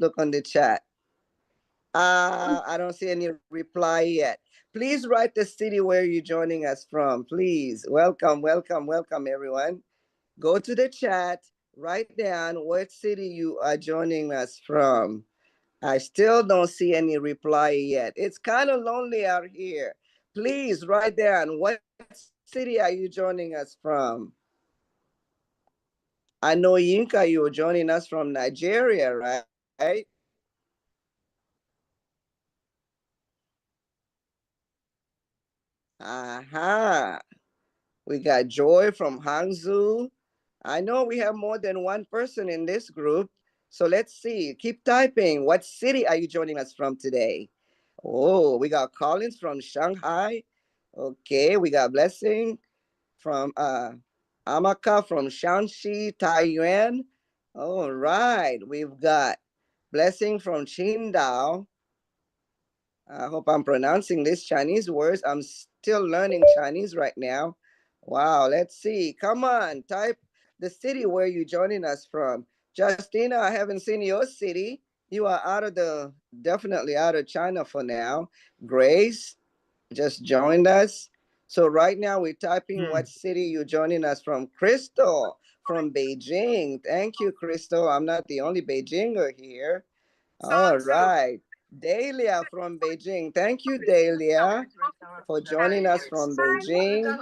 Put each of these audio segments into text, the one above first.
look on the chat. I don't see any reply yet. Please write the city where you're joining us from, please. Welcome, welcome, welcome, everyone. Go to the chat, write down what city you are joining us from. I still don't see any reply yet. It's kind of lonely out here. Please write down what city are you joining us from? I know Yinka, you're joining us from Nigeria, right? Aha. We got Joy from Hangzhou. I know we have more than one person in this group. So let's see. Keep typing. What city are you joining us from today? Oh, we got Collins from Shanghai. Okay, we got Blessing from Amaka from Shanxi, Taiyuan. All right, we've got Blessing from Qingdao. I hope I'm pronouncing these Chinese words. I'm still learning Chinese right now. Wow, let's see. Come on, type the city where you're joining us from. Justina, I haven't seen your city. You are definitely out of China for now. Grace just joined us. So right now we're typing what city you're joining us from. Crystal from Beijing. Thank you, Crystal. I'm not the only Beijinger here. All right. Dahlia from Beijing. Thank you, Dahlia, for joining us from Beijing.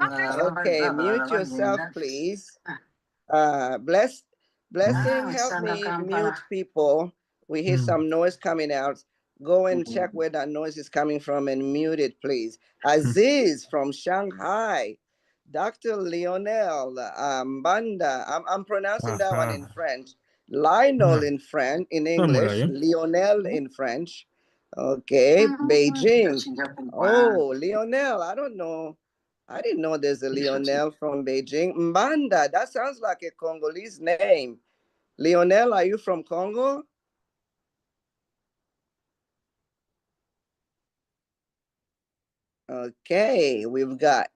Okay, mute yourself, please. Blessing, help me mute people. We hear some noise coming out. Go and check where that noise is coming from and mute it, please. Aziz from Shanghai. Dr. Lionel Mbanda. I'm pronouncing that one in French. Lionel in English. Lionel in French. Okay, Beijing. Oh, Lionel, I don't know. I didn't know there's a Lionel from Beijing. Mbanda, that sounds like a Congolese name. Lionel, are you from Congo? Okay, we've got...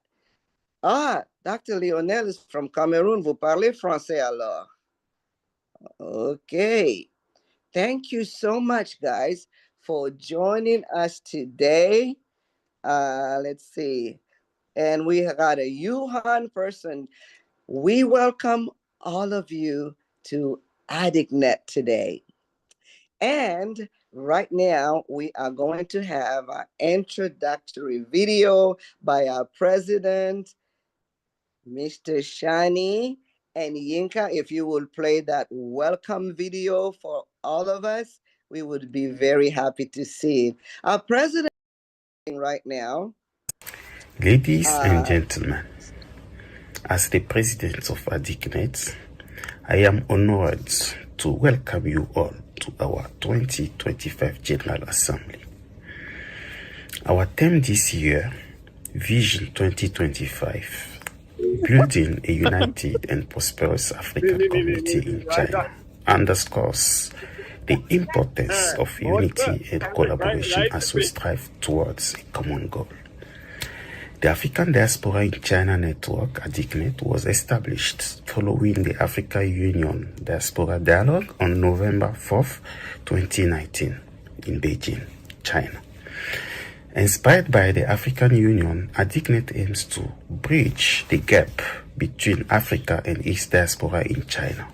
Dr. Lionel is from Cameroon. Vous parlez français alors? Okay. Thank you so much, guys, for joining us today. Let's see. And we got a Yuhan person. We welcome all of you to ADICNet today. And right now, we are going to have an introductory video by our president, Mr. Shani and Yinka. If you will play that welcome video for all of us, we would be very happy to see it. Our president right now. Ladies and gentlemen, as the president of ADICNet, I am honored to welcome you all to our 2025 General Assembly. Our theme this year, Vision 2025, Building a United and Prosperous African Community in China, underscores the importance of unity and collaboration as we strive towards a common goal. The African Diaspora in China network, ADICNet, was established following the African Union Diaspora Dialogue on November 4th, 2019 in Beijing, China. Inspired by the African Union, ADICNet aims to bridge the gap between Africa and its diaspora in China.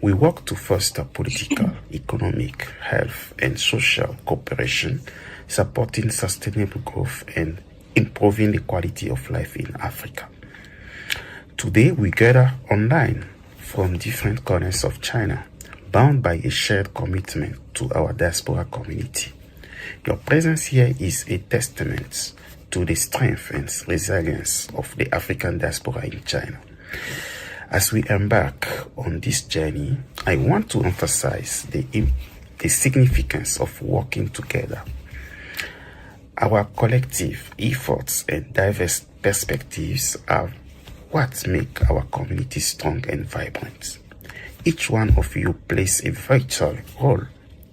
We work to foster political, economic, health, and social cooperation, supporting sustainable growth and improving the quality of life in Africa. Today, we gather online from different corners of China, bound by a shared commitment to our diaspora community. Your presence here is a testament to the strength and resilience of the African diaspora in China. As we embark on this journey, I want to emphasize the significance of working together. Our collective efforts and diverse perspectives are what make our community strong and vibrant. Each one of you plays a vital role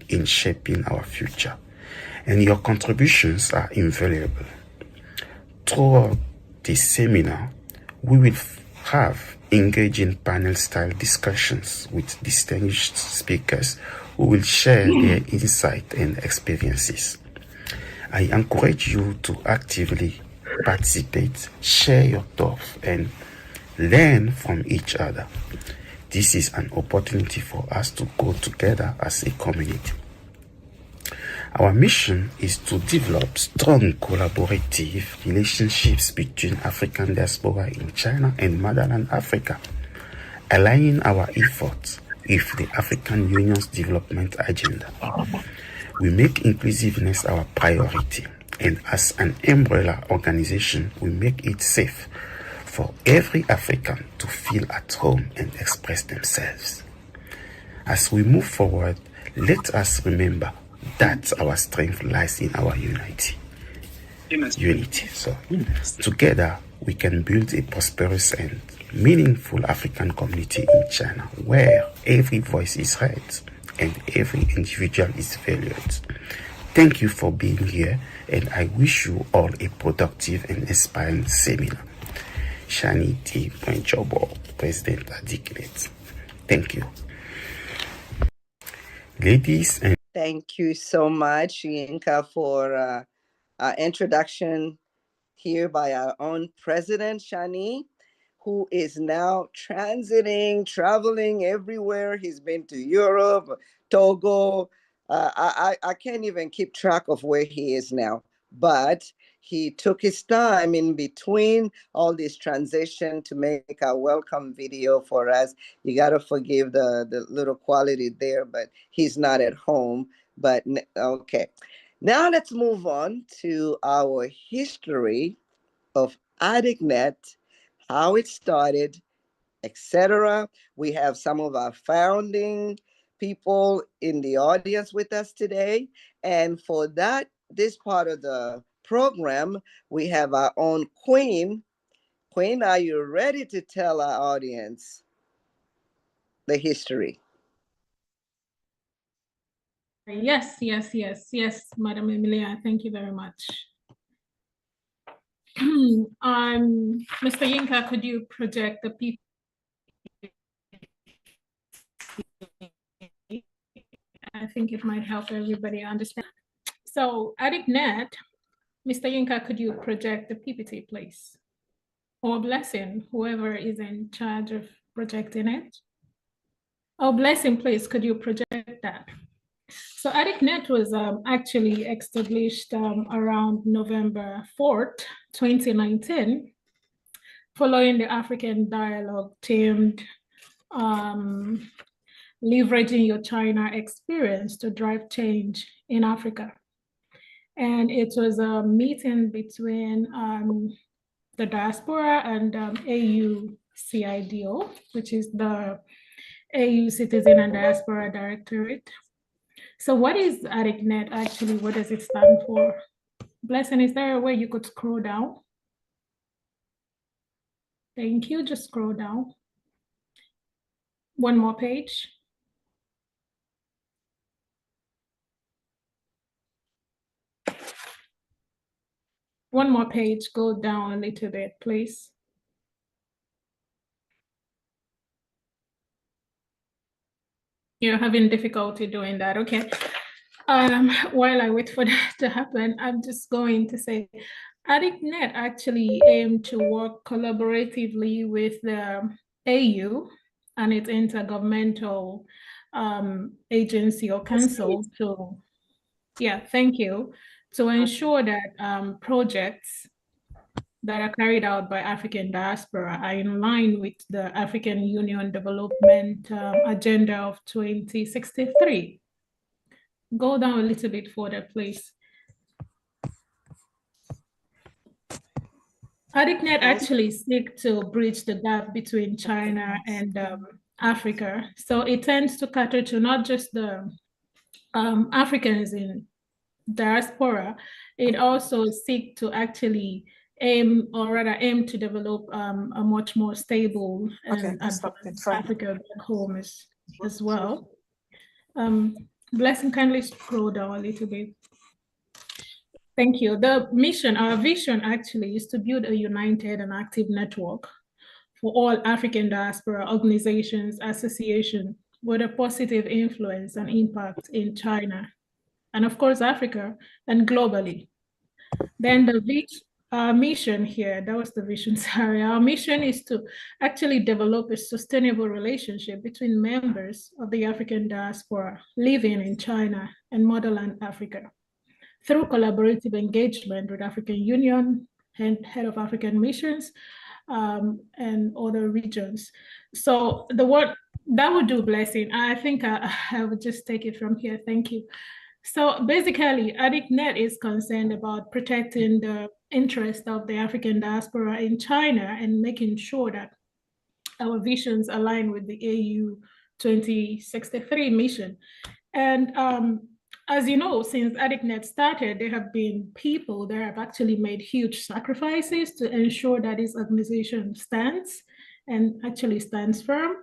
in shaping our future, and your contributions are invaluable. Throughout this seminar, we will have engage in panel-style discussions with distinguished speakers who will share their insight and experiences. I encourage you to actively participate, share your thoughts, and learn from each other. This is an opportunity for us to go together as a community. Our mission is to develop strong collaborative relationships between African diaspora in China and motherland Africa, aligning our efforts with the African Union's development agenda. We make inclusiveness our priority, and as an umbrella organization, we make it safe for every African to feel at home and express themselves. As we move forward, let us remember that our strength lies in our unity. Together, we can build a prosperous and meaningful African community in China where every voice is heard and every individual is valued. Thank you for being here, and I wish you all a productive and inspiring seminar. Shani T. Jobo, President ADICNet. Thank you. Ladies and thank you so much, Yinka, for our introduction here by our own president, Shani, who is now traveling everywhere. He's been to Europe, Togo. I can't even keep track of where he is now, but he took his time in between all this transition to make a welcome video for us. You got to forgive the little quality there, but he's not at home. But okay. Now let's move on to our history of ADICNet, how it started, etc. We have some of our founding people in the audience with us today. And for this part of the program, we have our own Queen. Queen, are you ready to tell our audience the history? Yes, Madam Emilia, thank you very much. Mr. Yinka, could you project the people? I think it might help everybody understand. So ADICNet, Mr. Yinka, could you project the PPT, please? Or Blessing, whoever is in charge of projecting it. Oh, Blessing, please, could you project that? So ADICNet was actually established around November 4th, 2019, following the African Dialogue themed leveraging your China experience to drive change in Africa. And it was a meeting between the diaspora and AU-CIDO, which is the AU Citizen and Diaspora Directorate. So what is ADICNet actually? What does it stand for? Blessing, is there a way you could scroll down? Thank you, just scroll down. One more page. One more page, go down a little bit, please. You're having difficulty doing that, okay. While I wait for that to happen, I'm just going to say, ADICNet actually aimed to work collaboratively with the AU and its intergovernmental agency or council to, thank you, to ensure that projects that are carried out by African diaspora are in line with the African Union Development Agenda of 2063. Go down a little bit further, please. ADICNet actually seeks to bridge the gap between China and Africa. So it tends to cater to not just the Africans in diaspora, it also seeks to actually aim to develop a much more stable and Africa back home as well. Blessing, kindly scroll down a little bit. Thank you. The mission, our vision actually is to build a united and active network for all African diaspora organizations, associations with a positive influence and impact in China, and of course Africa, and globally. Then our mission here, that was the vision, sorry. Our mission is to actually develop a sustainable relationship between members of the African diaspora living in China and motherland Africa through collaborative engagement with African Union and Head of African Missions and other regions. So the word that would do, Blessing. I think I would just take it from here. Thank you. So basically, ADICNet is concerned about protecting the interest of the African diaspora in China and making sure that our visions align with the AU 2063 mission. And as you know, since ADICNet started, there have been people that have actually made huge sacrifices to ensure that this organization stands and actually stands firm.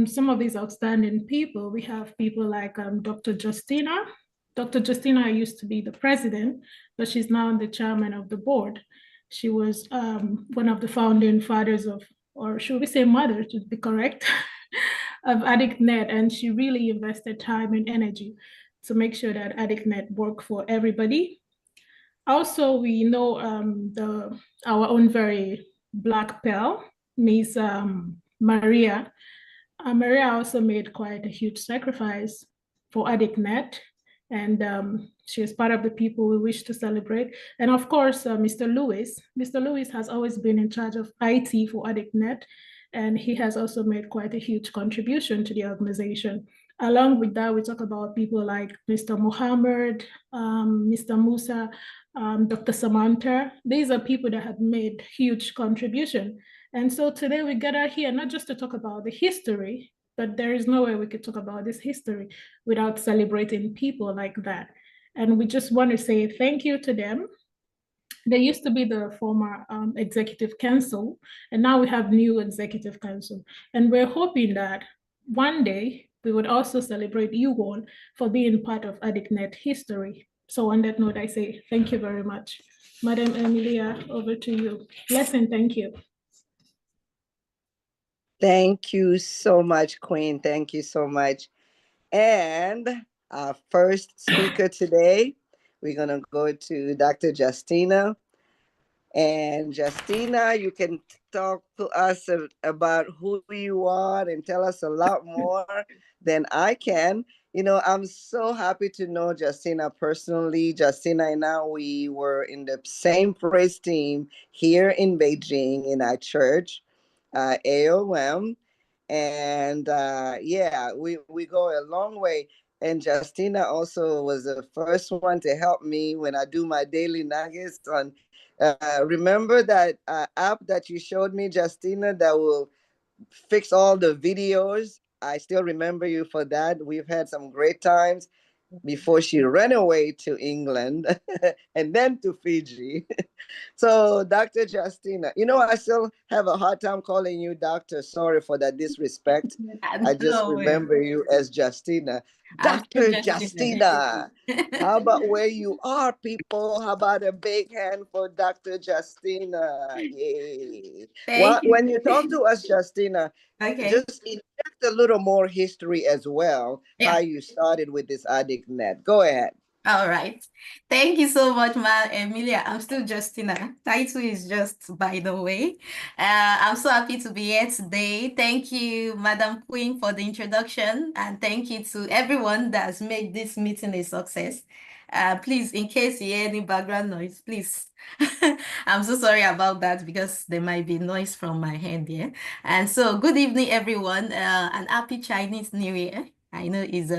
Some of these outstanding people, we have people like Dr. Justina. Dr. Justina used to be the president, but she's now the chairman of the board. She was one of the founding fathers of, or should we say mother to be correct, of ADICNet, and she really invested time and energy to make sure that ADICNet worked for everybody. Also, we know our own very Black Pearl, Miss Maria. Maria also made quite a huge sacrifice for ADICNet, and she is part of the people we wish to celebrate. And of course, Mr. Lewis. Mr. Lewis has always been in charge of IT for ADICNet, and he has also made quite a huge contribution to the organization. Along with that, we talk about people like Mr. Mohammed, Mr. Musa, Dr. Samantha. These are people that have made huge contribution. And so today we gather here not just to talk about the history, but there is no way we could talk about this history without celebrating people like that. And we just want to say thank you to them. They used to be the former executive council, and now we have new executive council. And we're hoping that one day we would also celebrate you all for being part of ADICNet history. So on that note, I say thank you very much. Madam Emilia, over to you. Blessing, thank you. Thank you so much, Queen. Thank you so much. And our first speaker today, we're going to go to Dr. Justina. And Justina, you can talk to us about who you are and tell us a lot more than I can. You know, I'm so happy to know Justina personally. Justina and I, we were in the same praise team here in Beijing in our church, AOM. And yeah, we go a long way. And Justina also was the first one to help me when I do my daily nuggets on. Remember that app that you showed me, Justina, that will fix all the videos? I still remember you for that. We've had some great times before she ran away to England and then to Fiji. So, Dr. Justina, you know, I still have a hard time calling you doctor. Sorry for that disrespect. I just remember you as Justina. Dr. Justina. How about where you are, people? How about a big hand for Dr. Justina? Yay. When you talk to us, Justina, just inject a little more history as well, how you started with this ADICNet. Go ahead. All right. Thank you so much, Ma Emilia. I'm still Justina. Title is just by the way. I'm so happy to be here today. Thank you, Madam Queen, for the introduction, and thank you to everyone that has made this meeting a success. Please, in case you hear any background noise, please. I'm so sorry about that because there might be noise from my hand here. And so, good evening, everyone, and happy Chinese New Year. I know it's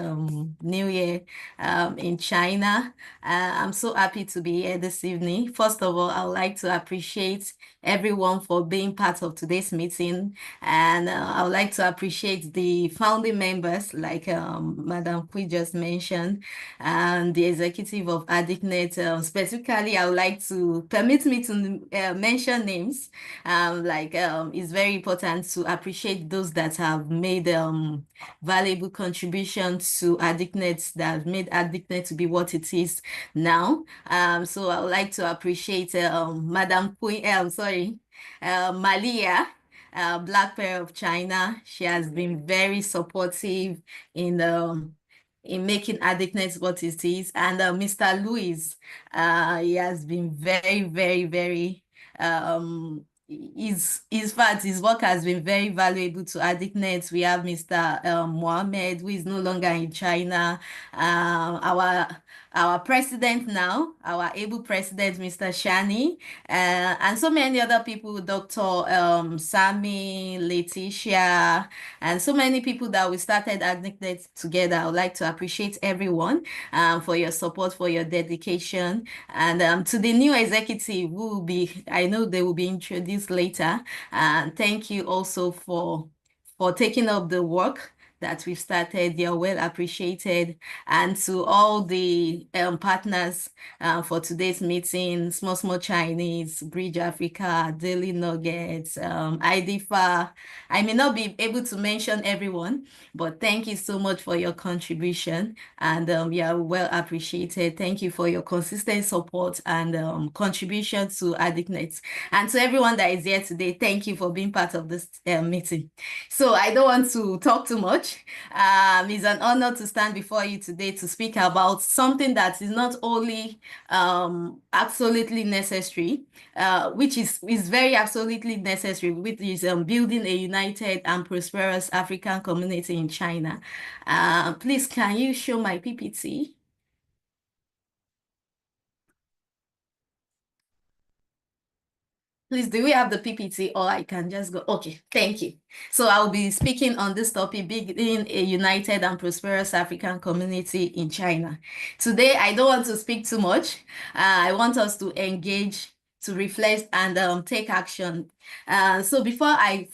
New Year in China. I'm so happy to be here this evening. First of all, I would like to appreciate everyone for being part of today's meeting. And I would like to appreciate the founding members, like Madam Kui just mentioned, and the executive of ADICNet. Specifically, I would like to permit me to mention names. It's very important to appreciate those that have made valuable contributions to ADICNet, that have made ADICNet to be what it is now. So I would like to appreciate Madam Queen, Malia, Black Pearl of China. She has been very supportive in making ADICNet what it is. And Mr. Louis, he has been very, very, very his fact, his work has been very valuable to ADICNet. We have Mr. Mohammed, who is no longer in China. Our president now, our able president, Mr. Shani, and so many other people, Dr. Sami, Letitia, and so many people that we started ADICNet together. I would like to appreciate everyone for your support, for your dedication. And to the new executive who will be, I know they will be introduced later. And thank you also for taking up the work that we've started. You're well appreciated. And to all the partners for today's meeting, Small Chinese, Bridge Africa, Daily Nuggets, IDFA. I may not be able to mention everyone, but thank you so much for your contribution. And yeah, well appreciated. Thank you for your consistent support and contribution to ADICNet. And to everyone that is here today, thank you for being part of this meeting. So I don't want to talk too much. It's an honor to stand before you today to speak about something that is not only absolutely necessary, which is very absolutely necessary, which is building a united and prosperous African community in China. Please, can you show my PPT? Please, do we have the PPT or I can just go? Okay, thank you. So I'll be speaking on this topic, building a united and prosperous African community in China. Today, I don't want to speak too much. I want us to engage, to reflect and take action. So before I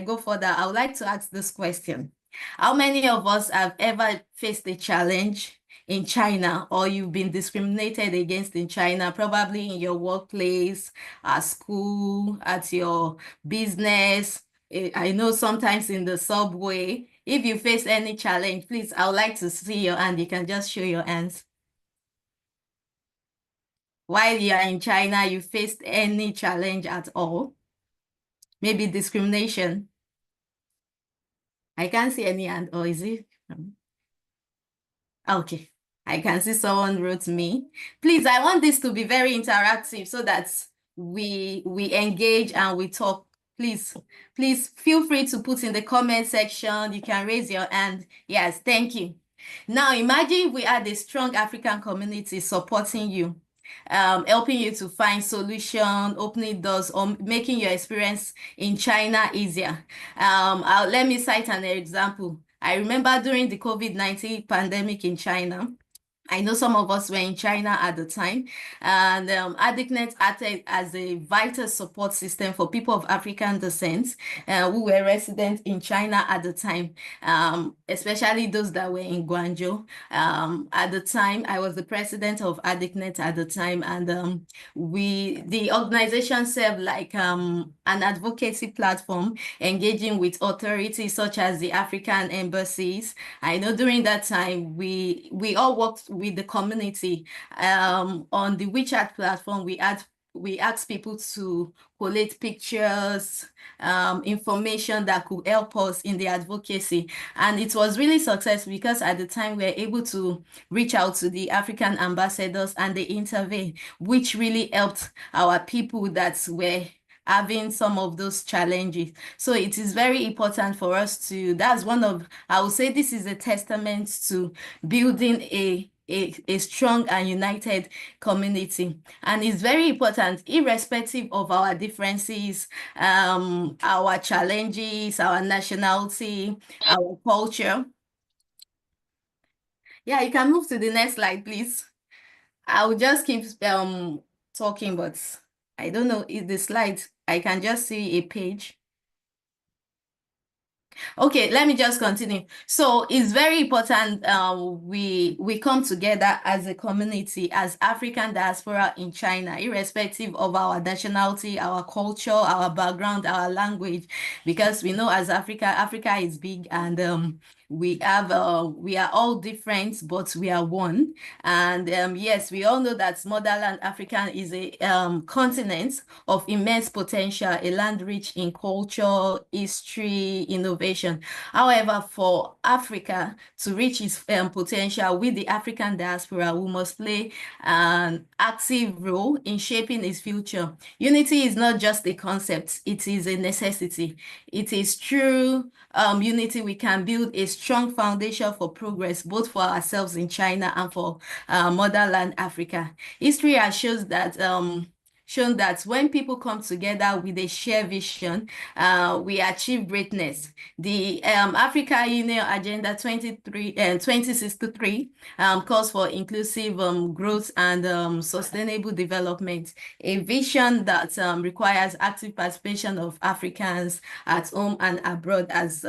go further, I would like to ask this question. How many of us have ever faced a challenge in China, or you've been discriminated against in China, probably in your workplace, at school, at your business? I know sometimes in the subway. If you face any challenge, please, I would like to see your hand. You can just show your hands. While you are in China, you faced any challenge at all? Maybe discrimination. I can't see any hand, or is it? Okay, I can see someone wrote me. Please, I want this to be very interactive so that we engage and we talk. Please feel free to put in the comment section. You can raise your hand. Yes, thank you. Now imagine we had a strong African community supporting you, helping you to find solution, opening doors, or making your experience in China easier. Let me cite an example. I remember during the COVID-19 pandemic in China, I know some of us were in China at the time, and ADICNet acted as a vital support system for people of African descent who were resident in China at the time, especially those that were in Guangzhou. At the time, I was the president of ADICNet at the time, and the organization served like an advocacy platform, engaging with authorities such as the African embassies. I know during that time, we all worked with the community. On the WeChat platform, we asked people to collate pictures, information that could help us in the advocacy. And it was really successful because at the time we were able to reach out to the African ambassadors and they intervened, which really helped our people that were having some of those challenges. So it is very important for us to, that's one of, I would say this is a testament to building a strong and united community. And it's very important, irrespective of our differences, our challenges, our nationality, our culture. Yeah, you can move to the next slide, please. I will just keep talking, but I don't know if the slides, I can just see a page. Okay, let me just continue. So it's very important we come together as a community, as African diaspora in China, irrespective of our nationality, our culture, our background, our language, because we know as Africa is big and we are all different, but we are one. And yes, we all know that motherland Africa is a continent of immense potential, a land rich in culture, history, innovation. However, for Africa to reach its potential with the African diaspora, we must play an active role in shaping its future. Unity is not just a concept, it is a necessity. It is through unity we can build a strong foundation for progress, both for ourselves in China and for motherland Africa. History has shown that when people come together with a shared vision, we achieve greatness. The Africa Union Agenda 2063 calls for inclusive growth and sustainable development, a vision that requires active participation of Africans at home and abroad, as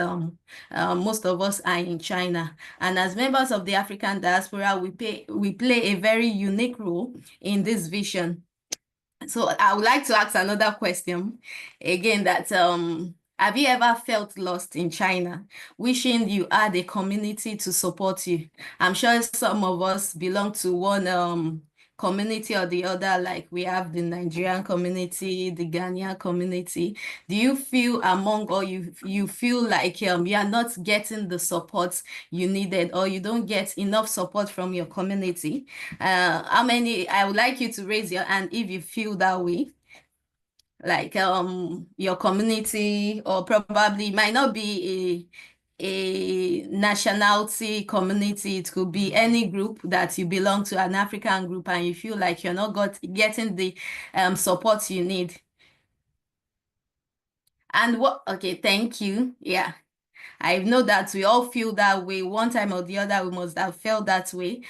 most of us are in China. And as members of the African diaspora, we play a very unique role in this vision. So I would like to ask another question again, that have you ever felt lost in China, wishing you had a community to support you? I'm sure some of us belong to one community or the other, like we have the Nigerian community, the Ghanaian community. Do you feel among, or you feel like you are not getting the support you needed, or you don't get enough support from your community? How many? I would like you to raise your hand if you feel that way. Like your community, or probably it might not be a nationality community, it could be any group that you belong to, an African group, and you feel like you're not getting the support you need. And okay, thank you. Yeah, I know that we all feel that way one time or the other. We must have felt that way.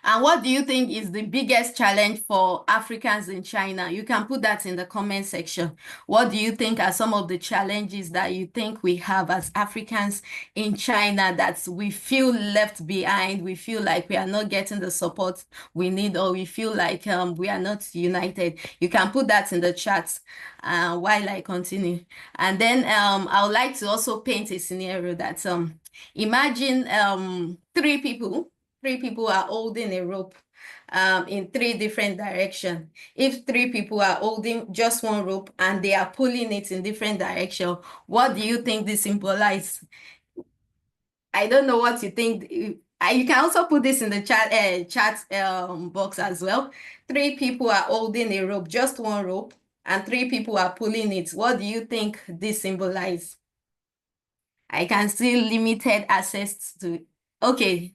And what do you think is the biggest challenge for Africans in China? You can put that in the comment section. What do you think are some of the challenges that you think we have as Africans in China, that we feel left behind, we feel like we are not getting the support we need, or we feel like we are not united? You can put that in the chat while I continue. And then I would like to also paint a scenario that imagine three people are holding a rope in three different directions. If three people are holding just one rope and they are pulling it in different directions, what do you think this symbolizes? I don't know what you think. You can also put this in the chat box as well. Three people are holding a rope, just one rope, and three people are pulling it. What do you think this symbolizes? I can see limited access to. Okay.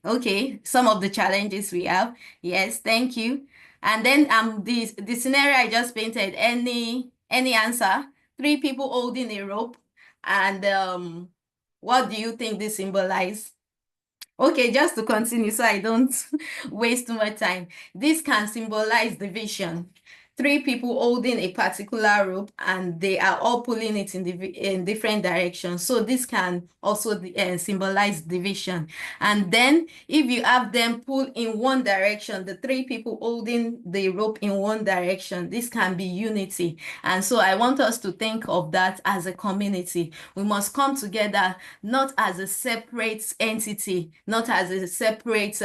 Some of the challenges we have. Yes, thank you. And then the scenario I just painted, any answer? Three people holding a rope, and what do you think this symbolizes? Okay, just to continue so I don't waste too much time. This can symbolize division. Three people holding a particular rope and they are all pulling it in different directions. So this can also symbolize division. And then if you have them pull in one direction, the three people holding the rope in one direction, this can be unity. And so I want us to think of that as a community. We must come together, not as a separate entity, not as a separate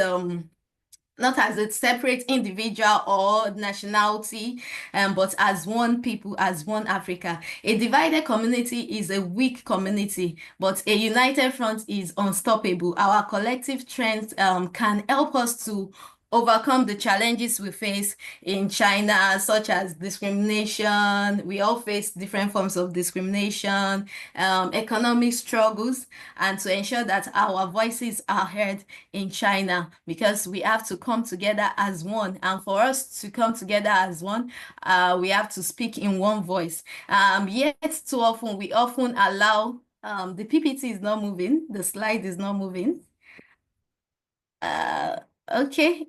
individual or nationality, but as one people, as one Africa. A divided community is a weak community, but a united front is unstoppable. Our collective strength can help us to overcome the challenges we face in China, such as discrimination. We all face different forms of discrimination, economic struggles, and to ensure that our voices are heard in China, because we have to come together as one. And for us to come together as one, we have to speak in one voice. Yet too often, we often allow, the PPT is not moving, the slide is not moving. Okay.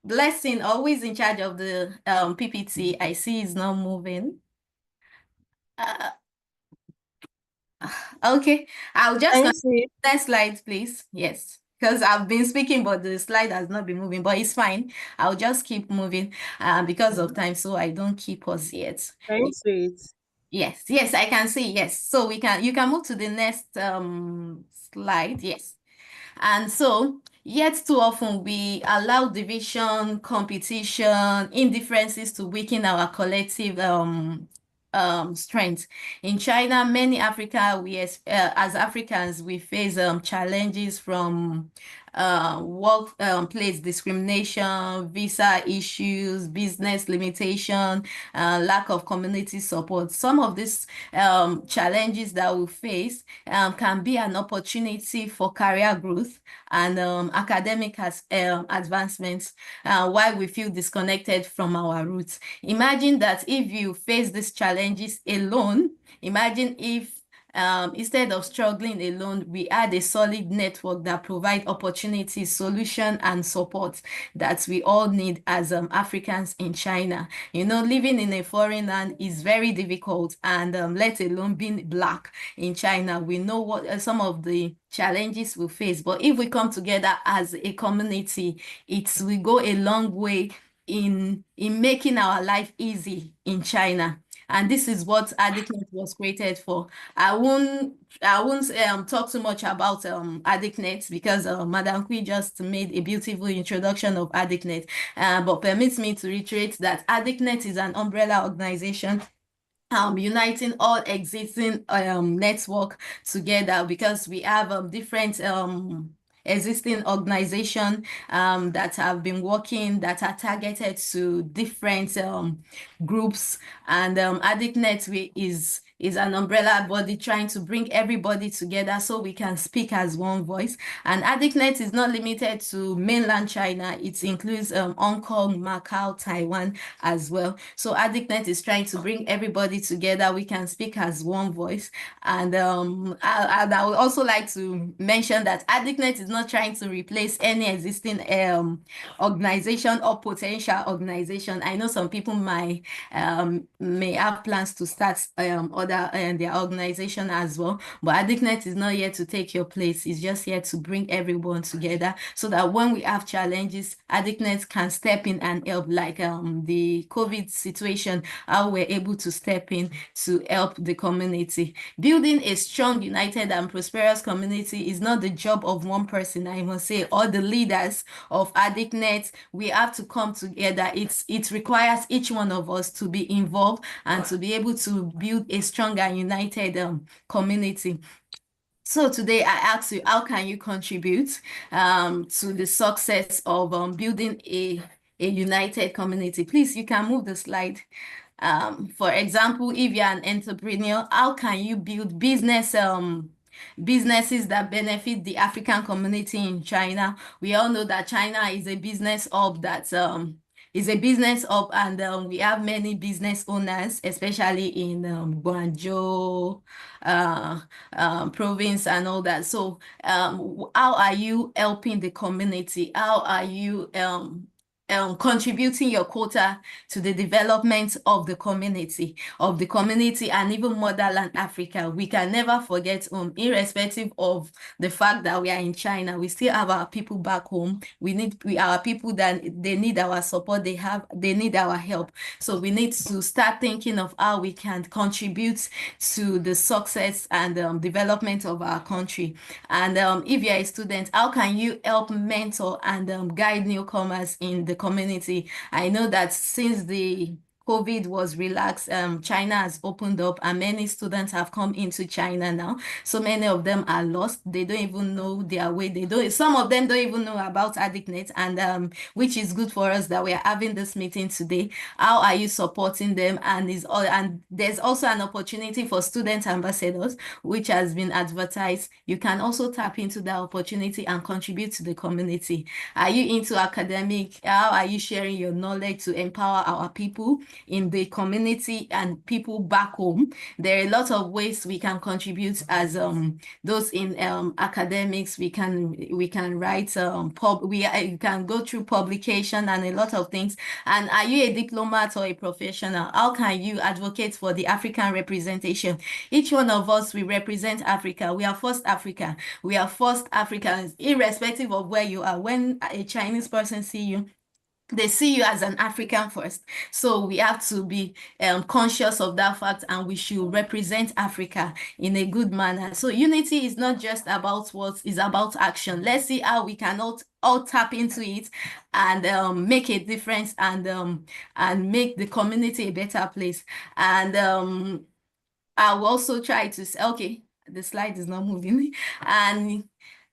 Blessing, always in charge of the PPT. I see it's not moving. Okay, I'll just next slide, please. Yes, because I've been speaking, but the slide has not been moving, but it's fine. I'll just keep moving because of time, so I don't keep us yet. Thanks, sweet. Yes, I can see. Yes. So you can move to the next slide. Yes. And so, yet too often we allow division, competition, indifferences to weaken our collective strength. In China, many as Africans, we face challenges from workplace discrimination, visa issues, business limitation, lack of community support. Some of these challenges that we face can be an opportunity for career growth and academic advancements while we feel disconnected from our roots. Imagine that if you face these challenges alone, imagine if instead of struggling alone, we had a solid network that provide opportunities, solution, and support that we all need as Africans in China. Living in a foreign land is very difficult, and let alone being Black in China. We know what some of the challenges we face, but if we come together as a community, it will go a long way in making our life easy in China. And this is what ADICNet was created for. I won't talk too much about ADICNet because Madam Kui just made a beautiful introduction of ADICNet. But permits me to reiterate that ADICNet is an umbrella organization uniting all existing network together, because we have different existing organization that have been working, that are targeted to different groups. And ADICNet is an umbrella body trying to bring everybody together so we can speak as one voice. And ADICNet is not limited to mainland China. It includes Hong Kong, Macau, Taiwan as well. So ADICNet is trying to bring everybody together. We can speak as one voice. And I would also like to mention that ADICNet is not trying to replace any existing organization or potential organization. I know some people may have plans to start their organization as well, but ADICNet is not here to take your place. It's just here to bring everyone together so that when we have challenges, ADICNet can step in and help, like the COVID situation, how we're able to step in to help the community. Building a strong, united, and prosperous community is not the job of one person, I must say, or the leaders of ADICNet. We have to come together. It requires each one of us to be involved and to be able to build a strong and united community. So today I ask you, how can you contribute to the success of building a united community? Please, you can move the slide. For example, if you're an entrepreneur, how can you build businesses that benefit the African community in China? We all know that China is a business hub and we have many business owners, especially in Guangzhou province and all that. So how are you helping the community? How are you contributing your quota to the development of the community and even motherland Africa? We can never forget irrespective of the fact that we are in China, we still have our people back home. Our people that they need our support, they need our help. So we need to start thinking of how we can contribute to the success and development of our country. And if you're a student, how can you help mentor and guide newcomers in the community? I know that since the COVID was relaxed, China has opened up and many students have come into China now. So many of them are lost. They don't even know their way. Some of them don't even know about ADICNet, and which is good for us that we are having this meeting today. How are you supporting them? And there's also an opportunity for student ambassadors, which has been advertised. You can also tap into that opportunity and contribute to the community. Are you into academic? How are you sharing your knowledge to empower our people in the community and people back home? There are a lot of ways we can contribute as those in academics. We can write you can go through publication and a lot of things. And are you a diplomat or a professional? How can you advocate for the African representation? Each one of us, we represent Africa. We are first Africa. We are first Africans, irrespective of where you are. When a Chinese person see you, they see you as an African first. So we have to be conscious of that fact, and we should represent Africa in a good manner. So unity is not just about words, it's about action. Let's see how we can all tap into it and make a difference and make the community a better place. And I will also try to say, okay, the slide is not moving. And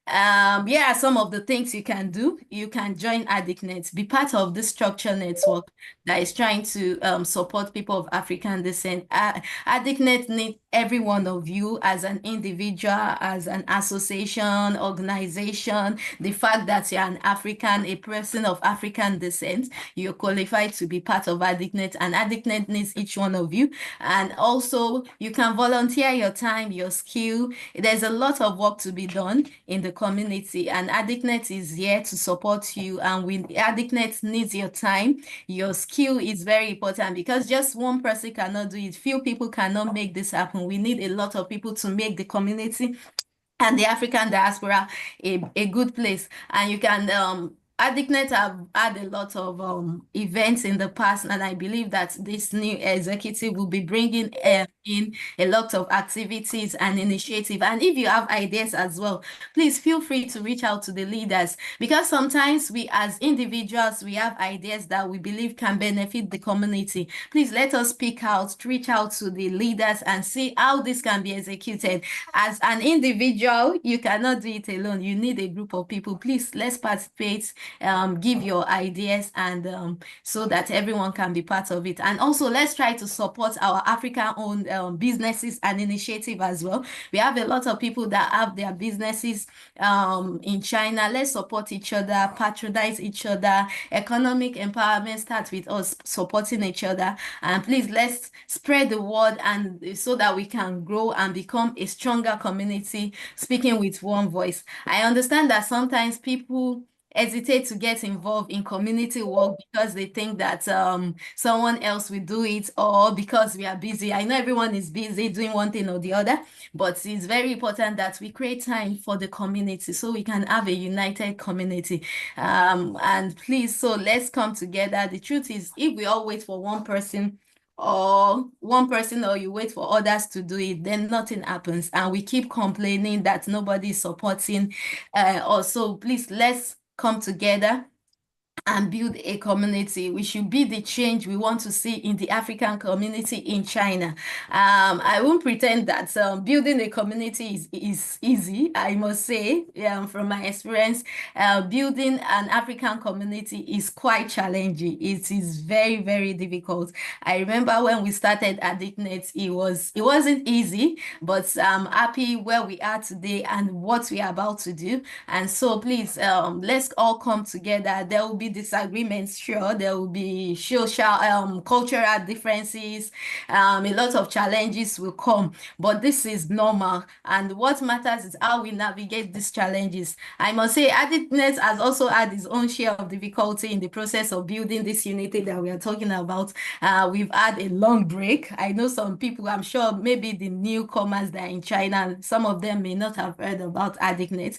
yeah, some of the things you can do. You can join ADICNet, be part of the structure network that is trying to support people of African descent. ADICNet needs every one of you as an individual, as an association, organization. The fact that you're an African, a person of African descent, you're qualified to be part of ADICNet, and ADICNet needs each one of you. And also, you can volunteer your time, your skill. There's a lot of work to be done in the community, and ADICNet is here to support you. And ADICNet needs your time. Your skill is very important, because just one person cannot do it. Few people cannot make this happen. We need a lot of people to make the community and the African diaspora a good place. And you can ADICNet have had a lot of events in the past, and I believe that this new executive will be bringing in a lot of activities and initiative. And if you have ideas as well, please feel free to reach out to the leaders, because sometimes we as individuals, we have ideas that we believe can benefit the community. Please let us speak out, reach out to the leaders and see how this can be executed. As an individual, you cannot do it alone. You need a group of people. Please, let's participate, give your ideas, and so that everyone can be part of it. And also, let's try to support our African-owned businesses and initiative as well. We have a lot of people that have their businesses in China. Let's support each other, patronize each other. Economic empowerment starts with us supporting each other. And please, let's spread the word, and so that we can grow and become a stronger community, speaking with one voice. I understand that sometimes people hesitate to get involved in community work because they think that someone else will do it, or because we are busy. I know everyone is busy doing one thing or the other, but it's very important that we create time for the community so we can have a united community. And please, so let's come together. The truth is, if we all wait for one person, or you wait for others to do it, then nothing happens, and we keep complaining that nobody is supporting us. So please, let's come together and build a community. We should be the change we want to see in the African community in China. I won't pretend that building a community is easy. I must say, from my experience, building an African community is quite challenging. It is very, very difficult. I remember when we started ADICNet, it wasn't easy, but I'm happy where we are today and what we are about to do. And so please, let's all come together. There will be disagreements, sure. There will be social, cultural differences. A lot of challenges will come, but this is normal. And what matters is how we navigate these challenges. I must say, ADICNet has also had its own share of difficulty in the process of building this unity that we are talking about. We've had a long break. I know some people, I'm sure maybe the newcomers that are in China, some of them may not have heard about ADICNet.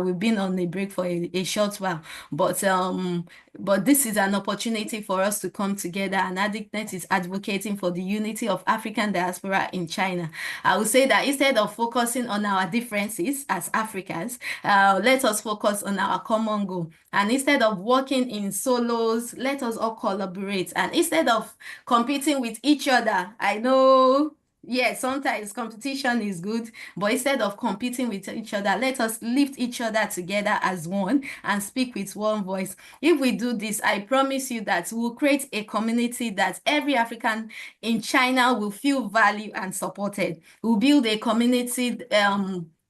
We've been on a break for a short while, but this is an opportunity for us to come together, and ADICNet is advocating for the unity of African diaspora in China. I would say that instead of focusing on our differences as Africans, let us focus on our common goal. And instead of working in solos, let us all collaborate. And instead of competing with each other, I know, yeah, sometimes competition is good, but instead of competing with each other, let us lift each other together as one and speak with one voice. If we do this, I promise you that we'll create a community that every African in China will feel valued and supported. We'll build a community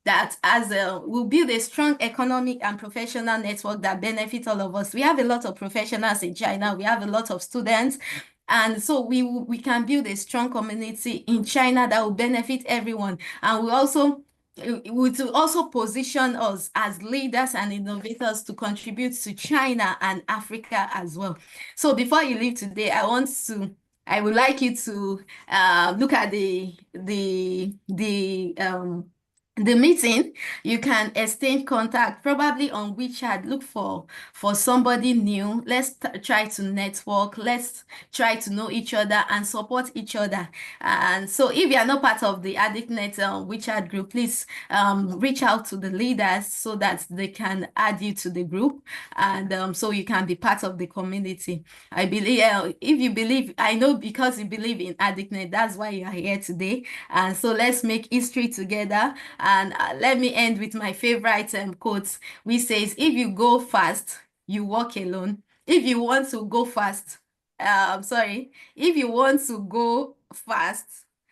we'll build a strong economic and professional network that benefits all of us. We have a lot of professionals in China. We have a lot of students. And so we can build a strong community in China that will benefit everyone. And to also position us as leaders and innovators to contribute to China and Africa as well. So before you leave today, I would like you to look at the the meeting, you can exchange contact probably on WeChat. Look for somebody new. Let's try to network. Let's try to know each other and support each other. And so if you are not part of the ADICNet WeChat group, please reach out to the leaders so that they can add you to the group, and so you can be part of the community. I believe if you believe, I know because you believe in ADICNet, that's why you are here today. And so let's make history together. And let me end with my favorite quotes, which says, if you go fast, you walk alone. If you want to go fast, if you want to go fast,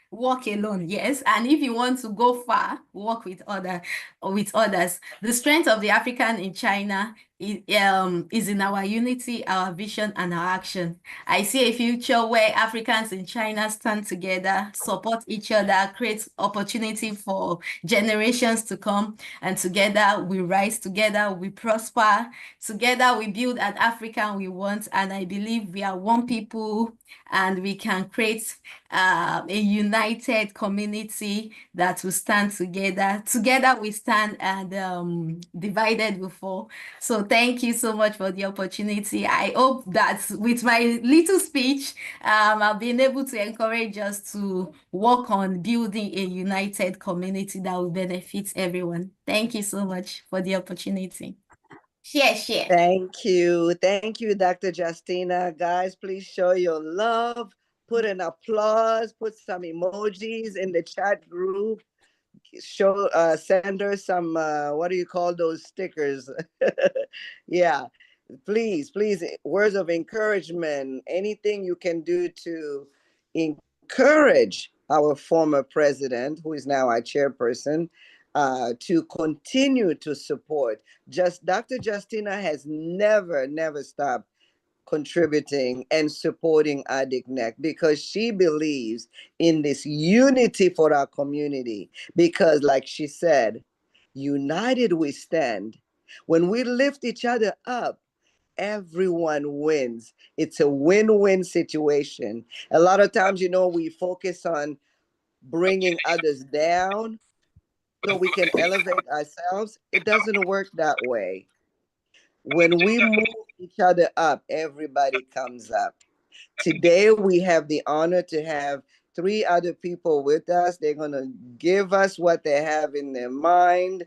walk alone, yes. And if you want to go far, walk with others. The strength of the African in China is in our unity, our vision, and our action. I see a future where Africans in China stand together, support each other, create opportunity for generations to come, and together we rise, together we prosper, together we build an Africa we want. And I believe we are one people, and we can create a united community that will stand together. Together we stand, and divided we fall. So thank you so much for the opportunity. I hope that with my little speech, I've been able to encourage us to work on building a united community that will benefit everyone. Thank you so much for the opportunity. Share. Thank you, Dr. Justina. Guys, please show your love. Put an applause. Put some emojis in the chat group. Send her some, what do you call those stickers? Yeah, please, words of encouragement, anything you can do to encourage our former president, who is now our chairperson, to continue to support. Dr. Justina has never stopped contributing and supporting ADICNet because she believes in this unity for our community. Because, like she said, united we stand. When we lift each other up, everyone wins. It's a win-win situation. A lot of times, we focus on bringing others down so we can elevate ourselves. It doesn't work that way. When we move each other up, everybody comes up. Today, we have the honor to have 3 other people with us. They're going to give us what they have in their mind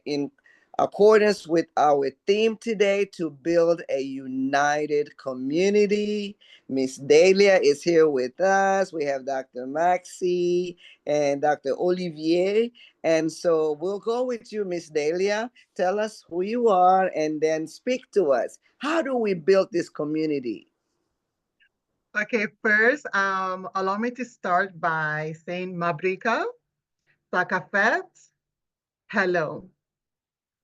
in accordance with our theme today, to build a united community. Miss Delia is here with us. We have Dr. Maxie and Dr. Olivier. And so we'll go with you, Miss Delia. Tell us who you are and then speak to us. How do we build this community? Okay, first, allow me to start by saying Mabrika, Sakafet, hello.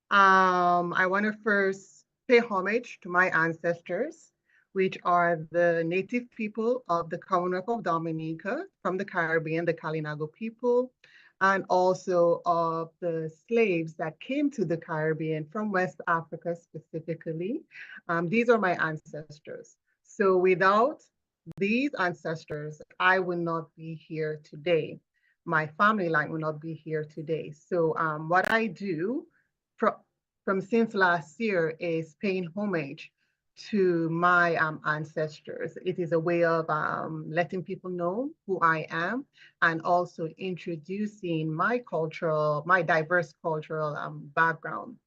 I want to first pay homage to my ancestors, which are the native people of the Commonwealth of Dominica from the Caribbean, the Kalinago people, and also of the slaves that came to the Caribbean from West Africa specifically. These are my ancestors. So without these ancestors, I will not be here today. My family line will not be here today. So what I do from since last year is paying homage to my ancestors. It is a way of letting people know who I am, and also introducing my diverse cultural background.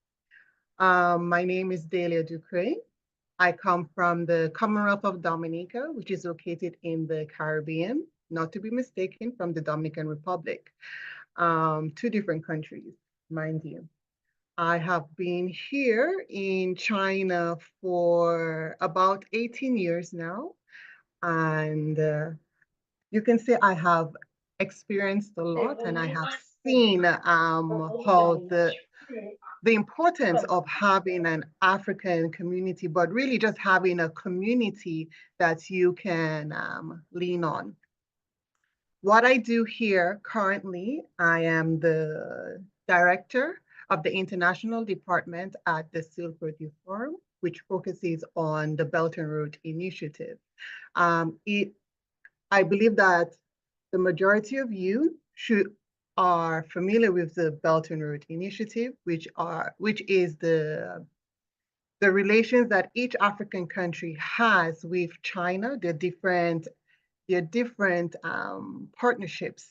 My name is Delia Ducre. I come from the Commonwealth of Dominica, which is located in the Caribbean, not to be mistaken from the Dominican Republic. 2 different countries, mind you. I have been here in China for about 18 years now. And you can say I have experienced a lot, and I have seen how the importance of having an African community, but really just having a community that you can lean on. What I do here currently, I am the director of the International Department at the Silk Road Youth Forum, which focuses on the Belt and Road Initiative. I believe that the majority of you should are familiar with the Belt and Road Initiative, which is the relations that each African country has with China, their different partnerships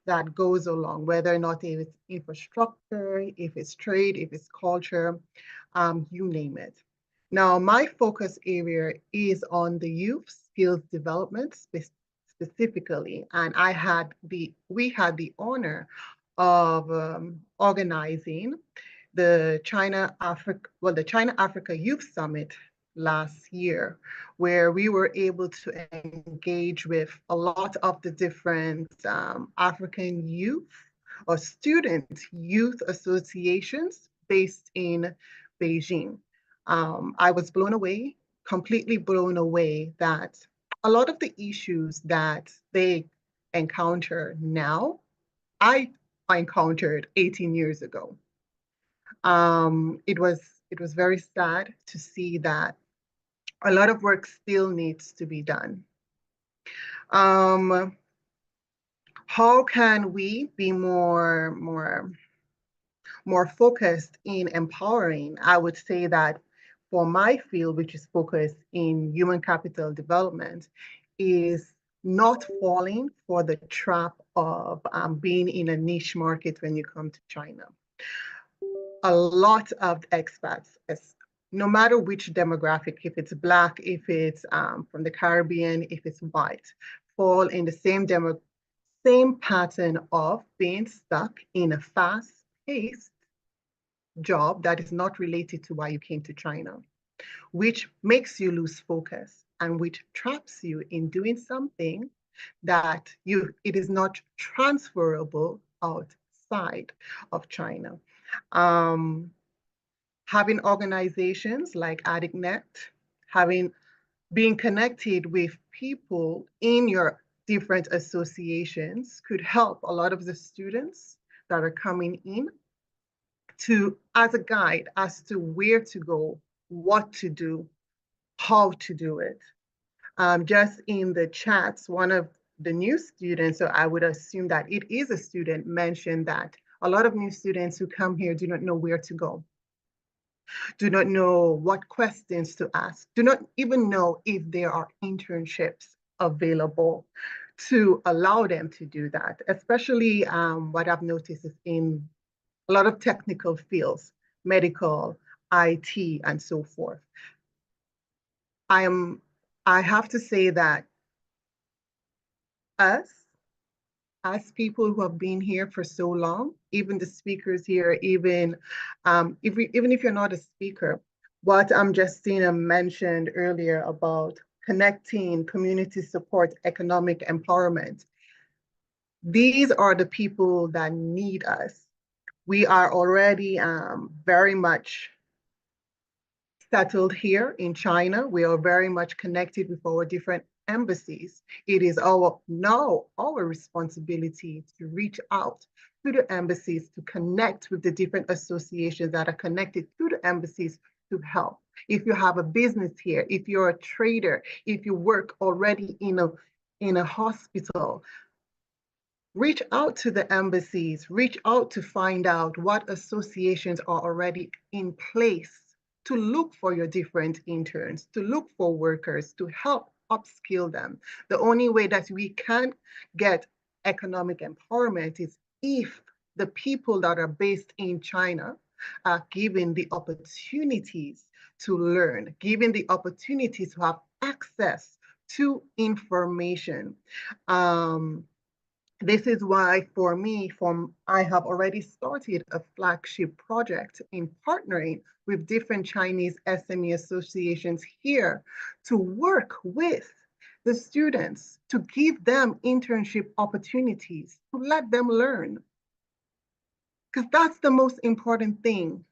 that goes along, whether or not if it's infrastructure, if it's trade, if it's culture, you name it. Now, my focus area is on the youth skills development specifically, and we had the honor of organizing the China Africa Youth Summit last year, where we were able to engage with a lot of the different African youth or student youth associations based in Beijing. I was blown away, completely blown away, that a lot of the issues that they encounter now, I encountered 18 years ago. It was very sad to see that a lot of work still needs to be done. How can we be more focused in empowering? I would say that for my field, which is focused in human capital development, is not falling for the trap of being in a niche market when you come to China. A lot of expats, no matter which demographic, if it's Black, if it's from the Caribbean, if it's white, fall in the same pattern of being stuck in a fast-paced job that is not related to why you came to China, which makes you lose focus and which traps you in doing something that it is not transferable outside of China. Having organizations like ADICNet, being connected with people in your different associations could help a lot of the students that are coming in as a guide as to where to go, what to do, how to do it. Just in the chats, one of the new students, so I would assume that it is a student, mentioned that a lot of new students who come here do not know where to go, do not know what questions to ask, do not even know if there are internships available to allow them to do that, especially what I've noticed is in a lot of technical fields, medical, IT, and so forth. I have to say that as people who have been here for so long, even the speakers here, even if you're not a speaker, what Justina mentioned earlier about connecting, community support, economic empowerment, these are the people that need us. We are already very much settled here in China. We are very much connected with our different embassies. It is now our responsibility to reach out to the embassies, to connect with the different associations that are connected to the embassies to help. If you have a business here, if you're a trader, if you work already in a hospital, reach out to the embassies, reach out to find out what associations are already in place to look for your different interns, to look for workers, to help upskill them. The only way that we can get economic empowerment is if the people that are based in China are given the opportunities to learn, given the opportunities to have access to information. This is why, for me, I have already started a flagship project in partnering with different Chinese SME associations here to work with the students, to give them internship opportunities, to let them learn. Because that's the most important thing.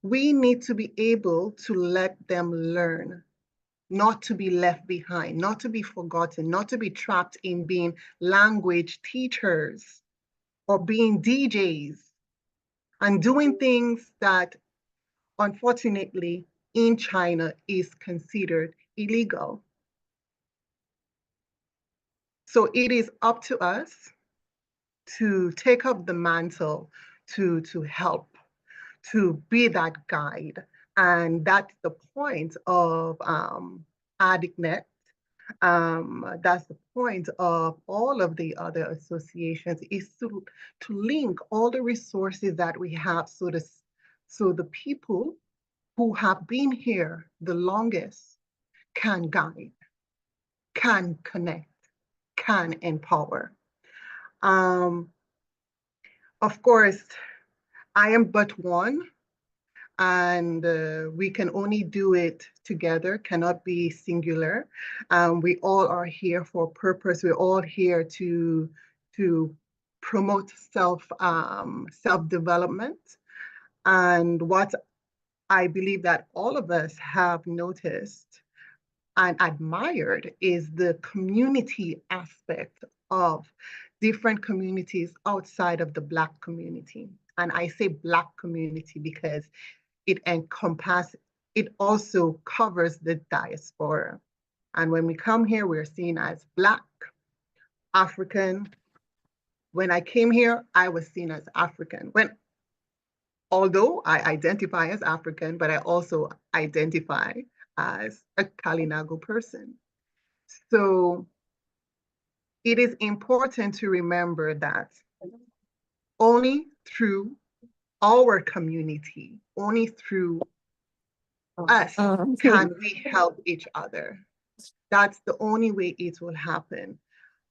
We need to be able to let them learn, not to be left behind, not to be forgotten, not to be trapped in being language teachers or being DJs and doing things that, unfortunately, in China is considered illegal. So it is up to us to take up the mantle, to help, to be that guide. And that's the point of ADICNet. That's the point of all of the other associations, is to link all the resources that we have, so the people who have been here the longest can guide, can connect, can empower. Of course, I am but one, and we can only do it together, cannot be singular. We all are here for a purpose. We're all here to promote self-development. And what I believe that all of us have noticed and admired is the community aspect of different communities outside of the Black community. And I say Black community because it also covers the diaspora. And when we come here, we're seen as Black, African. When I came here, I was seen as African. Although I identify as African, but I also identify as a Kalinago person. So it is important to remember that only through our community, only through us can we help each other. That's the only way it will happen.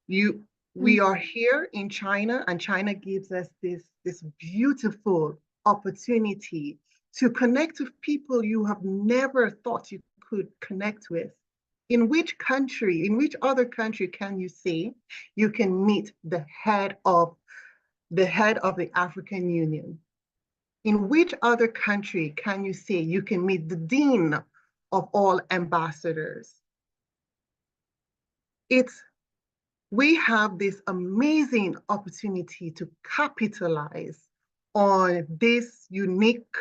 We are here in China, and China gives us this beautiful opportunity to connect with people you have never thought you could connect with. In which other country can you say you can meet the head of the African Union? In which other country can you say you can meet the dean of all ambassadors? We have this amazing opportunity to capitalize on this unique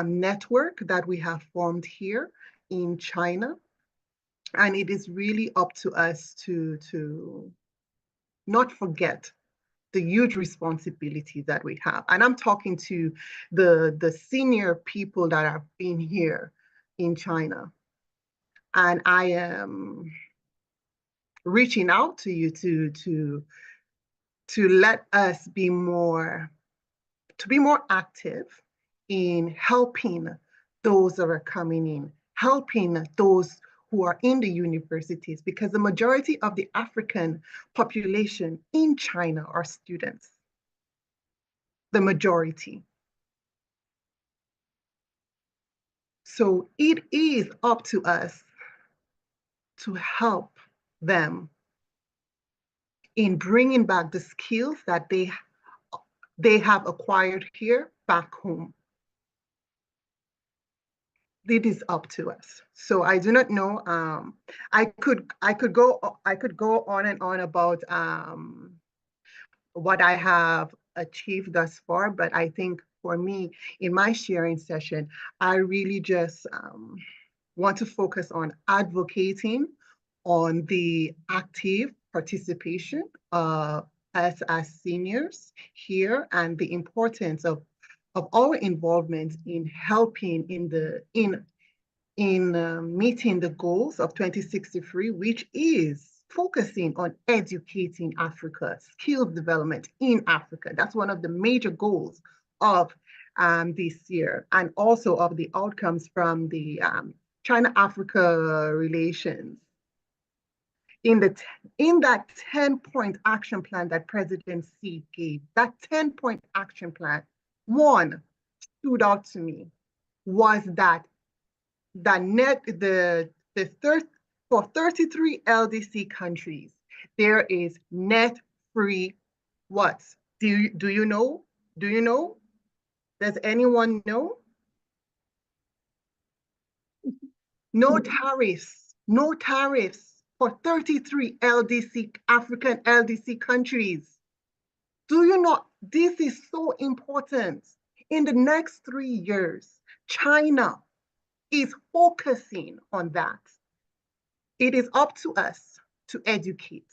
network that we have formed here in China. And it is really up to us to not forget the huge responsibility that we have. And I'm talking to the senior people that have been here in China. And I am reaching out to you to let us be more active in helping those that are coming in, helping those who are in the universities, because the majority of the African population in China are students. The majority. So it is up to us to help them in bringing back the skills that they have acquired here back home. It is up to us. So I do not know. I could go on and on about what I have achieved thus far, but I think for me, in my sharing session, I really just want to focus on advocating on the active participation of us as seniors here, and the importance of our involvement in helping in meeting the goals of 2063, which is focusing on educating Africa, skills development in Africa. That's one of the major goals of this year, and also of the outcomes from the China-Africa relations. In that 10-point action plan that President Xi gave, that 10-point action plan, one stood out to me was that for 33 LDC countries, there is net free what? Do you know? Do you know? Does anyone know? No tariffs for 33 African LDC countries. Do you know, this is so important. In the next 3 years, China is focusing on that. It is up to us to educate.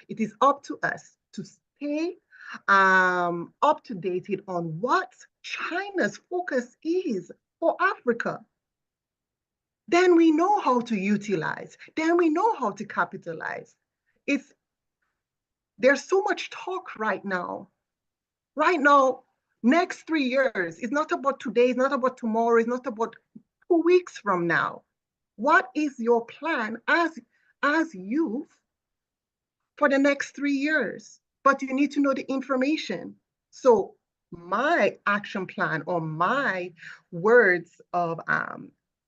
It is up to us to stay up to date on what China's focus is for Africa. Then we know how to utilize. Then we know how to capitalize. There's so much talk right now. Right now, next 3 years, it's not about today, it's not about tomorrow, it's not about 2 weeks from now. What is your plan as youth for the next 3 years? But you need to know the information. So my action plan or my words of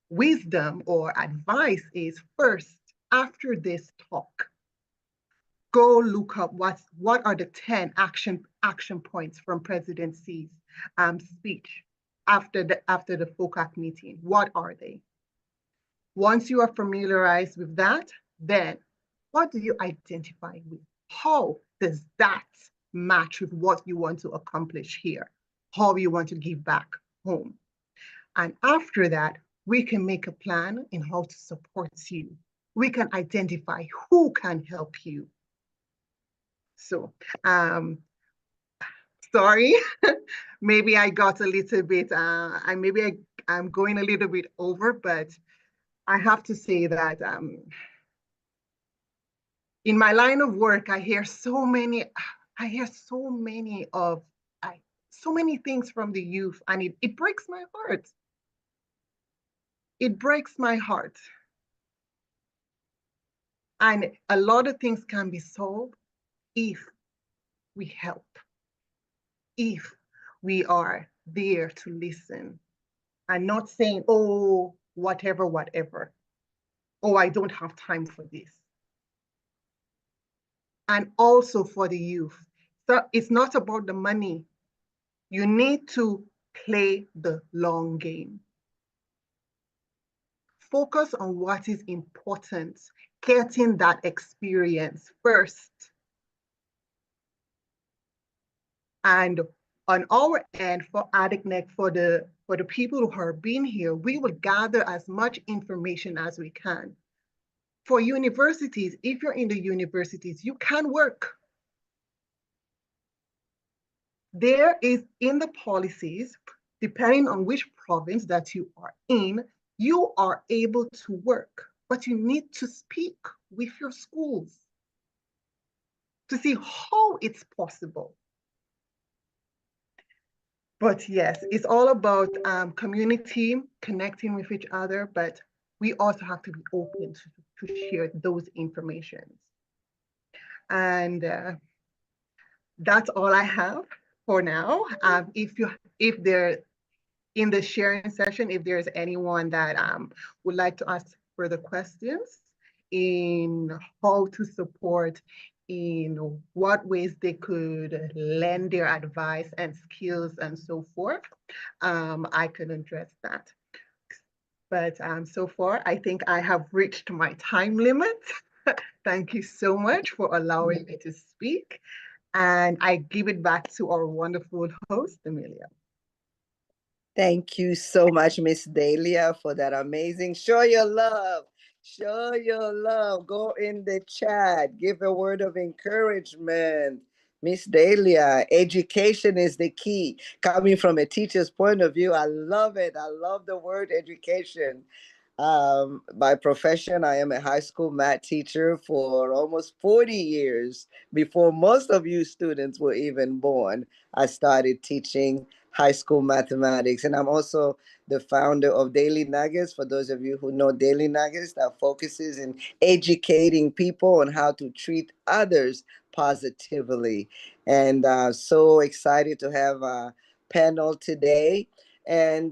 wisdom or advice is, first, after this talk, go look up what are the 10 action points from President Xi's speech after the FOCAC meeting. What are they? Once you are familiarized with that, then what do you identify with? How does that match with what you want to accomplish here? How you want to give back home? And after that, we can make a plan in how to support you. We can identify who can help you. So, sorry, maybe I got a little bit, I'm going a little bit over, but I have to say that in my line of work, I hear so many things from the youth, and it breaks my heart. It breaks my heart. And a lot of things can be solved if we help, if we are there to listen and not saying, oh, whatever. Oh, I don't have time for this. And also for the youth. So it's not about the money. You need to play the long game. Focus on what is important, getting that experience first. And on our end, for ADICNet, for the people who are being here, we will gather as much information as we can. For universities, if you're in the universities, you can work. There is in the policies, depending on which province that you are in, you are able to work, but you need to speak with your schools to see how it's possible. But yes, it's all about community, connecting with each other, but we also have to be open to share those informations. And that's all I have for now. If there, in the sharing session, if there's anyone that would like to ask further questions in how to support, in what ways they could lend their advice and skills and so forth, I can address that. But so far, I think I have reached my time limit. Thank you so much for allowing me to speak. And I give it back to our wonderful host, Amelia. Thank you so much, Miss Dahlia, for that amazing. Show your love. Show your love. Go in the chat. Give a word of encouragement. Miss Dahlia, education is the key. Coming from a teacher's point of view, I love it. I love the word education. By profession, I am a high school math teacher for almost 40 years. Before most of you students were even born, I started teaching high school mathematics. And I'm also the founder of Daily Nuggets. For those of you who know Daily Nuggets, that focuses in educating people on how to treat others positively. And so excited to have a panel today. And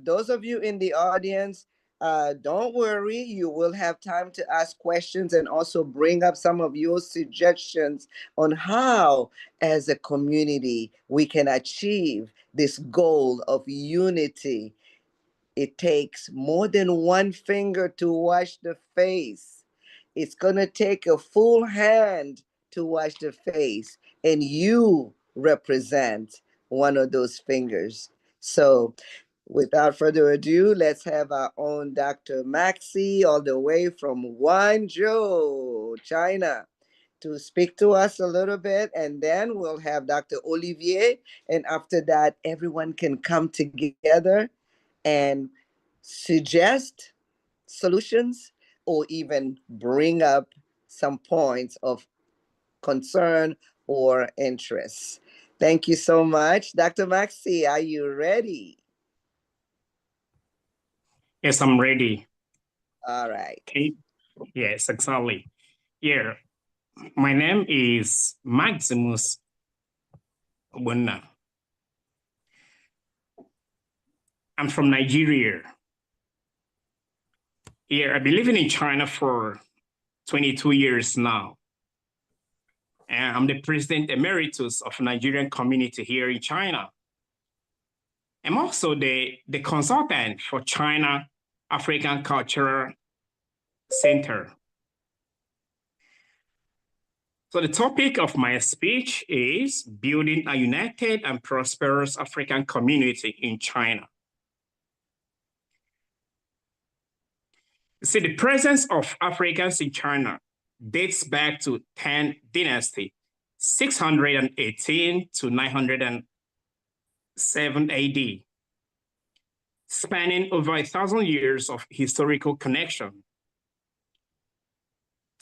those of you in the audience, don't worry, you will have time to ask questions and also bring up some of your suggestions on how, as a community, we can achieve this goal of unity. It takes more than one finger to wash the face. It's going to take a full hand to wash the face, and you represent one of those fingers. So, without further ado, let's have our own Dr. Maxi, all the way from Guangzhou, China. to speak to us a little bit, and then we'll have Dr. Olivier. And after that, everyone can come together and suggest solutions or even bring up some points of concern or interest. Thank you so much. Dr. Maxi, are you ready? Yes, I'm ready. All right. Okay. Yes, exactly. Yeah, my name is Maximus Wonna. I'm from Nigeria. Yeah, I've been living in China for 22 years now. And I'm the president emeritus of Nigerian community here in China. I'm also the consultant for China African Cultural Center. So the topic of my speech is building a united and prosperous African community in China. See, the presence of Africans in China dates back to 10th dynasty, 618 to 907 AD, spanning over 1,000 years of historical connection.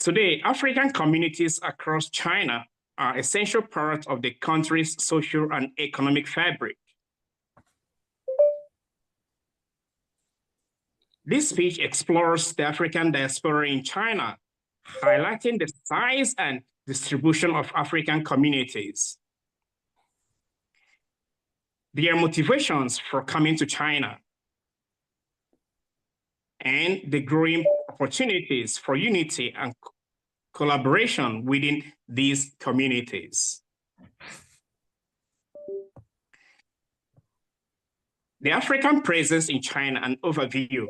Today, African communities across China are an essential part of the country's social and economic fabric. This speech explores the African diaspora in China, highlighting the size and distribution of African communities, their motivations for coming to China, and the growing opportunities for unity and collaboration within these communities. The African presence in China, an overview.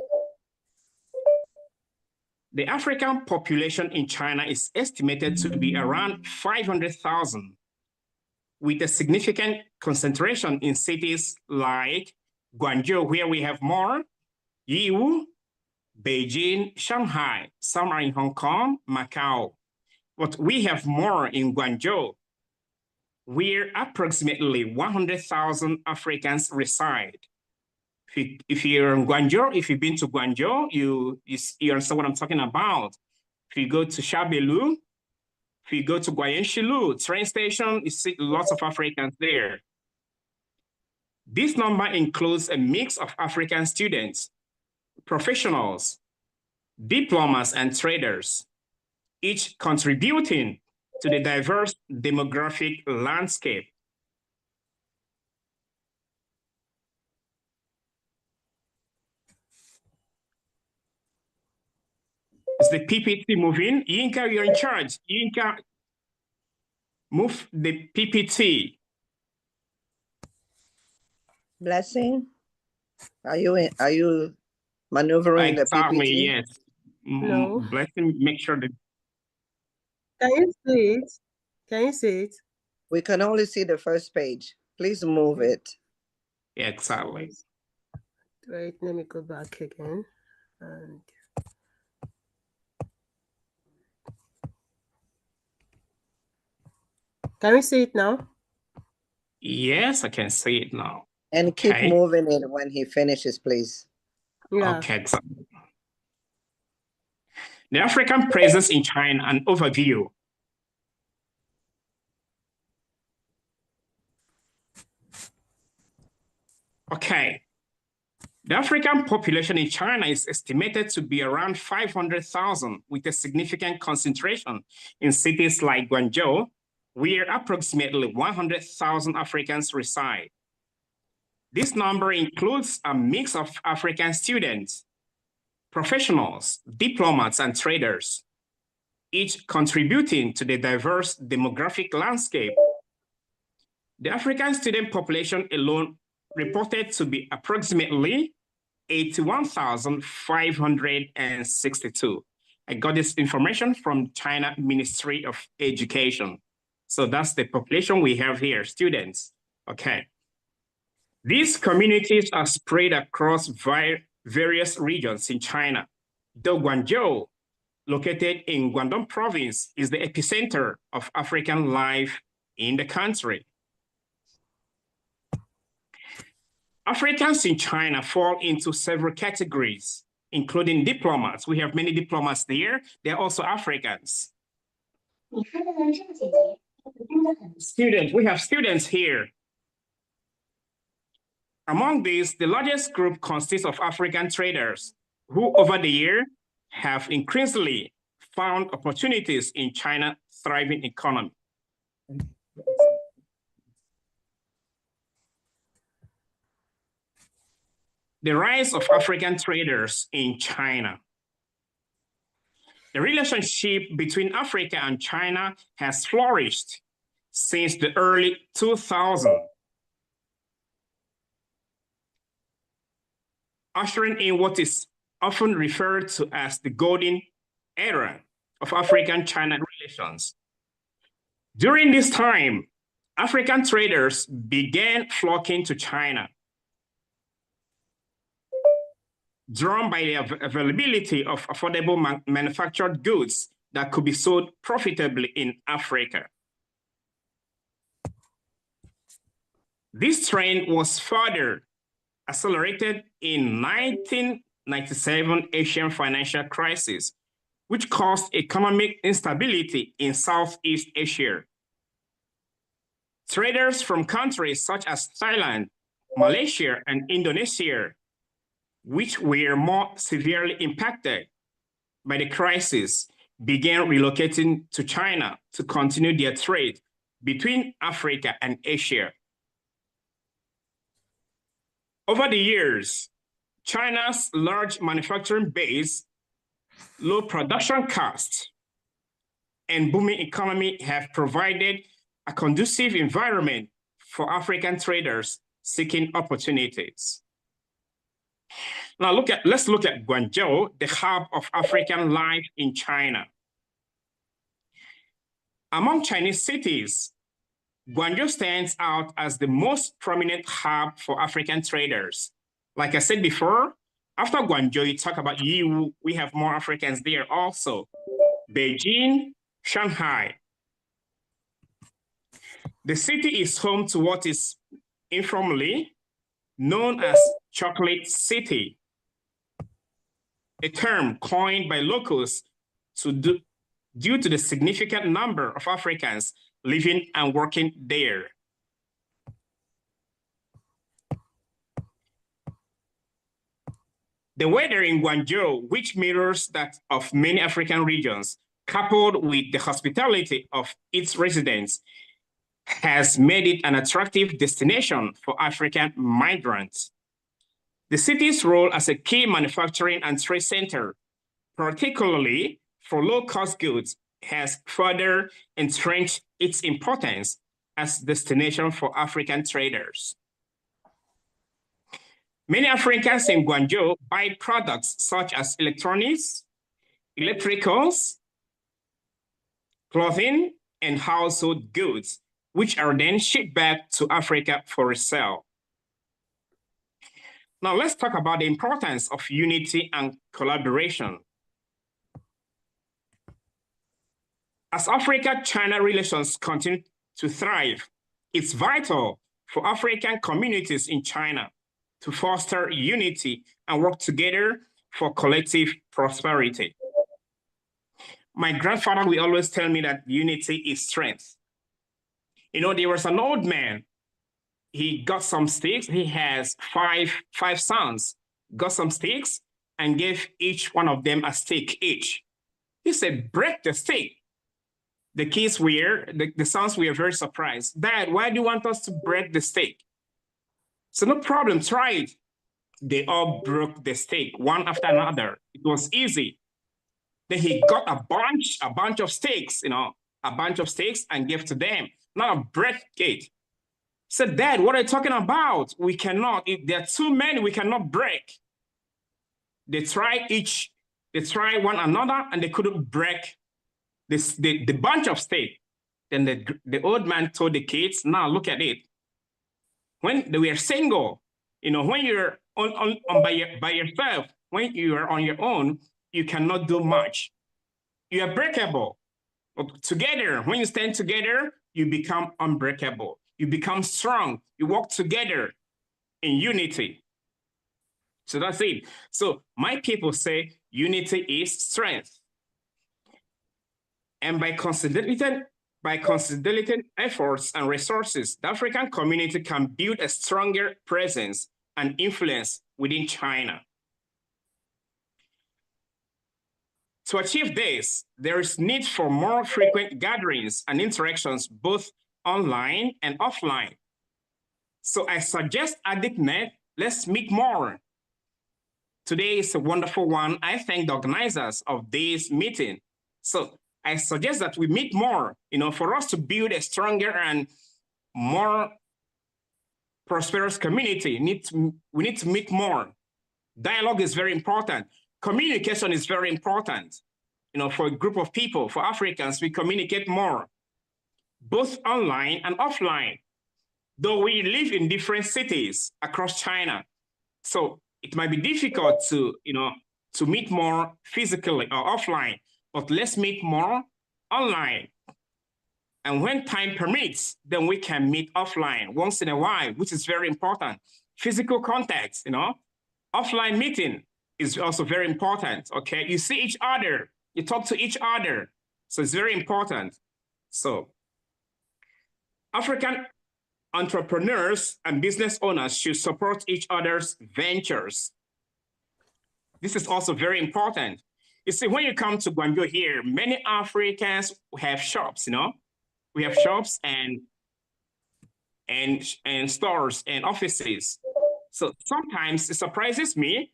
The African population in China is estimated to be around 500,000, with a significant concentration in cities like Guangzhou, where we have more, Yiwu, Beijing, Shanghai, some are in Hong Kong, Macau. But we have more in Guangzhou, where approximately 100,000 Africans reside. If you're in Guangzhou, if you've been to Guangzhou, you understand what I'm talking about. If you go to Shabelu, if you go to Guayanshilu train station, you see lots of Africans there. This number includes a mix of African students, professionals, diplomats, and traders, each contributing to the diverse demographic landscape. Is the PPT moving? Yinka, you're in charge. Yinka, move the PPT. Blessing, are you maneuvering the Exactly, PPT? yes. No. Blessing, make sure that. Can you see it? Can you see it? We can only see the first page. Please move it. Yeah, exactly. Wait, let me go back again. And can we see it now? Yes, I can see it now. And keep moving it when he finishes, please. Yeah. Okay, exactly. The African presence in China, an overview. Okay. The African population in China is estimated to be around 500,000, with a significant concentration in cities like Guangzhou, where approximately 100,000 Africans reside. This number includes a mix of African students, professionals, diplomats, and traders, each contributing to the diverse demographic landscape. The African student population alone reported to be approximately 81,562. I got this information from China Ministry of Education. So that's the population we have here, students. Okay. These communities are spread across various regions in China, though Guangzhou located in Guangdong province, is the epicenter of African life in the country. Africans in China fall into several categories, including diplomats. We have many diplomats there. They're also Africans. Students, we have students here. Among these, the largest group consists of African traders who over the year have increasingly found opportunities in China's thriving economy. The rise of African traders in China. The relationship between Africa and China has flourished since the early 2000s, ushering in what is often referred to as the golden era of African-China relations. During this time, African traders began flocking to China, drawn by the availability of affordable manufactured goods that could be sold profitably in Africa. This trend was further accelerated in 1997 Asian financial crisis, which caused economic instability in Southeast Asia. Traders from countries such as Thailand, Malaysia, and Indonesia, which were more severely impacted by the crisis, began relocating to China to continue their trade between Africa and Asia. Over the years, China's large manufacturing base, low production costs, and booming economy have provided a conducive environment for African traders seeking opportunities. Now let's look at Guangzhou, the hub of African life in China. Among Chinese cities, Guangzhou stands out as the most prominent hub for African traders. Like I said before, after Guangzhou, you talk about Yiwu, we have more Africans there also. Beijing, Shanghai. The city is home to what is informally known as Chocolate City, a term coined by locals due to the significant number of Africans living and working there. The weather in Guangzhou, which mirrors that of many African regions, coupled with the hospitality of its residents, has made it an attractive destination for African migrants. The city's role as a key manufacturing and trade center, particularly for low-cost goods, has further entrenched its importance as a destination for African traders. Many Africans in Guangzhou buy products such as electronics, electricals, clothing, and household goods, which are then shipped back to Africa for resale. Now let's talk about the importance of unity and collaboration. As Africa-China relations continue to thrive, it's vital for African communities in China to foster unity and work together for collective prosperity. My grandfather will always tell me that unity is strength. You know, there was an old man, he got some sticks, he has five sons, got some sticks and gave each one of them a stick each. He said, break the stick. The kids were, the sons were very surprised. Dad, why do you want us to break the stick? So no problem, try it. They all broke the stick, one after another. It was easy. Then he got a bunch of sticks, and gave to them. Now break it. Said, Dad, what are you talking about? We cannot, there are too many, we cannot break. They tried one another and they couldn't break the bunch of sticks. Then the old man told the kids, now look at it. When they were single, when you're by yourself, when you are on your own, you cannot do much. You are breakable. But together, when you stand together, you become unbreakable. You become strong. You work together in unity. So that's it. So my people say unity is strength. And by consolidating efforts and resources, the African community can build a stronger presence and influence within China. To achieve this, there is need for more frequent gatherings and interactions, both online and offline. So I suggest ADICNet, let's meet more. Today is a wonderful one. I thank the organizers of this meeting. So I suggest that we meet more, for us to build a stronger and more prosperous community. We need to meet more. Dialogue is very important. Communication is very important. For a group of people, for Africans, we communicate more, both online and offline, though we live in different cities across China. So it might be difficult to meet more physically or offline, but let's meet more online. And when time permits, then we can meet offline once in a while, which is very important. Physical contact, offline meeting is also very important, okay? You see each other, you talk to each other. So it's very important. So African entrepreneurs and business owners should support each other's ventures. This is also very important. You see, when you come to Guangzhou here, many Africans have shops, We have shops and stores and offices. So sometimes it surprises me.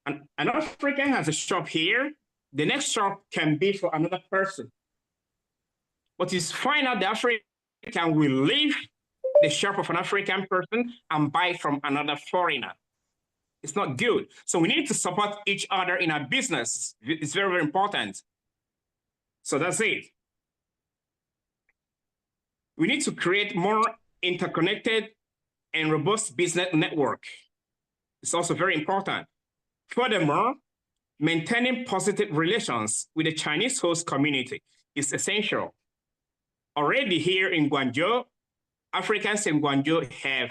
An African has a shop here. The next shop can be for another person. But you find out the African will leave the shop of an African person and buy from another foreigner. It's not good. So we need to support each other in our business. It's very, very important. So that's it. We need to create more interconnected and robust business network. It's also very important. Furthermore, maintaining positive relations with the Chinese host community is essential. Already here in Guangzhou, Africans in Guangzhou have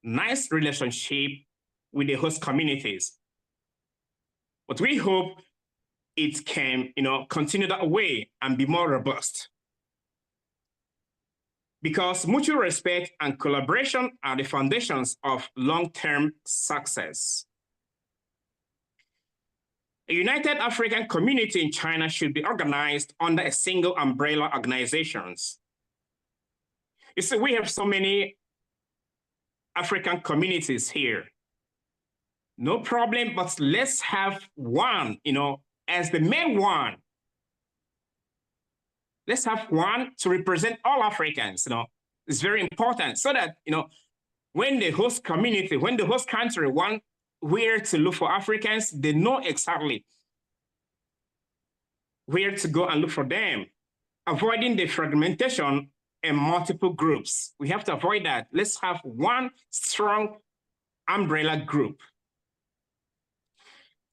nice relationship with the host communities. But we hope it can, continue that way and be more robust. Because mutual respect and collaboration are the foundations of long-term success. A united African community in China should be organized under a single umbrella organizations. You see, we have so many African communities here. No problem, but let's have one, as the main one. Let's have one to represent all Africans, It's very important so that, when the host community, when the host country want where to look for Africans, they know exactly where to go and look for them, avoiding the fragmentation and multiple groups. We have to avoid that. Let's have one strong umbrella group.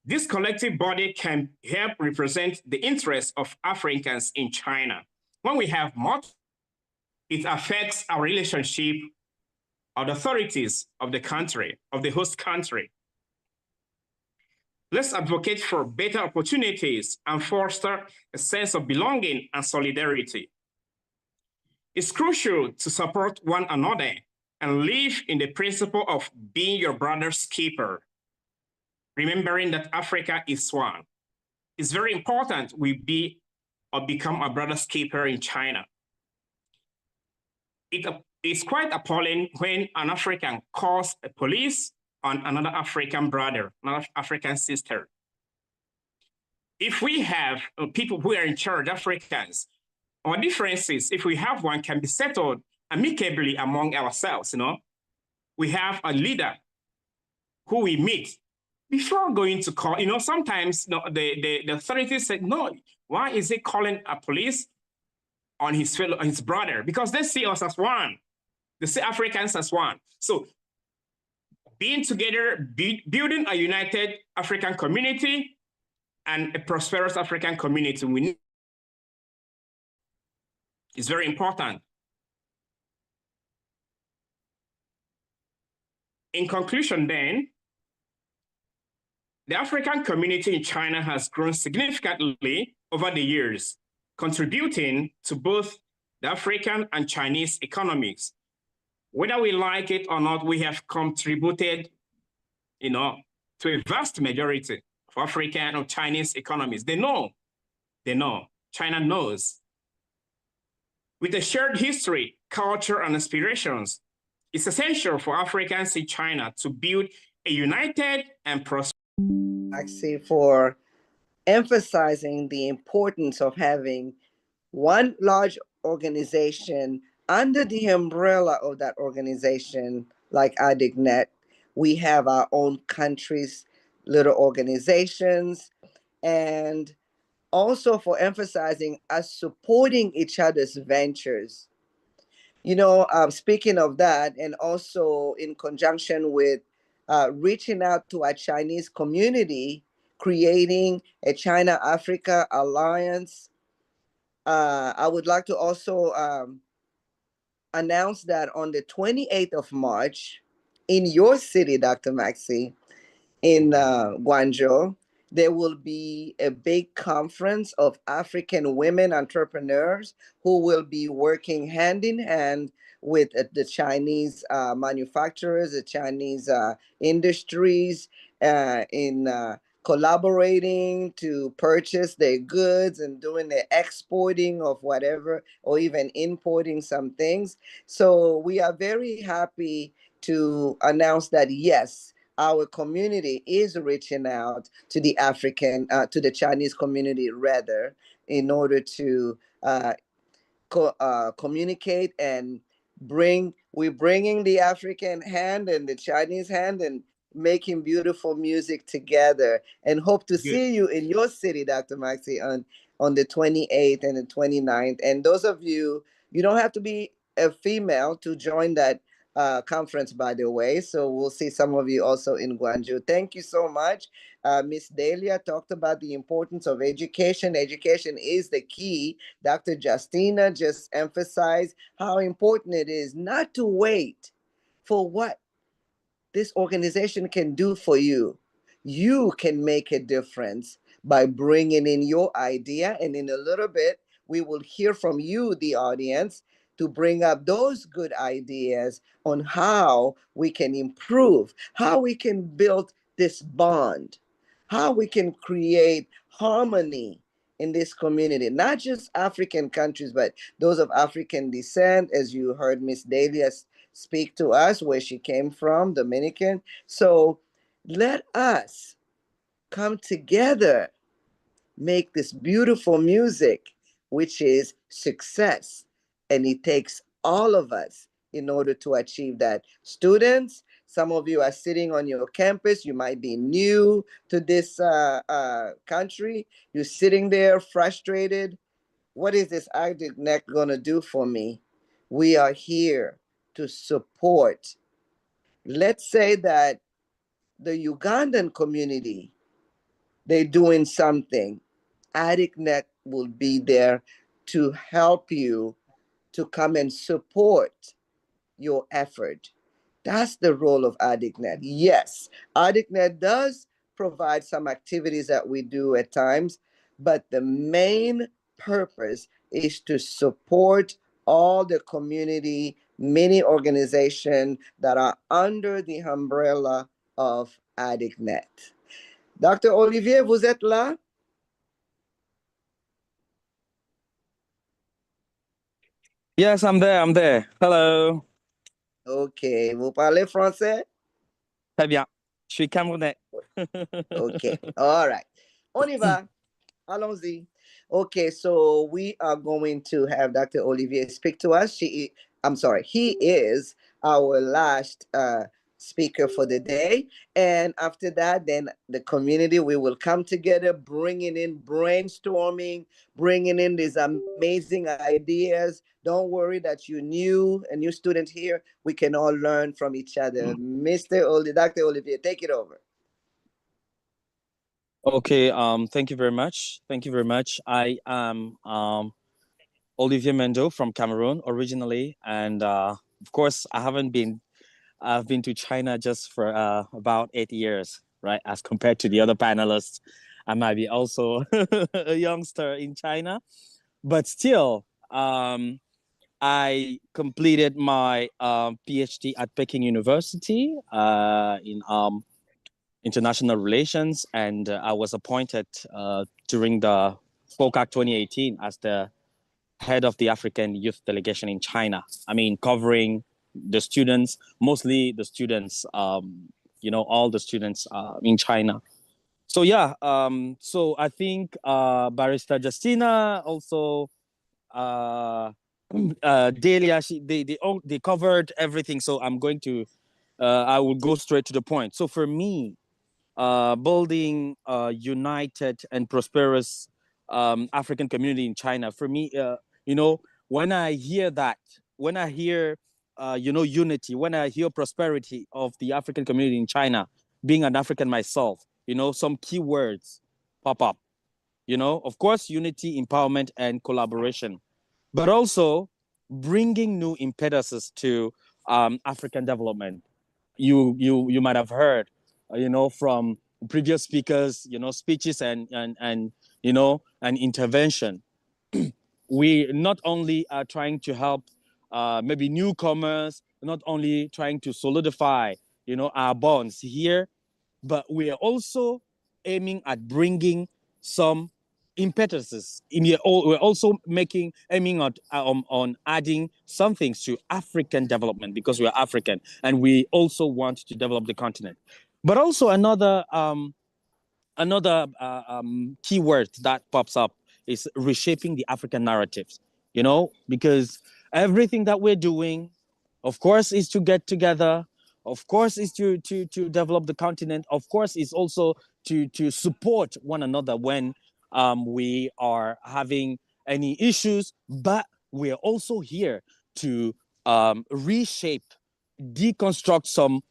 This collective body can help represent the interests of Africans in China. When we have multiple, it affects our relationship of the authorities of the country, of the host country. Let's advocate for better opportunities and foster a sense of belonging and solidarity. It's crucial to support one another and live in the principle of being your brother's keeper, remembering that Africa is one. It's very important we be or become a brother's keeper in China. It's quite appalling when an African calls the police on another African brother, another African sister. If we have people who are in charge, Africans, our differences, if we have one, can be settled amicably among ourselves, We have a leader who we meet before going to call, sometimes the authorities say, no, why is he calling a police on his brother? Because they see us as one. They see Africans as one. So being together, building a united African community and a prosperous African community, we need It's very important. In conclusion, then, the African community in China has grown significantly over the years, contributing to both the African and Chinese economies. Whether we like it or not, we have contributed, to a vast majority of African or Chinese economies. They know. China knows. With a shared history, culture, and aspirations, it's essential for Africans in China to build a united and prosperous. Actually, for emphasizing the importance of having one large organization under the umbrella of that organization, like ADICNet. We have our own countries, little organizations, and also for emphasizing us supporting each other's ventures. Speaking of that, and also in conjunction with reaching out to our Chinese community, creating a China-Africa alliance. I would like to also announce that on the 28th of March, in your city, Dr. Maxey, in Guangzhou, there will be a big conference of African women entrepreneurs who will be working hand in hand with the Chinese manufacturers, the Chinese industries in collaborating to purchase their goods and doing the exporting of whatever, or even importing some things. So we are very happy to announce that, yes, our community is reaching out to the to the Chinese community rather, in order to communicate and we're bringing the African hand and the Chinese hand and making beautiful music together, and hope to see you in your city, Dr. Maxey, on the 28th and the 29th. And those of you, you don't have to be a female to join that conference, by the way. So we'll see some of you also in Guangzhou. Thank you so much. Miss Dahlia talked about the importance of education. Education is the key. Dr. Justina just emphasized how important it is not to wait for what this organization can do for you. You can make a difference by bringing in your idea. And in a little bit, we will hear from you, the audience, to bring up those good ideas on how we can improve, how we can build this bond, how we can create harmony in this community, not just African countries, but those of African descent, as you heard Miss Dahlia speak to us, where she came from, Dominican. So let us come together, make this beautiful music, which is success. And it takes all of us in order to achieve that. Students, some of you are sitting on your campus. You might be new to this country. You're sitting there frustrated. What is this ADICNet going to do for me? We are here to support. Let's say that the Ugandan community, they're doing something. ADICNet will be there to help you to come and support your effort. That's the role of ADICNet. Yes, ADICNet does provide some activities that we do at times, but the main purpose is to support all the community, many organizations that are under the umbrella of ADICNet. Dr. Olivier, vous êtes là? Yes, I'm there. I'm there. Hello. OK. Vous parlez français? Très bien. Je suis Camerounais. OK. All right. On y va. Allons-y. Okay, so we are going to have Dr. Olivier speak to us. He is our last speaker for the day. And after that, then the community, we will come together, bringing in brainstorming, bringing in these amazing ideas. Don't worry that you're new, a new student here. We can all learn from each other. Dr. Olivier, take it over. Okay, thank you very much. Thank you very much. I am Olivier Mendo from Cameroon originally, and of course, I've been to China just for about 8 years, right? As compared to the other panelists, I might be also a youngster in China, but still, I completed my PhD at Peking University in international relations, and I was appointed during the FOCAC 2018 as the head of the African youth delegation in China. I mean, covering the students, mostly the students, all the students in China. So yeah, so I think Barrister Justina also, Delia, they covered everything. So I will go straight to the point. So for me, building a united and prosperous African community in China. For me, when I hear that, when I hear, unity, when I hear prosperity of the African community in China, being an African myself, some keywords pop up. Of course, unity, empowerment, and collaboration, but also bringing new impetuses to African development. You might have heard, from previous speakers, speeches and intervention. We not only are trying to help maybe newcomers, not only trying to solidify, our bonds here, but we are also aiming at bringing some impetuses. We're also aiming at on adding some things to African development because we are African and we also want to develop the continent. But also another keyword that pops up is reshaping the African narratives. Because everything that we're doing, of course, is to get together. Of course, is to develop the continent. Of course, is also to support one another when we are having any issues. But we are also here to reshape, deconstruct some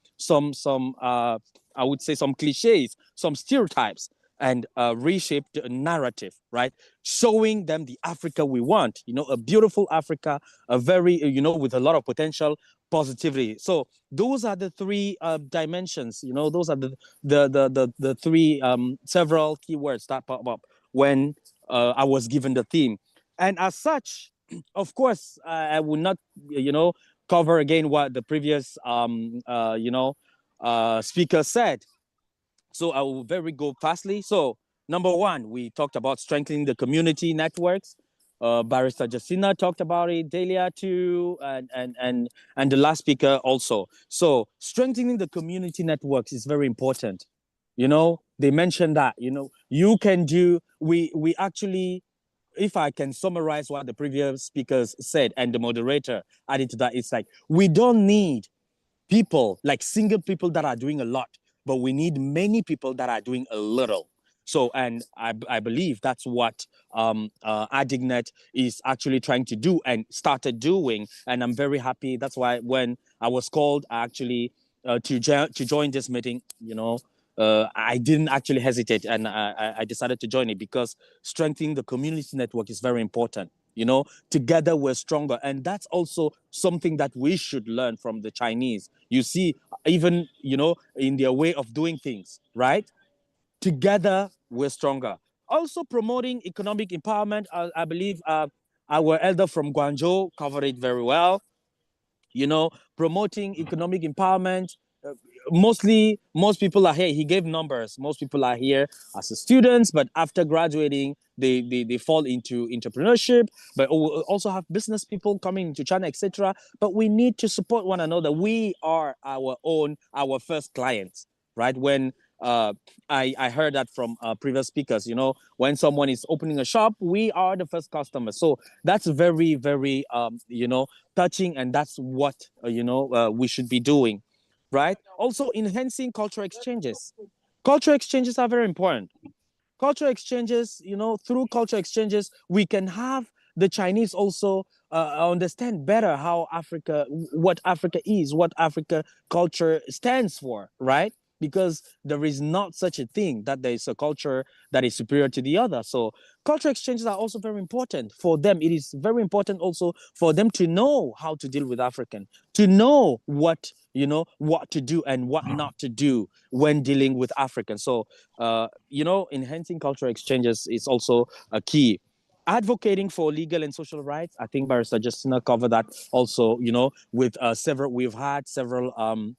I would say some cliches, some stereotypes, and reshape the narrative, right? Showing them the Africa we want, a beautiful Africa, a very, with a lot of potential, positivity. So those are the three dimensions, those are the three several keywords that pop up when I was given the theme. And as such, of course, I will not, cover again what the previous, speaker said. So I will very go fastly. So number one, we talked about strengthening the community networks. Barrister Justina talked about it, Delia too, and the last speaker also. So strengthening the community networks is very important. They mentioned that, you can do, we actually, if I can summarize what the previous speakers said and the moderator added to that, it's like, we don't need people, like single people that are doing a lot, but we need many people that are doing a little. So, and I believe that's what ADICNet is actually trying to do and started doing. And I'm very happy. That's why when I was called actually to join this meeting, I didn't actually hesitate, and I decided to join it because strengthening the community network is very important. Together we're stronger, and that's also something that we should learn from the Chinese. You see, even in their way of doing things, right? Together we're stronger. Also promoting economic empowerment. I believe our elder from Guangzhou covered it very well. Promoting economic empowerment. Mostly, most people are here. He gave numbers. Most people are here as students, but after graduating, they fall into entrepreneurship. But we also have business people coming into China, etc. But we need to support one another. We are our first clients, right? When I heard that from previous speakers, when someone is opening a shop, we are the first customer. So that's very, very, touching, and that's what we should be doing, right? Also enhancing cultural exchanges. Cultural exchanges are very important. Cultural exchanges, through cultural exchanges, we can have the Chinese also understand better how what Africa is, what Africa culture stands for, right? because there is not such a thing that there is a culture that is superior to the other. So cultural exchanges are also very important for them. It is very important also for them to know how to deal with African, to know what, you know, what to do and what not to do when dealing with Africans. So, you know, enhancing cultural exchanges is also a key. Advocating for legal and social rights, I think Barrister Justina covered that also, you know, with we've had several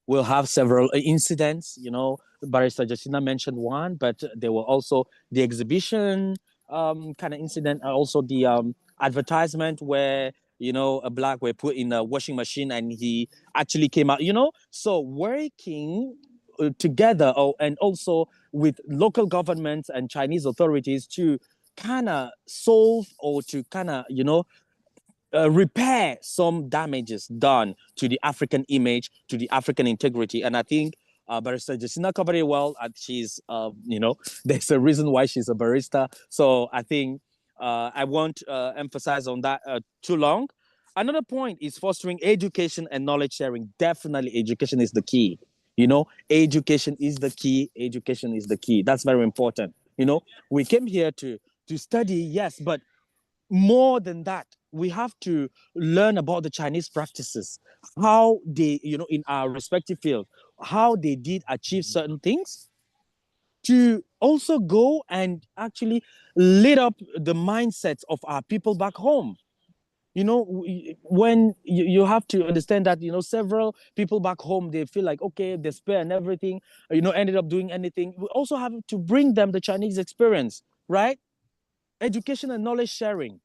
we'll have several incidents. You know, Barrister Justina mentioned one, but there were also the exhibition kind of incident, also the advertisement where, you know, a black were put in a washing machine and he actually came out, you know. So working together, and also with local governments and Chinese authorities to kind of solve or to kind of, you know, repair some damages done to the African image, to the African integrity. And I think Barrister Justina covered it well. And she's, you know, there's a reason why she's a barista. So I think I won't emphasize on that too long. Another point is fostering education and knowledge sharing. Definitely education is the key. You know, education is the key. Education is the key. That's very important. You know, we came here to study, yes, but more than that, we have to learn about the Chinese practices, how they, you know, in our respective field, how they did achieve certain things, to also go and actually lit up the mindsets of our people back home. You know, when you have to understand that, you know, several people back home, they feel like, okay, despair and everything, you know, ended up doing anything. We also have to bring them the Chinese experience, right? Education and knowledge sharing.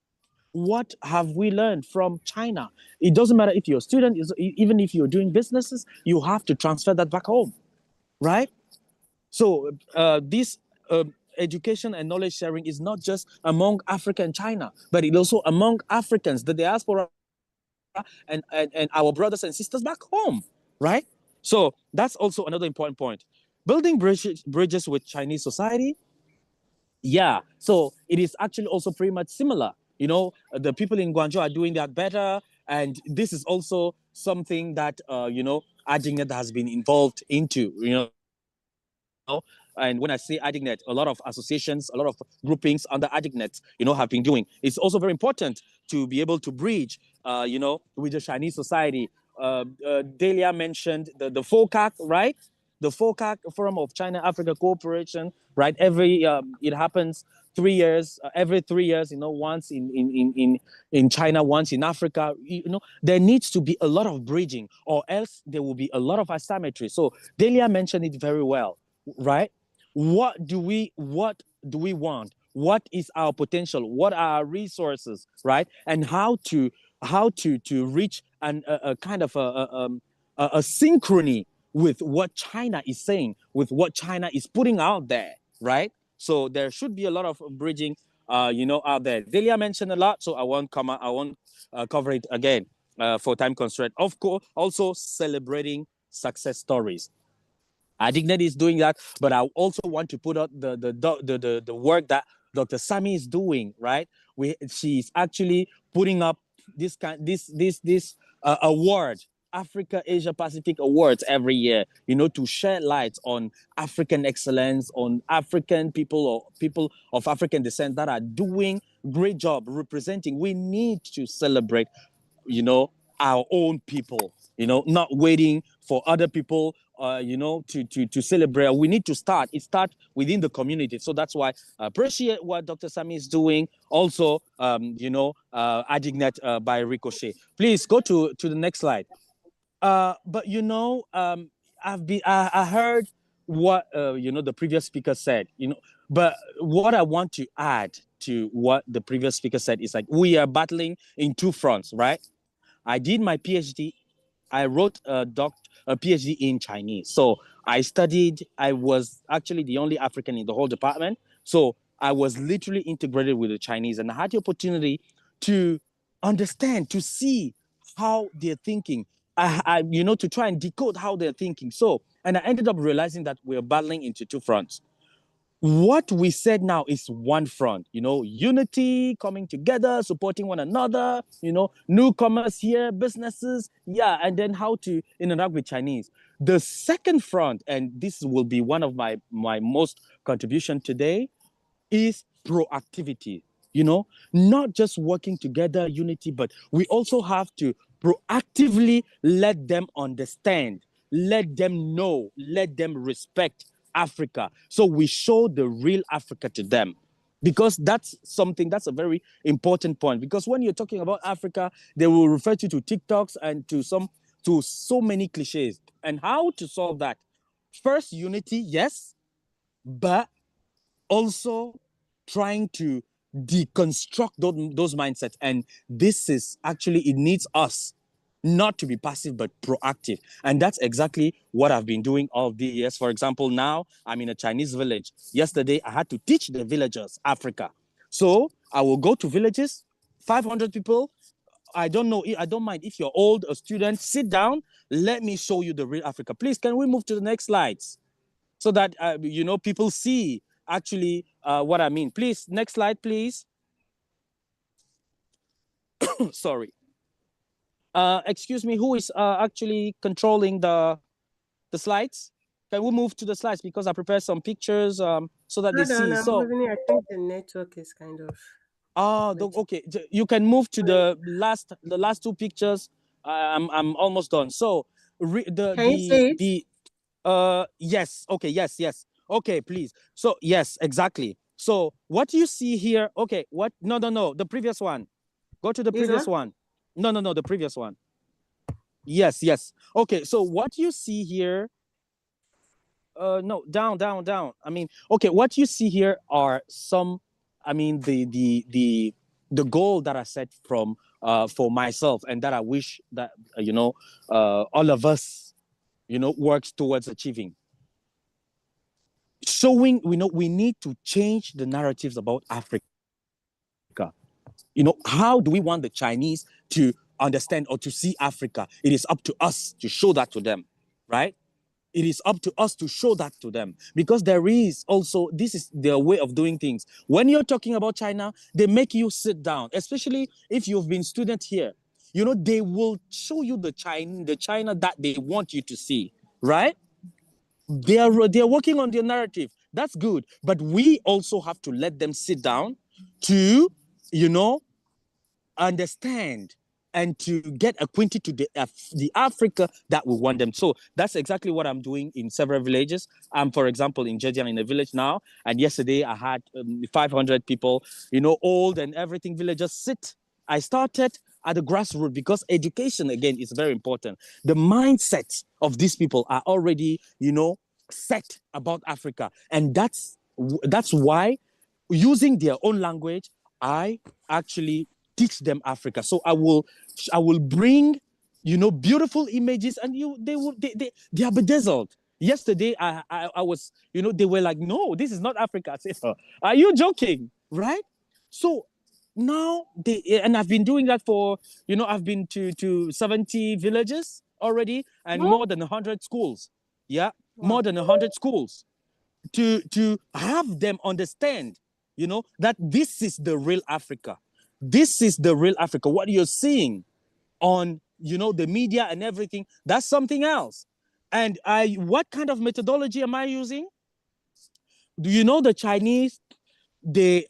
What have we learned from China? It doesn't matter if you're a student, even if you're doing businesses, you have to transfer that back home, right? So this education and knowledge sharing is not just among Africa and China, but it also among Africans, the diaspora, and our brothers and sisters back home, right? So that's also another important point. Building bridges with Chinese society. Yeah, so it is actually also pretty much similar. You know, the people in Guangzhou are doing that better, and this is also something that you know, ADICNet has been involved into. You know, and when I say ADICNet, a lot of associations, a lot of groupings under ADICNet, you know, have been doing. It's also very important to be able to bridge, you know, with the Chinese society. Delia mentioned the FOCAC, right? The FOCAC, Forum of China Africa Cooperation, right? It happens 3 years, every 3 years, you know, once in China, once in Africa. You know, there needs to be a lot of bridging, or else there will be a lot of asymmetry. So Delia mentioned it very well, right? What do we want? What is our potential? What are our resources, right? And how to reach a kind of a synchrony with what China is saying, with what China is putting out there, right? So there should be a lot of bridging, you know, out there. Delia mentioned a lot, so I won't cover it again for time constraint. Of course, also celebrating success stories. ADICNet is doing that, but I also want to put out the work that Dr. Sami is doing. Right, she's actually putting up this award, Africa Asia Pacific Awards, every year. You know, to shed light on African excellence, on African people or people of African descent that are doing great job representing. We need to celebrate, you know, our own people, you know, not waiting for other people, you know, to celebrate. We need to start within the community. So that's why I appreciate what Dr. Sami is doing. Also, you know, ADICNet by Ricochet. Please go to the next slide. But you know, I heard what you know, the previous speaker said, you know, but what I want to add to what the previous speaker said is, like, we are battling in two fronts, right? I did my PhD. I wrote a PhD in Chinese. So I was actually the only African in the whole department. So I was literally integrated with the Chinese, and I had the opportunity to understand, to see how they're thinking. You know, to try and decode how they're thinking. So, and I ended up realizing that we're battling into two fronts. what we said now is one front, unity, coming together, supporting one another, newcomers here, businesses, yeah, and then how to interact with Chinese. The second front, and this will be one of my most contribution today, is proactivity, not just working together, unity, but we also have to proactively let them understand, let them know, let them respect Africa. So we show the real Africa to them. Because that's a very important point. Because when you're talking about Africa, they will refer you to TikToks and to so many cliches. And how to solve that? First, unity, yes, but also trying to deconstruct those mindsets. And this is actually, it needs us not to be passive, but proactive. And that's exactly what I've been doing all the years. For example, now I'm in a Chinese village. Yesterday, I had to teach the villagers Africa. So I will go to villages, 500 people. I don't mind if you're old, a student, sit down. Let me show you the real Africa. Please, can we move to the next slides? So that, people see actually what I mean. Please, next slide, please. Sorry. Excuse me, who is actually controlling the slides? Can we move to the slides, because I prepared some pictures so that they see. I'm So moving it. I think the network is kind of. Okay. You can move to the last two pictures. I'm almost done. So Can you see it? yes. Okay. Yes. Okay, please. So yes, exactly. So what you see here? Okay. What? No. The previous one. Go to the previous one. No. The previous one. Yes. Okay. So what you see here? No. Down. I mean, okay. What you see here are some. I mean, the goal that I set from for myself, and that I wish that all of us works towards achieving. Showing we need to change the narratives about Africa. How do we want the Chinese to understand or to see Africa? It is up to us to show that to them, right? It is up to us to show that to them, because there is also, this is their way of doing things. When you're talking about China, they make you sit down, especially if you've been student here. They will show you the China that they want you to see, right? They are working on their narrative. That's good. But we also have to let them sit down to, understand and to get acquainted to the Africa that we want them. So that's exactly what I'm doing in several villages. I'm, for example, in Zhejiang in a village now. And yesterday I had 500 people, old and everything, villagers sit. I started at the grassroots, because education, again, is very important. The mindset of these people are already, set about Africa. And that's why, using their own language, I actually teach them Africa. So I will bring, beautiful images, and they are bedazzled. Yesterday, I was, they were like, no, this is not Africa. I said, are you joking? Right? So now and I've been doing that for, I've been to 70 villages already, and more than 100 schools. Yeah, more than 100 schools, to have them understand, that this is the real Africa. This is the real Africa. What you're seeing on, the media and everything, that's something else. And what kind of methodology am I using? Do you know the Chinese, they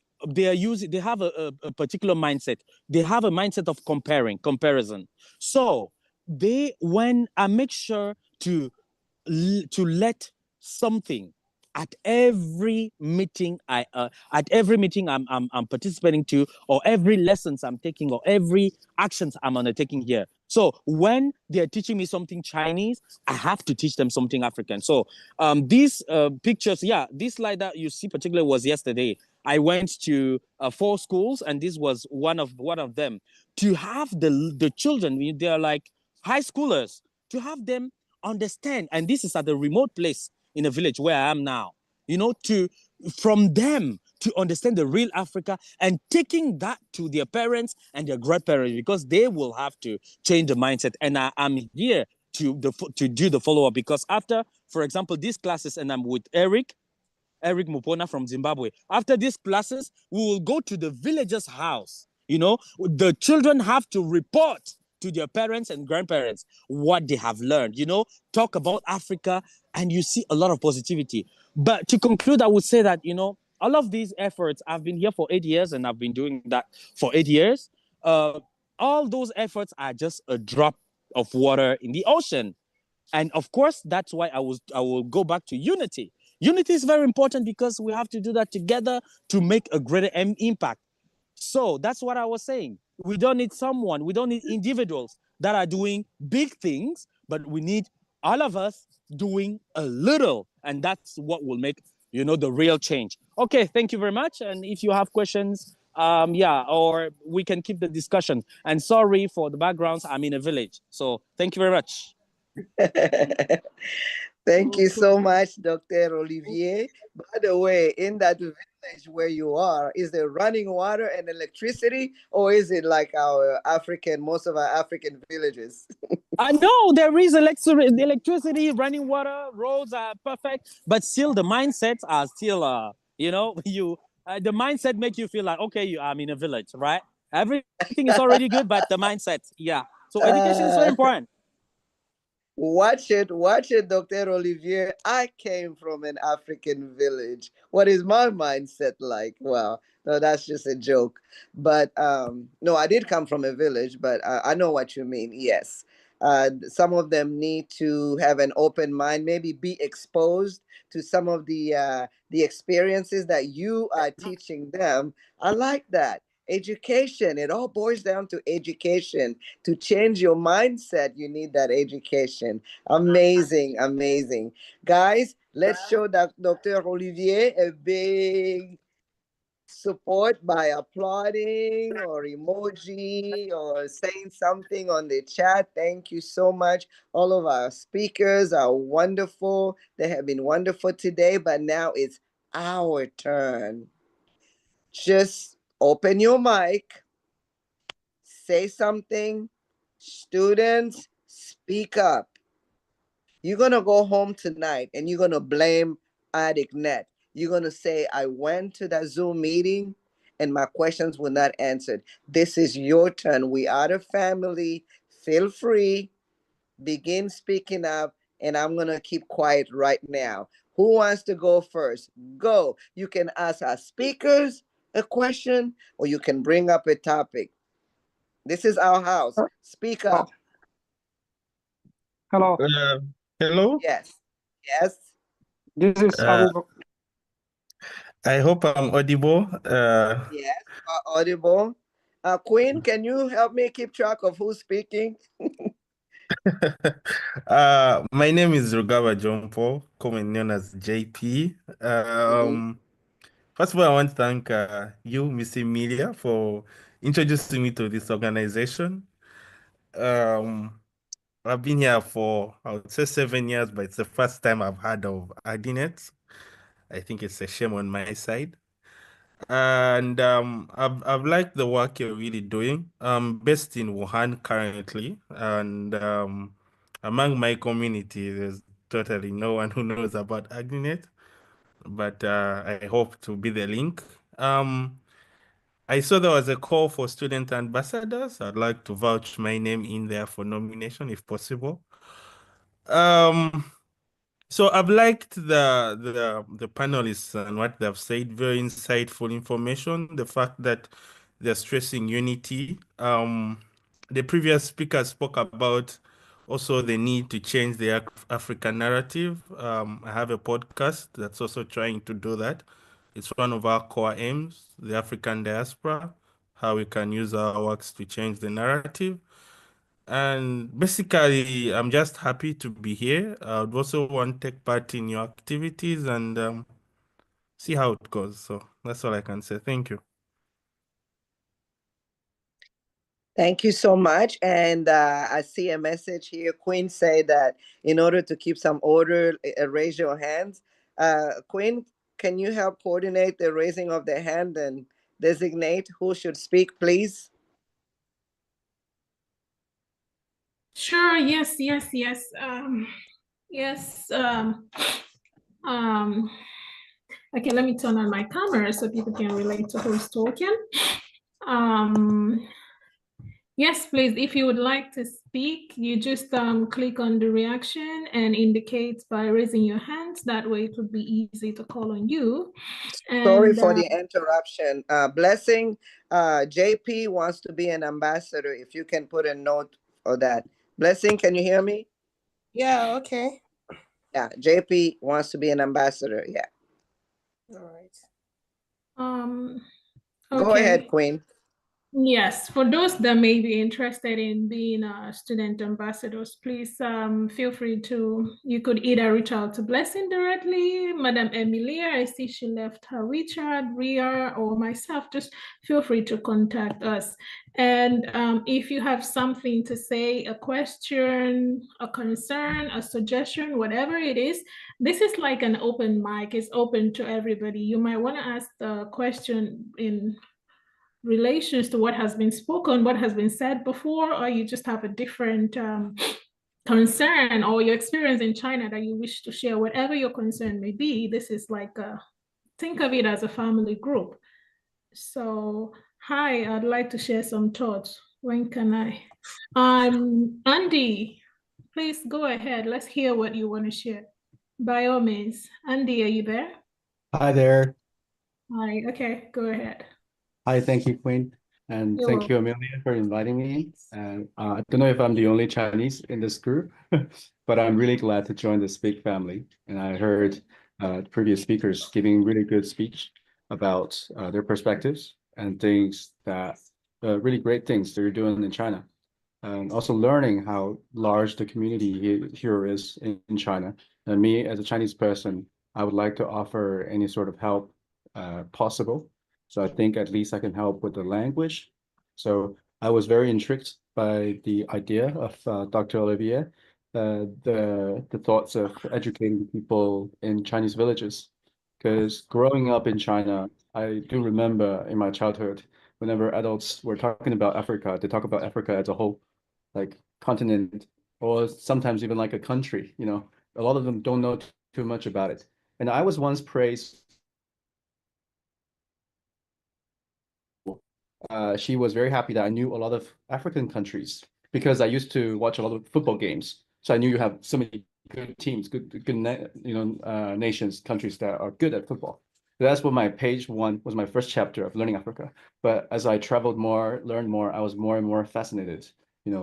have a particular mindset. They have a mindset of comparison. So when I make sure to let something at every meeting I'm participating to, or every lessons I'm taking, or every actions I'm undertaking here. So when they're teaching me something Chinese, I have to teach them something African. So these pictures, this slide that you see particularly was yesterday. I went to 4 schools, and this was one of them. To have the children, they're like high schoolers, to have them understand, and this is at a remote place in a village where I am now, from them to understand the real Africa, and taking that to their parents and their grandparents, because they will have to change the mindset. And I'm here to do the follow-up, because after, for example, these classes, and I'm with Eric, Eric Mupona from Zimbabwe. After these classes, we will go to the villager's house. You know, the children have to report to their parents and grandparents what they have learned, you know, talk about Africa, and you see a lot of positivity. But to conclude, I would say that, you know, all of these efforts, I've been here for 8 years and I've been doing that for 8 years. All those efforts are just a drop of water in the ocean. And of course, that's why I will go back to unity. Unity is very important because we have to do that together to make a greater impact. So that's what I was saying. We don't need someone, we don't need individuals that are doing big things, but we need all of us doing a little. And that's what will make, you know, the real change. Okay, thank you very much. And if you have questions, yeah, or we can keep the discussion. And sorry for the backgrounds, I'm in a village. So thank you very much. Thank you so much, Dr. Olivier. By the way, in that village where you are, is there running water and electricity, or is it like most of our African villages? No, there is electricity, running water, roads are perfect, but still the mindsets are still, you know, the mindset make you feel like, okay, I'm in a village, right? Everything is already good, but the mindset, yeah. So education is very important. Watch it, Dr. Olivier. I came from an African village. What is my mindset like? Well, no, that's just a joke. But no, I did come from a village, but I know what you mean. Yes. Some of them need to have an open mind, maybe be exposed to some of the experiences that you are teaching them. I like that. Education, it all boils down to education. To change your mindset, you need that education. Amazing, amazing. Guys, let's show Dr. Olivier a big support by applauding or emoji or saying something on the chat. Thank you so much. All of our speakers are wonderful. They have been wonderful today, but now it's our turn. Just open your mic, say something. Students, speak up. You're going to go home tonight and you're going to blame ADICNet. You're going to say, I went to that Zoom meeting and my questions were not answered. This is your turn. We are the family. Feel free. Begin speaking up. And I'm going to keep quiet right now. Who wants to go first? Go. You can ask our speakers a question or you can bring up a topic. This is our house. Speak up. Hello. Hello? Yes. Yes. This is Abubakar. I hope I'm audible. Yes, audible. Queen, can you help me keep track of who's speaking? My name is Rugaba John Paul, commonly known as JP. First of all, I want to thank you, Miss Emilia, for introducing me to this organization. I've been here for, I would say, 7 years, but it's the first time I've heard of ADICNet. I think it's a shame on my side. And I've liked the work you're really doing. I'm based in Wuhan currently, and among my community, there's totally no one who knows about ADICNet, but I hope to be the link. I saw there was a call for student ambassadors. I'd like to vouch my name in there for nomination if possible. So I've liked the panelists and what they've said. Very insightful information. The fact that they're stressing unity. The previous speaker spoke about also the need to change the African narrative. I have a podcast that's also trying to do that. It's one of our core aims, the African Diaspora, how we can use our works to change the narrative. And basically, I'm just happy to be here. I would also want to take part in your activities and see how it goes. So that's all I can say. Thank you. Thank you so much. And I see a message here. Queen said that in order to keep some order, raise your hands. Queen, can you help coordinate the raising of the hand and designate who should speak, please? Sure. Yes. Okay, let me turn on my camera so people can relate to who's talking. Yes, please, if you would like to speak, you just click on the reaction and indicate by raising your hands. That way it would be easy to call on you. Sorry And for the interruption. Blessing, JP wants to be an ambassador. If you can put a note for that. Blessing, can you hear me? Yeah, okay. Yeah, JP wants to be an ambassador. Yeah. All right. Go ahead, Okay. Queen. Yes, for those that may be interested in being student ambassadors, please feel free to, you could either reach out to Blessing directly, Madam Emilia, I see she left her Richard, Ria, or myself, just feel free to contact us. And if you have something to say, a question, a concern, a suggestion, whatever it is, this is like an open mic, it's open to everybody. You might want to ask the question in relations to what has been spoken, what has been said before, or you just have a different concern or your experience in China that you wish to share, whatever your concern may be. This is like think of it as a family group. So, hi, I'd like to share some thoughts. When can I? Andy, please go ahead. Let's hear what you want to share. By all means. Andy, are you there? Hi there. Hi, okay, go ahead. Hi, thank you, Queen. And You're thank you, Amelia, for inviting me. And I don't know if I'm the only Chinese in this group, but I'm really glad to join this big family. And I heard previous speakers giving really good speech about their perspectives and things that really great things they're doing in China. And also learning how large the community here is in China. And me, as a Chinese person, I would like to offer any sort of help possible. So I think at least I can help with the language. So I was very intrigued by the idea of Dr. Olivier, the thoughts of educating people in Chinese villages. Because growing up in China, I do remember in my childhood, whenever adults were talking about Africa, they talk about Africa as a whole, like continent, or sometimes even like a country, you know. A lot of them don't know too much about it. And I was once praised. She was very happy that I knew a lot of African countries because I used to watch a lot of football games. So I knew you have so many good teams, nations, countries that are good at football. That's what my page one was, my first chapter of learning Africa. But as I traveled more, learned more, I was more and more fascinated,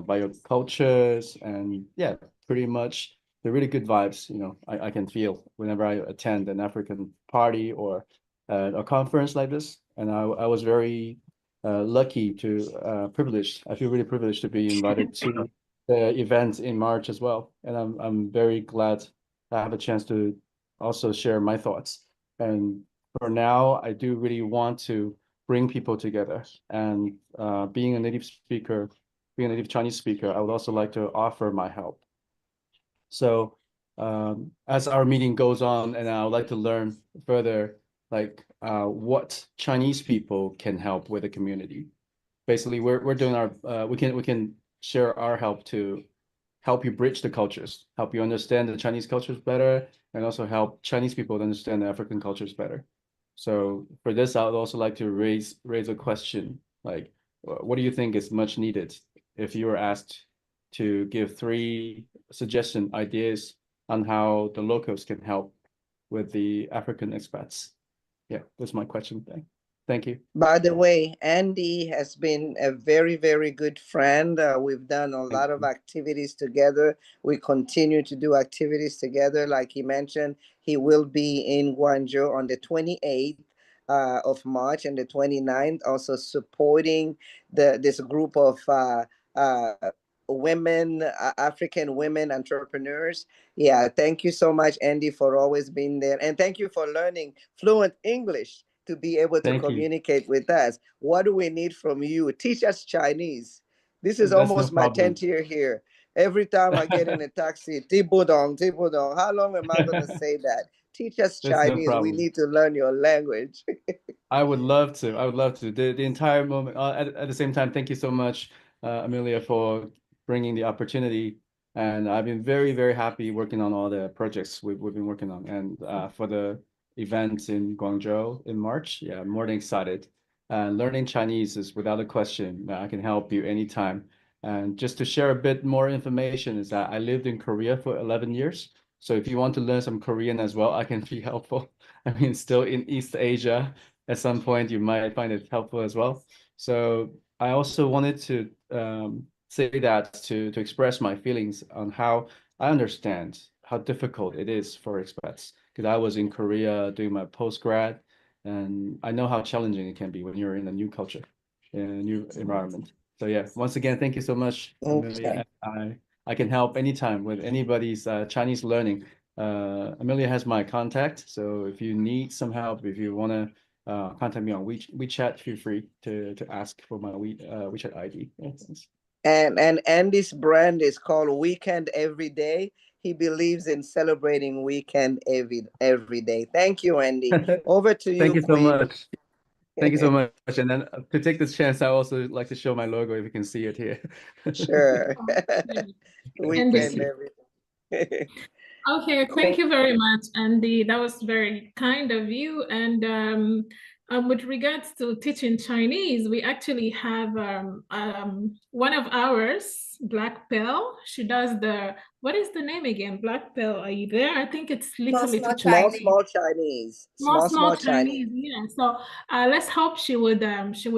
by your cultures, and yeah, pretty much the really good vibes, I can feel whenever I attend an African party or a conference like this. And I was very lucky to privileged. I feel really privileged to be invited to the event in March as well. And I'm very glad I have a chance to also share my thoughts. And for now, I do really want to bring people together. And being a native speaker, being a native Chinese speaker, I would also like to offer my help. So as our meeting goes on, and I would like to learn further, like what Chinese people can help with the community. Basically, we're doing our we can share our help to help you bridge the cultures, help you understand the Chinese cultures better, and also help Chinese people to understand the African cultures better. So for this, I would also like to raise a question, like, what do you think is much needed if you were asked to give 3 suggestion ideas on how the locals can help with the African expats? Yeah, that's my question. Thank you. By the way, Andy has been a very, very good friend. We've done a lot of activities together. We continue to do activities together. Like he mentioned, he will be in Guangzhou on the 28th of March and the 29th, also supporting this group of uh, women, African women entrepreneurs. Yeah, thank you so much, Andy, for always being there. And thank you for learning fluent English to be able to communicate with us. What do we need from you? Teach us Chinese. This is That's no almost my problem. 10th year here. Every time I get in a taxi, Tibudong, Tibudong. How long am I going to say that? Teach us That's no Chinese. We problem. need to learn your language. I would love to. I would love to. The entire moment. At the same time, thank you so much, Amelia, for bringing the opportunity. And I've been very, very happy working on all the projects we've been working on. And for the event in Guangzhou in March. Yeah, I'm more than excited. Learning Chinese is without a question. I can help you anytime. And just to share a bit more information is that I lived in Korea for 11 years. So if you want to learn some Korean as well, I can be helpful. I mean, still in East Asia, at some point you might find it helpful as well. So I also wanted to say that to express my feelings on how I understand how difficult it is for expats. Because I was in Korea doing my postgrad, and I know how challenging it can be when you're in a new culture, in a new environment. So yeah, once again, thank you so much, Amelia. Okay. I can help anytime with anybody's Chinese learning. Amelia has my contact, so if you need some help, if you want to contact me on WeChat, feel free to ask for my WeChat ID. Yeah, thanks. And Andy's brand is called Weekend Every Day. He believes in celebrating weekend every day. Thank you, Andy. Over to you, Thank you so Queen. much. Thank you so much. And then to take this chance, I also like to show my logo if you can see it here. Sure. Weekend Andy. every day. Okay, thank you very much, Andy. That was very kind of you. And with regards to teaching Chinese, we actually have one of ours, Black Pearl. She does what is the name again? Black Pearl, are you there? I think it's Little Small Chinese. Small Chinese, yeah. So let's hope she would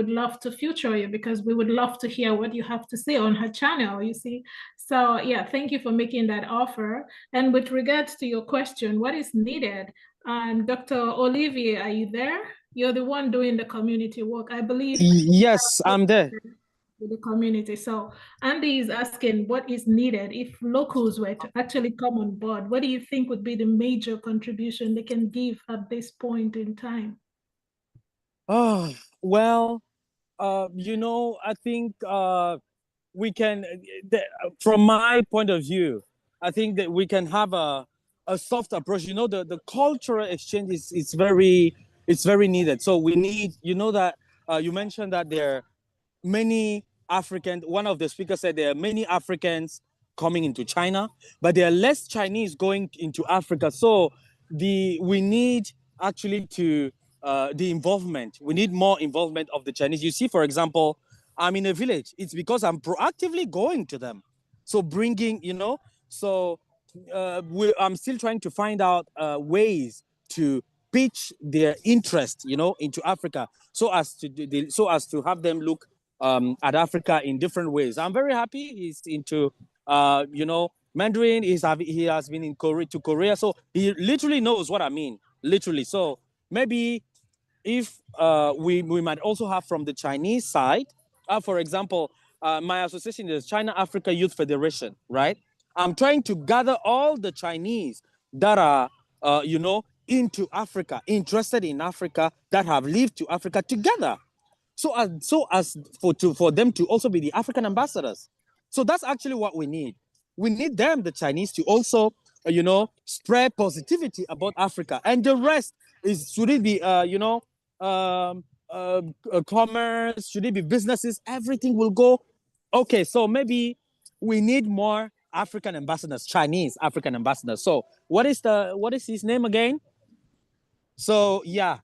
love to feature you, because we would love to hear what you have to say on her channel, you see. So yeah, thank you for making that offer. And with regards to your question, what is needed? Dr. Olivier, are you there? You're the one doing the community work, I believe. Yes, I'm there. With the community. So Andy is asking what is needed if locals were to actually come on board. What do you think would be the major contribution they can give at this point in time? Oh, well, I think we can, from my point of view, I think that we can have a soft approach. The cultural exchange is very needed. So we need, that you mentioned that there are many Africans. One of the speakers said there are many Africans coming into China, but there are less Chinese going into Africa. So we need actually to the involvement. We need more involvement of the Chinese. You see, for example, I'm in a village. It's because I'm proactively going to them. So bringing, I'm still trying to find out ways to pitch their interest, into Africa, so as to have them look at Africa in different ways. I'm very happy he's into, Mandarin. He has been in Korea, so he literally knows what I mean, literally. So maybe if we might also have from the Chinese side, for example, my association is China Africa Youth Federation, right? I'm trying to gather all the Chinese that are, into Africa, interested in Africa, that have lived to Africa together, so as for them to also be the African ambassadors. So that's actually what we need. We need them, the Chinese, to also, spread positivity about Africa, and the rest should it be, commerce, should it be businesses, everything will go. Okay, so maybe we need more African ambassadors, Chinese African ambassadors. So what is his name again? So yeah.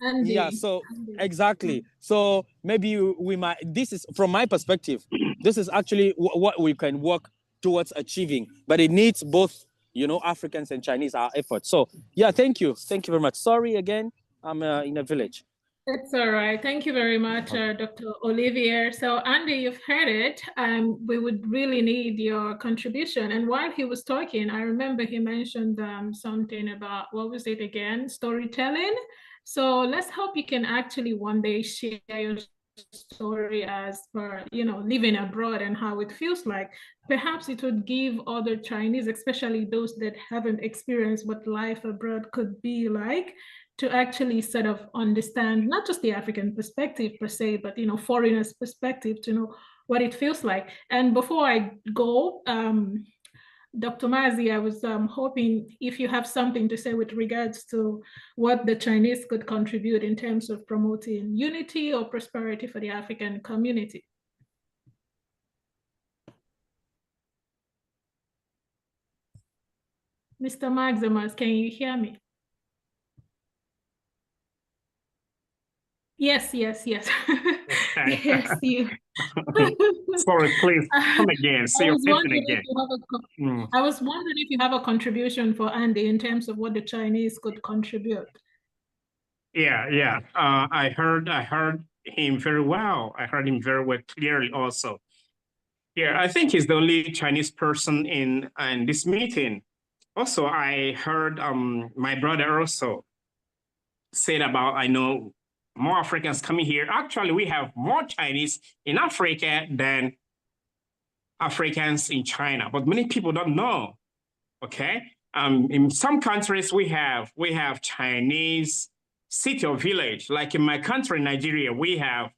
Andy. Yeah, so exactly. So maybe we might, this is from my perspective, this is actually what we can work towards achieving, but it needs both, Africans and Chinese, our efforts. So yeah, thank you very much. Sorry again, I'm in a village. That's all right. Thank you very much, Dr. Olivier. So Andy, you've heard it. We would really need your contribution. And while he was talking, I remember he mentioned something about, what was it again? Storytelling. So let's hope you can actually one day share your story as for, living abroad and how it feels like. Perhaps it would give other Chinese, especially those that haven't experienced what life abroad could be like, to actually sort of understand not just the African perspective per se, but foreigners' perspective, to know what it feels like. And before I go, Dr. Mazi, I was hoping if you have something to say with regards to what the Chinese could contribute in terms of promoting unity or prosperity for the African community. Mr. Maximus, can you hear me? Yes, yes, yes. Okay. Yes, you. Sorry, please come again. Say I your was question wondering if again. you have I was wondering if you have a contribution for Andy in terms of what the Chinese could contribute. Yeah. I heard him very well. I heard him very well, clearly also. Yeah, I think he's the only Chinese person in this meeting. Also, I heard my brother also said about, I know more Africans coming here. Actually, we have more Chinese in Africa than Africans in China, but many people don't know. Okay, in some countries we have Chinese city or village. Like in my country, Nigeria, we have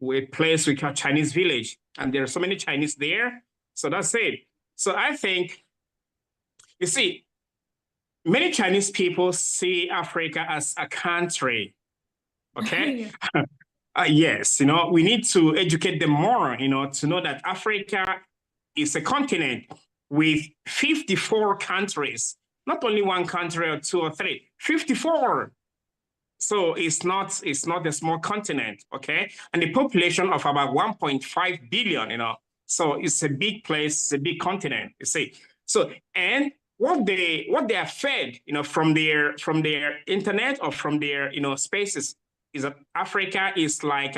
a place we call Chinese village, and there are so many Chinese there. So that's it. So I think, you see, many Chinese people see Africa as a country. Okay. Yes, we need to educate them more, to know that Africa is a continent with 54 countries, not only one country or two or three, 54. So it's not a small continent, okay? And the population of about 1.5 billion, so it's a big place, it's a big continent, you see. So, and what they are fed, from their internet or from their, spaces, is that Africa is like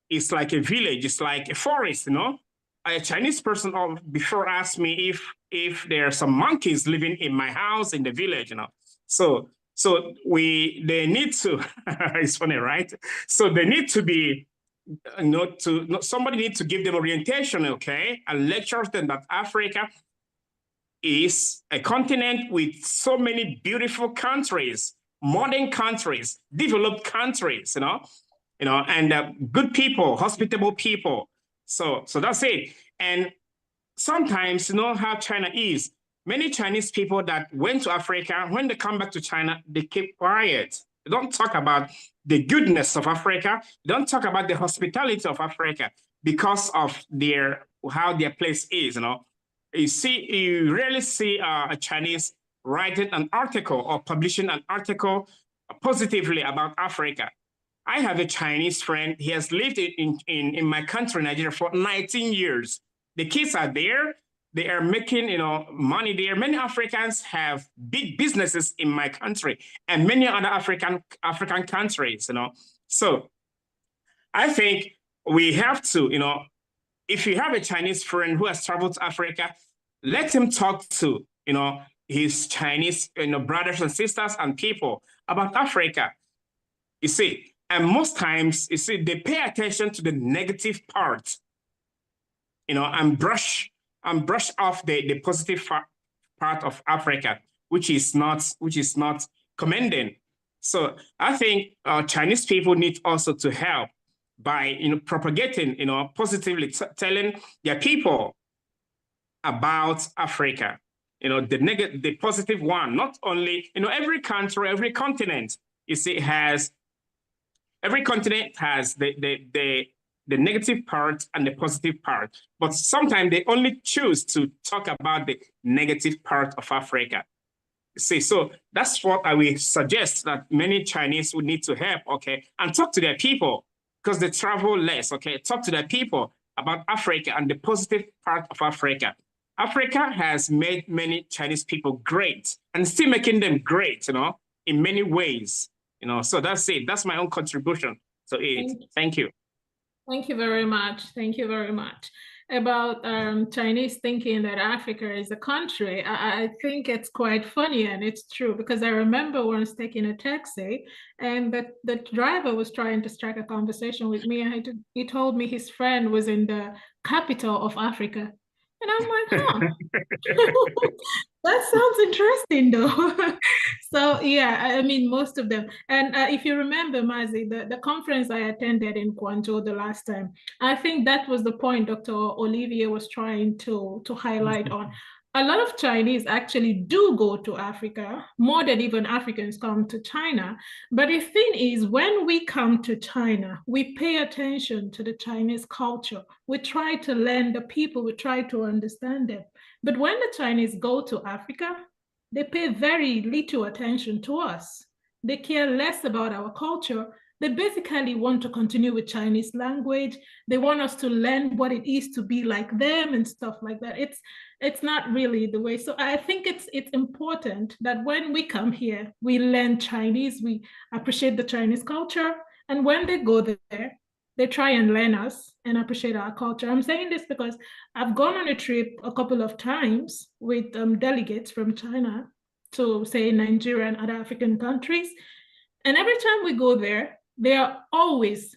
it's like a village, it's like a forest, A Chinese person before asked me if there are some monkeys living in my house in the village, So they need to, it's funny, right? So they need to be, somebody needs to give them orientation, okay? And lecture them that Africa is a continent with so many beautiful countries, modern countries, developed countries, and good people, hospitable people. So that's it. And sometimes, how China is. Many Chinese people that went to Africa, when they come back to China, they keep quiet. They don't talk about the goodness of Africa. They don't talk about the hospitality of Africa because of how their place is, You rarely see a Chinese writing an article or publishing an article positively about Africa. I have a Chinese friend. He has lived in my country, Nigeria, for 19 years. The kids are there. They are making, money there. Many Africans have big businesses in my country and many other African countries, So I think we have to, if you have a Chinese friend who has traveled to Africa, let him talk to, his Chinese, brothers and sisters and people about Africa. You see, and most times, they pay attention to the negative part, and brush off the positive part of Africa, which is not commending. So I think Chinese people need also to help by propagating, positively telling their people about Africa, the positive one. Not only, every country, every continent, every continent has the negative part and the positive part, but sometimes they only choose to talk about the negative part of Africa. See, so that's what I will suggest, that many Chinese would need to help, okay, and talk to their people, because they travel less, okay, talk to their people about Africa and the positive part of Africa. Africa has made many Chinese people great and still making them great, in many ways, so that's it. That's my own contribution. So thank you. Thank you very much. Thank you very much. About Chinese thinking that Africa is a country, I think it's quite funny, and it's true, because I remember once taking a taxi and the driver was trying to strike a conversation with me, and he told me his friend was in the capital of Africa. And I'm like, huh, that sounds interesting though. So yeah, I mean, most of them. And if you remember, Mazi, the conference I attended in Guangzhou the last time, I think that was the point Dr. Olivier was trying to highlight on. A lot of Chinese actually do go to Africa, more than even Africans come to China. But the thing is, when we come to China, we pay attention to the Chinese culture. We try to learn the people, we try to understand them. But when the Chinese go to Africa, they pay very little attention to us. They care less about our culture. They basically want to continue with Chinese language. They want us to learn what it is to be like them and stuff like that. It's not really the way. So I think it's important that when we come here, we learn Chinese, we appreciate the Chinese culture. And when they go there, they try and learn us and appreciate our culture. I'm saying this because I've gone on a trip a couple of times with delegates from China to, say, Nigeria and other African countries. And every time we go there, they are always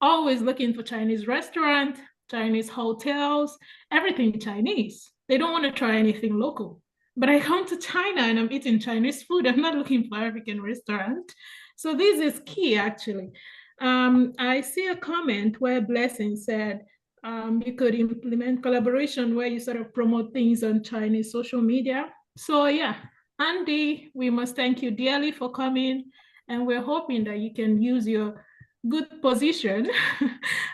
looking for Chinese restaurants, Chinese hotels, everything Chinese. They don't want to try anything local. But I come to China and I'm eating Chinese food. I'm not looking for African restaurant. So this is key, actually. I see a comment where Blessing said you could implement collaboration where you sort of promote things on Chinese social media. So yeah, Andy, we must thank you dearly for coming. And we're hoping that you can use your good position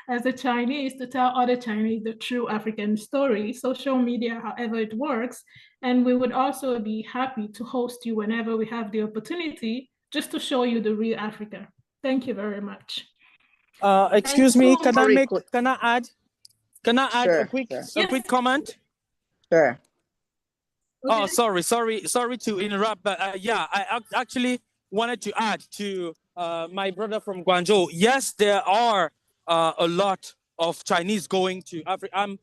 as a Chinese to tell other Chinese the true African story, social media, however it works. And we would also be happy to host you whenever we have the opportunity, just to show you the real Africa. Thank you very much. Excuse me, can I add Sure, a quick sure. comment? Sure. Oh, sorry to interrupt, but yeah, I actually wanted to add to my brother from Guangzhou. Yes, there are a lot of Chinese going to Africa.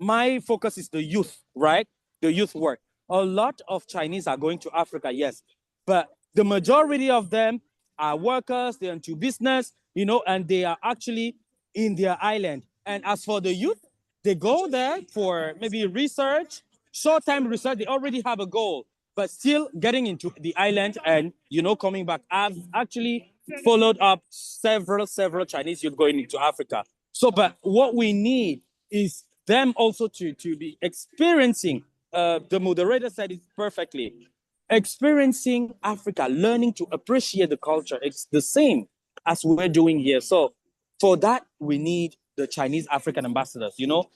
My focus is the youth, right? The youth work. A lot of Chinese are going to Africa, yes, but the majority of them are workers. They're into business, you know, and they are actually in their island. And as for the youth, they go there for maybe research, short-term research. They already have a goal, but still getting into the island and, you know, coming back. I've actually followed up several Chinese youth going into Africa. So, but what we need is them also to be experiencing, the moderator said it perfectly, experiencing Africa, learning to appreciate the culture. It's the same as we're doing here. So for that, we need the Chinese African ambassadors, you know,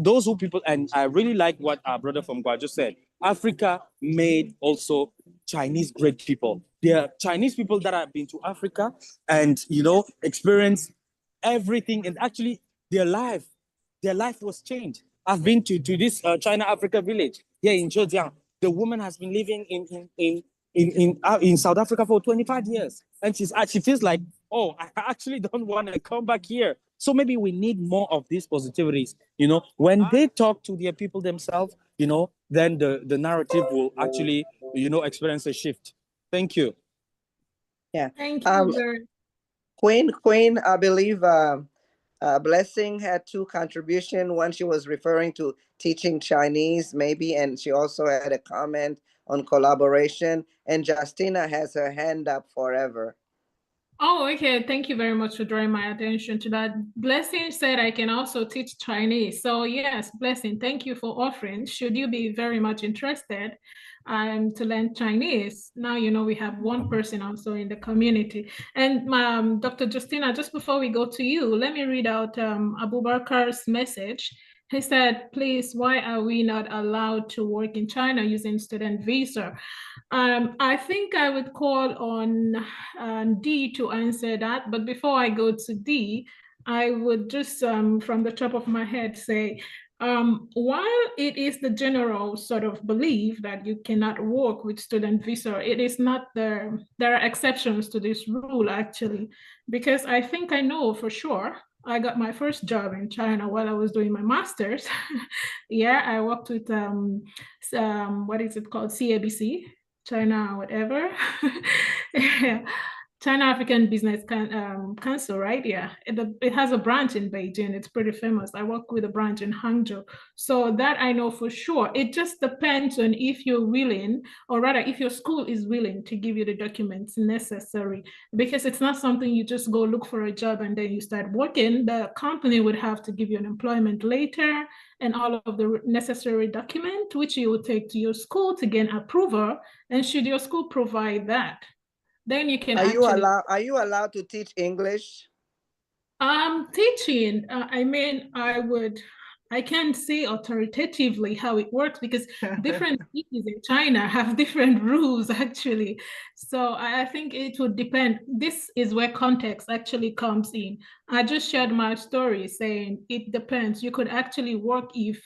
those people, and I really like what our brother from Guangzhou said. Africa made also Chinese great people. There are Chinese people that have been to Africa and, you know, experienced everything, and actually their life was changed. I've been to this China Africa village here in Zhejiang. The woman has been living in South Africa for 25 years, and she feels like, oh, I actually don't want to come back here. So maybe we need more of these positivities. You know, when they talk to their people themselves, you know, then the narrative will actually, you know, experience a shift. Thank you. Yeah. Thank you. Queen, I believe Blessing had two contributions. One, she was referring to teaching Chinese, maybe, and she also had a comment on collaboration. And Justina has her hand up forever. Oh, okay. Thank you very much for drawing my attention to that. Blessing said I can also teach Chinese. So yes, Blessing, thank you for offering. Should you be very much interested to learn Chinese, now you know we have one person also in the community. And Dr. Justina, just before we go to you, let me read out Abubakar's message. He said, please, why are we not allowed to work in China using student visa? I think I would call on D to answer that. But before I go to D, I would just, from the top of my head, say, while it is the general sort of belief that you cannot work with student visa, it is not there are exceptions to this rule, actually, because I think I know for sure. I got my first job in China while I was doing my master's. Yeah, I worked with what is it called, CABC, China whatever. Yeah. China African Business Council, right? Yeah, it has a branch in Beijing. It's pretty famous. I work with a branch in Hangzhou. So that I know for sure. It just depends on if you're willing, or rather if your school is willing to give you the documents necessary, because it's not something you just go look for a job and then you start working. The company would have to give you an employment letter and all of the necessary document, which you will take to your school to gain approval. And should your school provide that, then you can Are you allowed to teach English? Teaching, I mean, I I can't say authoritatively how it works because different cities in China have different rules actually. So I think it would depend. This is where context actually comes in. I just shared my story saying it depends. You could actually work if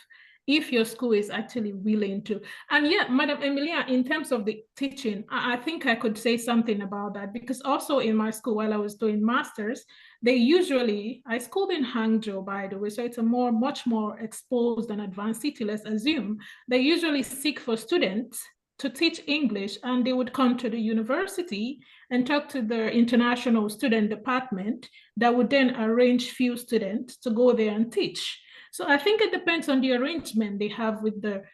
your school is actually willing to. And yeah, Madam Emilia, in terms of the teaching, I think I could say something about that because also in my school while I was doing masters, I schooled in Hangzhou, by the way, so it's a much more exposed and advanced city, let's assume. They usually seek for students to teach English, and they would come to the university and talk to the international student department that would then arrange few students to go there and teach. So I think it depends on the arrangement they have with the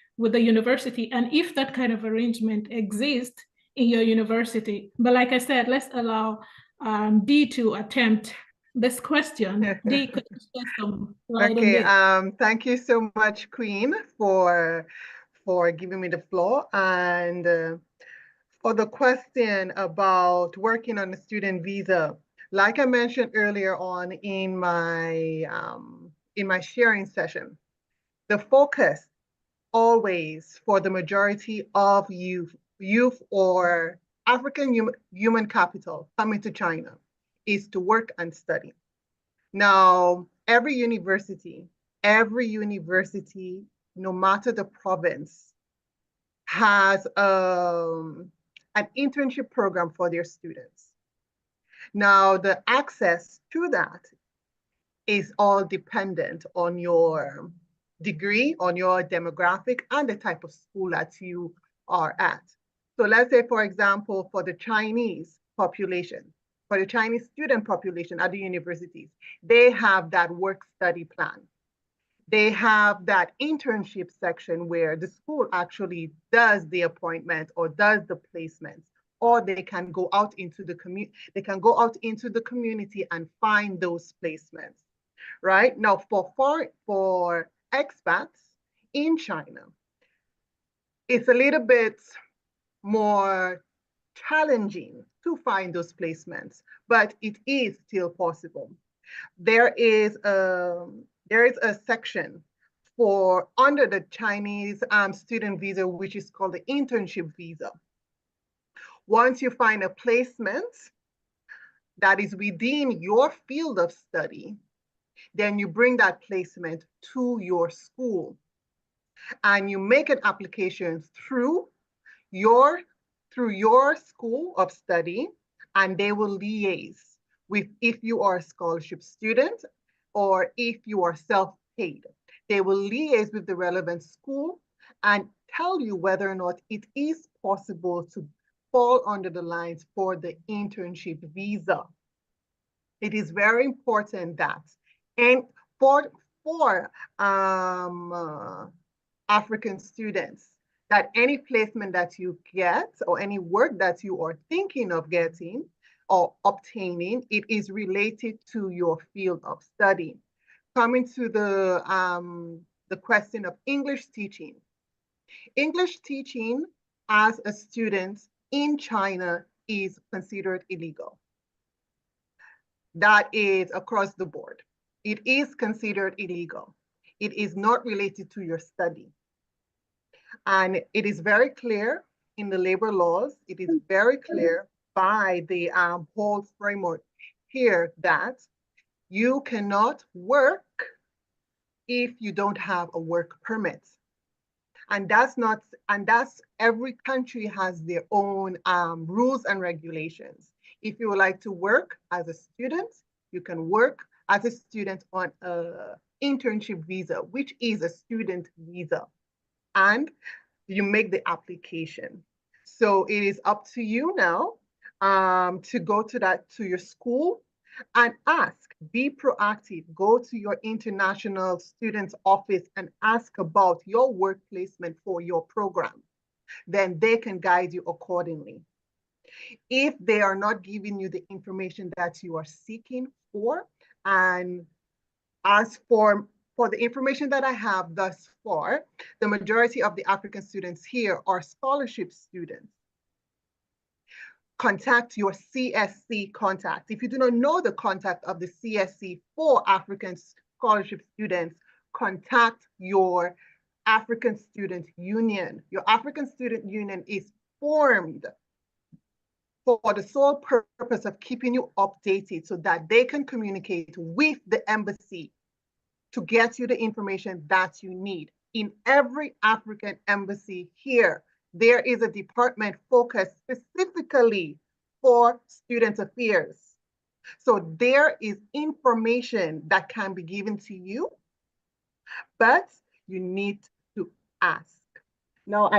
university and if that kind of arrangement exists in your university. But like I said, let's allow Dee to attempt this question. Dee, could you share some light on this? Thank you so much, Queen, for giving me the floor and for the question about working on a student visa. Like I mentioned earlier on in my sharing session, the focus always for the majority of youth or African human capital coming to China is to work and study. Now, every university, no matter the province, has an internship program for their students. Now, the access to that is all dependent on your degree, on your demographic, and the type of school that you are at. So let's say, for example, for the Chinese population, for the Chinese student population at the universities, they have that work-study plan. They have that internship section where the school actually does the appointment or does the placements, or they can go out into the community. They can go out into the community and find those placements, right? Now, for expats in China, it's a little bit more challenging to find those placements, but it is still possible. There is a section for under the Chinese student visa, which is called the internship visa. Once you find a placement that is within your field of study, then you bring that placement to your school and you make an application through your school of study, and they will liaise with if you are a scholarship student or if you are self-paid. They will liaise with the relevant school and tell you whether or not it is possible to fall under the lines for the internship visa. It is very important that, and for African students, that any placement that you get or any work that you are thinking of getting or obtaining, it is related to your field of study. Coming to the question of English teaching. English teaching as a student in China is considered illegal. That is across the board. It is considered illegal. It is not related to your study. And it is very clear in the labor laws, it is very clear by the whole framework here that you cannot work if you don't have a work permit. And that's every country has their own rules and regulations. If you would like to work as a student, you can work as a student on an internship visa, which is a student visa. And you make the application. So it is up to you now to go to your school and ask, be proactive, go to your international students office and ask about your work placement for your program. Then they can guide you accordingly. If they are not giving you the information that you are seeking for, and as for the information that I have thus far, the majority of the African students here are scholarship students. Contact your CSC contact. If you do not know the contact of the CSC for African scholarship students, contact your African Student Union. Your African Student Union is formed for the sole purpose of keeping you updated so that they can communicate with the embassy to get you the information that you need. In every African embassy here, there is a department focused specifically for student affairs. So there is information that can be given to you, but you need to ask. Now,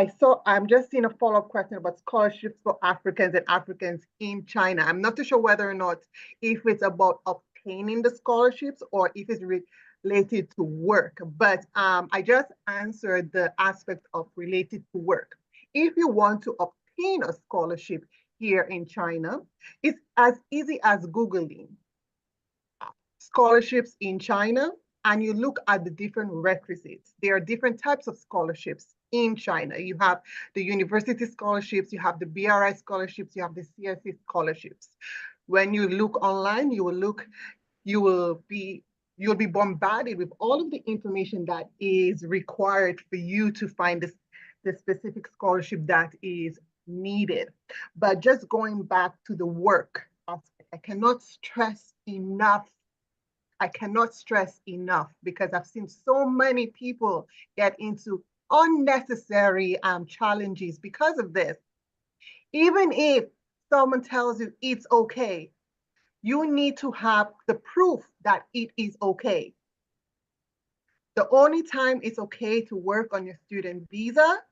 I'm just seeing a follow-up question about scholarships for Africans and Africans in China. I'm not too sure whether or not if it's about obtaining the scholarships or if it's related to work, but I just answered the aspect of related to work. If you want to obtain a scholarship here in China, it's as easy as Googling scholarships in China, and you look at the different requisites. There are different types of scholarships in China. You have the university scholarships, you have the BRI scholarships, you have the CSE scholarships. When you look online, you'll be bombarded with all of the information that is required for you to find the specific scholarship that is needed. But just going back to the work aspect, I cannot stress enough, because I've seen so many people get into unnecessary challenges because of this. Even if someone tells you it's okay, you need to have the proof that it is okay. The only time it's okay to work on your student visa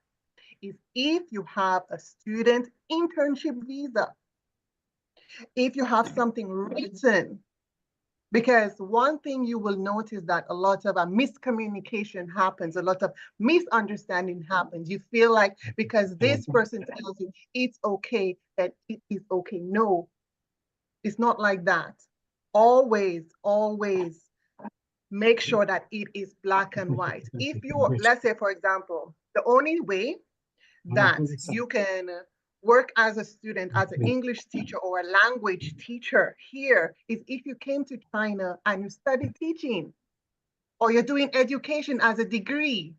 is if you have a student internship visa. If you have something written, because one thing you will notice that a lot of miscommunication happens, a lot of misunderstanding happens. You feel like because this person tells you it's okay, that it is okay. No, it's not like that. Always, always make sure that it is black and white. If you, let's say, for example, the only way that you can work as a student, as an English teacher or a language teacher here is if you came to China and you study teaching, or you're doing education as a degree,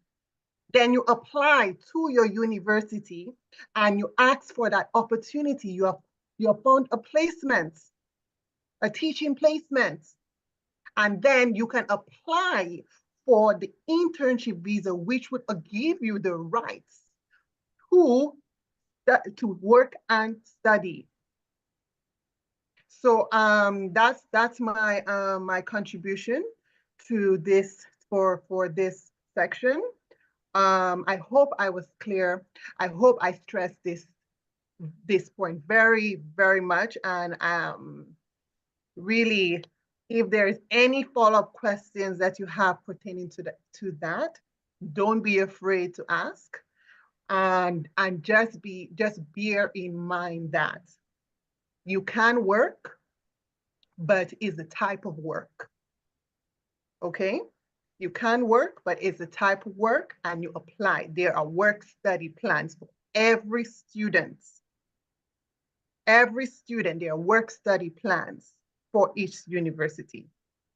then you apply to your university and you ask for that opportunity. You have found a placement, a teaching placement, and then you can apply for the internship visa, which would give you the rights to work and study. So that's my my contribution to this for this section. I hope I was clear. I hope I stressed this point very, very much. And really, if there is any follow-up questions that you have pertaining to that, don't be afraid to ask. And just bear in mind that you can work, but it's the type of work. Okay? You can work, but it's the type of work, and you apply. There are work study plans for every student. Every student, there are work study plans for each university.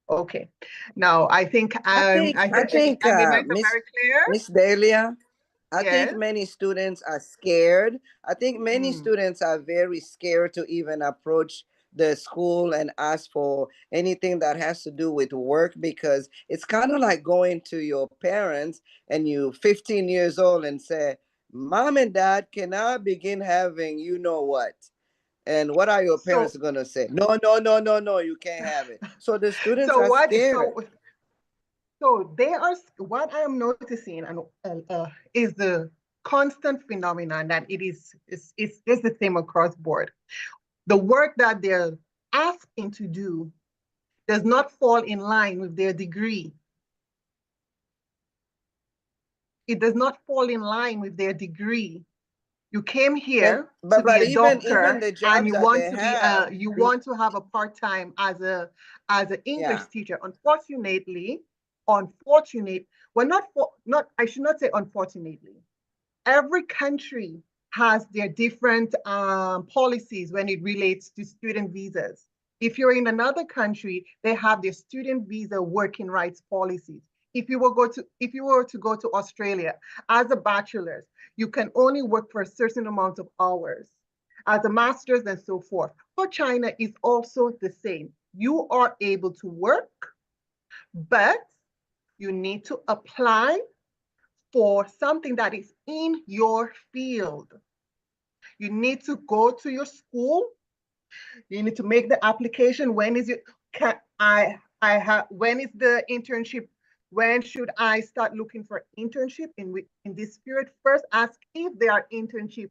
Okay. Now, I think I made myself very clear. Miss Delia, I Yes. think many students are scared. I think many students are very scared to even approach the school and ask for anything that has to do with work, because it's kind of like going to your parents and you 15 years old and say, Mom and Dad, can I begin having you know what? And what are your parents going to say? No, no, no, no, no, you can't have it. So the students are scared. So they are, what I am noticing is the constant phenomenon that it's the same across board. The work that they're asking to do does not fall in line with their degree. It does not fall in line with their degree. You came here to be a doctor, and you want to have a part-time as an English teacher. Unfortunately, I should not say unfortunately. Every country has their different policies when it relates to student visas. If you're in another country, they have their student visa working rights policies. if you were to go to Australia as a bachelor's, you can only work for a certain amount of hours. As a master's and so forth. For China is also the same. You are able to work, but you need to apply for something that is in your field. You need to go to your school. You need to make the application. When is it? When is the internship? When should I start looking for internship in this period? First, ask if there are internships.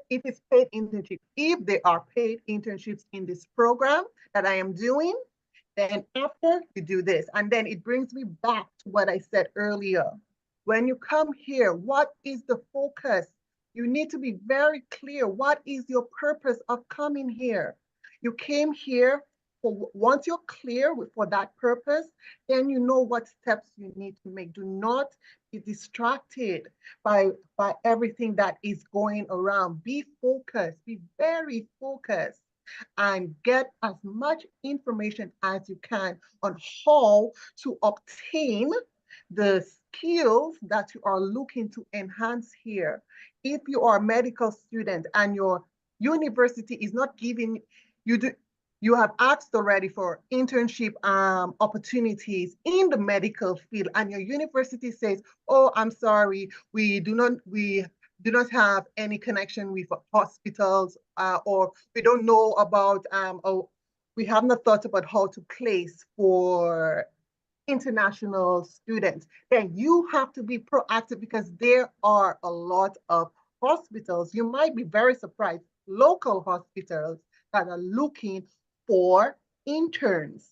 If it's paid internship, if there are paid internships in this program that I am doing, then after you do this. And then it brings me back to what I said earlier. When you come here, what is the focus? You need to be very clear. What is your purpose of coming here? You came here, once you're clear for that purpose, then you know what steps you need to make. Do not be distracted by everything that is going around. Be focused, be very focused, and get as much information as you can on how to obtain the skills that you are looking to enhance here. If you are a medical student and your university is not giving you have asked already for internship opportunities in the medical field, and your university says, "Oh, I'm sorry, we do not have any connection with hospitals, or we don't know about, we have not thought about how to place for international students," then you have to be proactive, because there are a lot of hospitals. You might be very surprised, local hospitals that are looking for interns.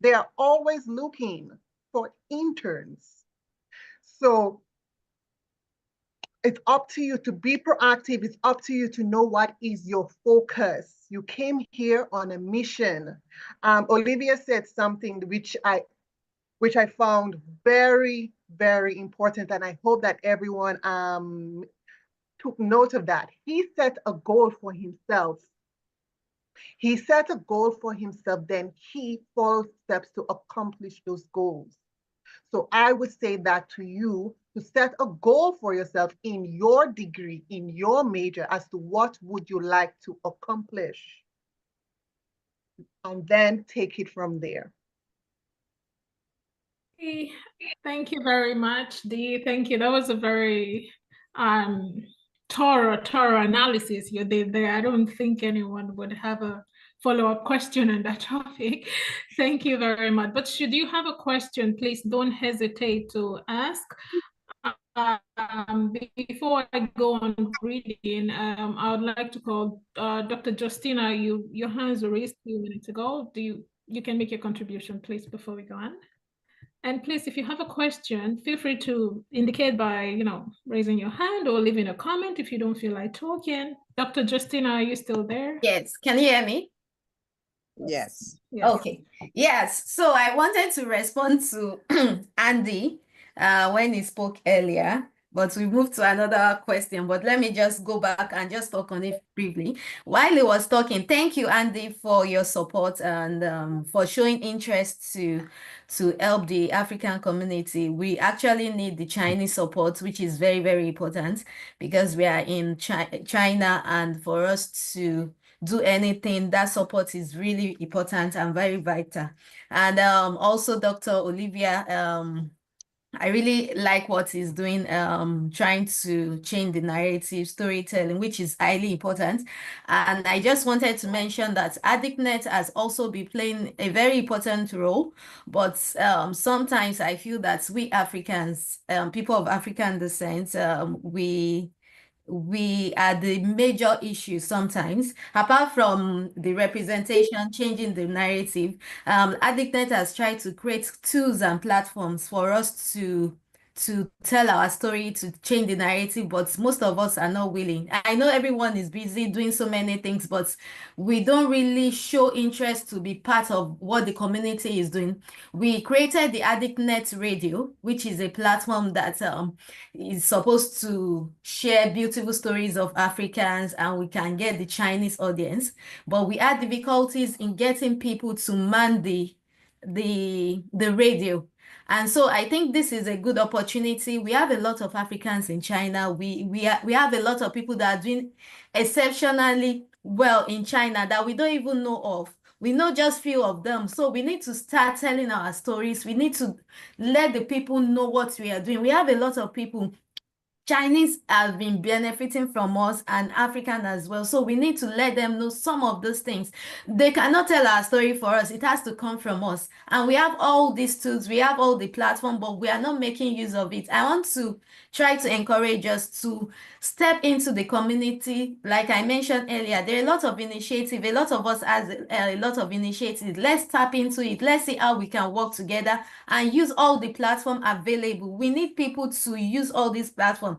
They are always looking for interns. So it's up to you to be proactive. It's up to you to know what is your focus. You came here on a mission. Olivia said something which I found very, very important, and I hope that everyone took note of that. He set a goal for himself. He set a goal for himself, then he followed steps to accomplish those goals. So I would say that to you, to set a goal for yourself in your degree, in your major, as to what would you like to accomplish, and then take it from there. Okay. Thank you very much, Dee. Thank you. That was a very thorough analysis you did there. I don't think anyone would have a follow-up question on that topic. Thank you very much. But should you have a question, please don't hesitate to ask. Before I go on reading, I would like to call Dr. Justina. Your hands were raised a few minutes ago. You can make your contribution, please, before we go on. And please, if you have a question, feel free to indicate by, raising your hand or leaving a comment if you don't feel like talking. Dr. Justina, are you still there? Yes. Can you hear me? Yes. Okay. Yes. So I wanted to respond to Andy when he spoke earlier, but we moved to another question. But let me just go back and just talk on it briefly. While he was talking, thank you, Andy, for your support and for showing interest to help the African community. We actually need the Chinese support, which is very, very important, because we are in China, and for us to do anything, that support is really important and very vital. And also Dr. Olivia, I really like what he's doing, trying to change the narrative, storytelling, which is highly important. And I just wanted to mention that ADICNet has also been playing a very important role, but sometimes I feel that we Africans, people of African descent, we are the major issue sometimes. Apart from the representation, changing the narrative, ADICNet has tried to create tools and platforms for us to tell our story, to change the narrative, but most of us are not willing. I know everyone is busy doing so many things, but we don't really show interest to be part of what the community is doing. We created the ADICNet Radio, which is a platform that is supposed to share beautiful stories of Africans, and we can get the Chinese audience, but we had difficulties in getting people to man the radio. And so I think this is a good opportunity. We have a lot of Africans in China. We have a lot of people that are doing exceptionally well in China that we don't even know of. We know just few of them. So we need to start telling our stories. We need to let the people know what we are doing. We have a lot of people. Chinese have been benefiting from us and African as well. So we need to let them know some of those things. They cannot tell our story for us. It has to come from us. And we have all these tools. We have all the platform, but we are not making use of it. I want to try to encourage us to step into the community. Like I mentioned earlier, there are a lot of initiatives. A lot of us has a lot of initiatives. Let's tap into it. Let's see how we can work together and use all the platform available. We need people to use all these platforms.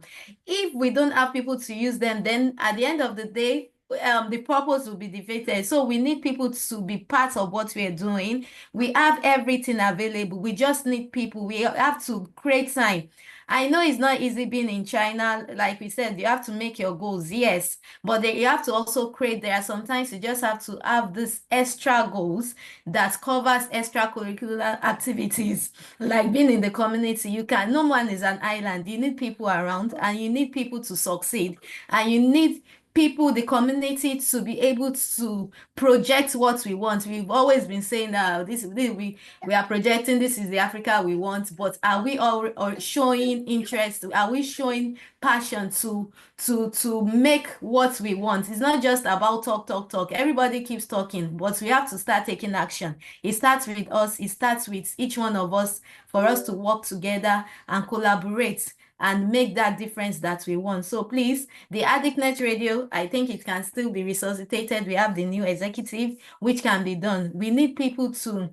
If we don't have people to use them, then at the end of the day, the purpose will be defeated. So we need people to be part of what we are doing. We have everything available. We just need people. We have to create time. I know it's not easy being in China. Like we said, you have to make your goals, yes, but you have to also create. There are sometimes you just have to have this extra goals that covers extracurricular activities, like being in the community. You can, no one is an island. You need people around, and you need people to succeed, and you need people, the community, to be able to project what we want. We've always been saying that we are projecting, this is the Africa we want, but are we all showing interest? Are we showing passion to make what we want? It's not just about talk. Everybody keeps talking, but we have to start taking action. It starts with us. It starts with each one of us, for us to work together and collaborate and make that difference that we want. So please, the ADICNet radio, I think it can still be resuscitated. We have the new executive, which can be done. We need people to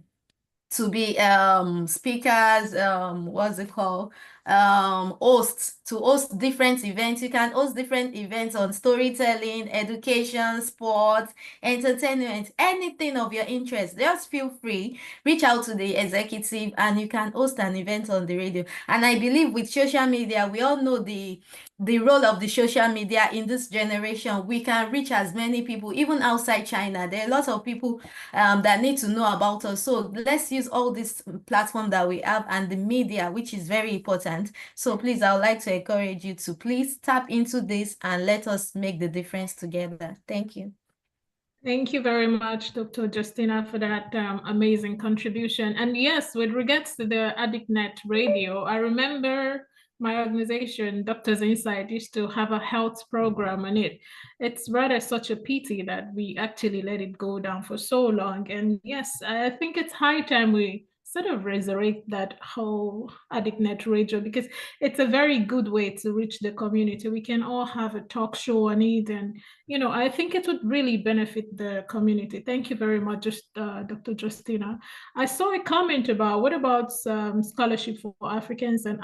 be speakers, what's it called, hosts, to host different events. You can host different events on storytelling, education, sports, entertainment, anything of your interest. Just feel free, reach out to the executive, and you can host an event on the radio. And I believe with social media, we all know the role of the social media in this generation. We can reach as many people, even outside China. There are a lot of people that need to know about us. So let's use all this platform that we have and the media, which is very important. So please, I would like to encourage you to please tap into this and let us make the difference together. Thank you. Thank you very much, Dr. Justina, for that amazing contribution. And yes, with regards to the ADICNet radio, I remember my organization, Doctors Insight, used to have a health program on it. It's rather such a pity that we actually let it go down for so long. And yes, I think it's high time we sort of resurrect that whole ADICNet radio, because it's a very good way to reach the community. We can all have a talk show on it, and I think it would really benefit the community. Thank you very much, Dr. Justina. I saw a comment about what about scholarship for Africans and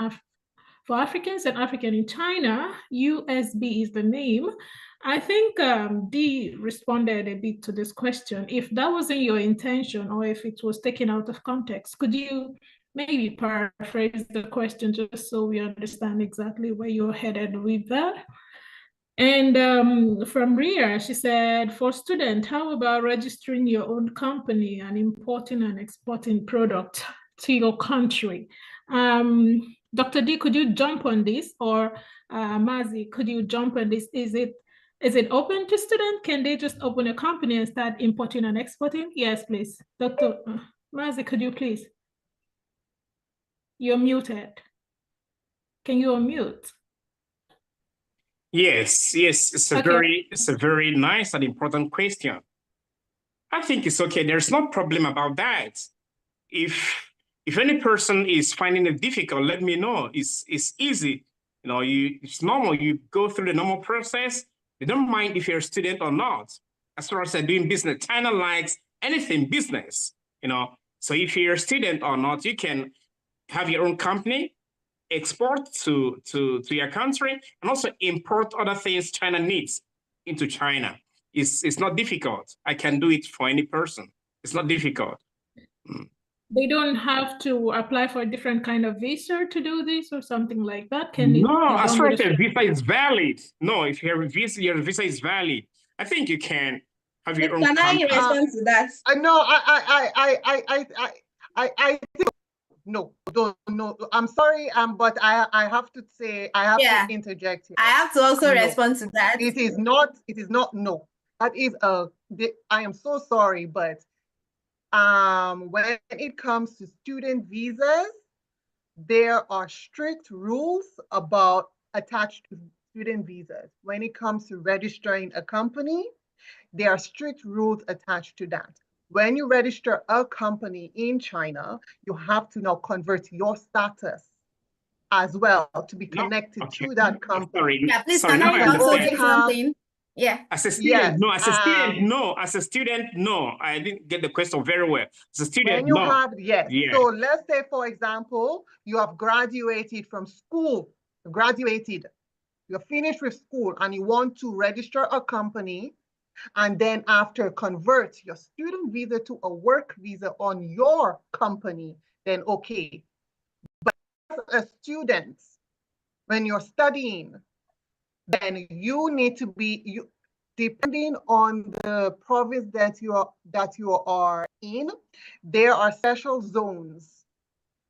African in China. USB is the name. I think Dee responded a bit to this question. If that wasn't your intention, or if it was taken out of context, could you maybe paraphrase the question just so we understand exactly where you're headed with that? And from Ria, she said, for students, how about registering your own company and importing and exporting product to your country? Dr. D, could you jump on this? Or Mazi, could you jump on this? Is it open to students? Can they just open a company and start importing and exporting? Yes, please. Dr. Mazi, could you please? You're muted. Can you unmute? Yes, it's a very nice and important question. I think it's okay. There's no problem about that. If any person is finding it difficult, let me know. It's easy. It's normal. You go through the normal process. They don't mind if you're a student or not. As far as doing business, China likes anything business. So if you're a student or not, you can have your own company, export to your country, and also import other things China needs into China. It's not difficult. I can do it for any person. It's not difficult. They don't have to apply for a different kind of visa to do this or something like that? No, as far as your visa is valid. No, if your visa is valid, I think you can have your own company. Can I respond to that? No, I think no, don't, no. I'm sorry, but I have to say, I have to interject here. I have to also No. respond to that. It is not, no. That is I am so sorry, but when it comes to student visas, there are strict rules about attached to student visas. When it comes to registering a company, there are strict rules attached to that. When you register a company in China, you have to now convert your status as well to be connected to that company. Sorry, Yeah, please, sorry, can now I I also understand. say something? Yeah. As a student, no. As a student, no. As a student, no. I didn't get the question very well. As a student, when you no. have, yes. Yeah. So let's say, for example, you have graduated from school, you're finished with school and you want to register a company, and then after convert your student visa to a work visa on your company, then okay. But as a student, when you're studying, then you need to be, depending on the province that you are in, there are special zones,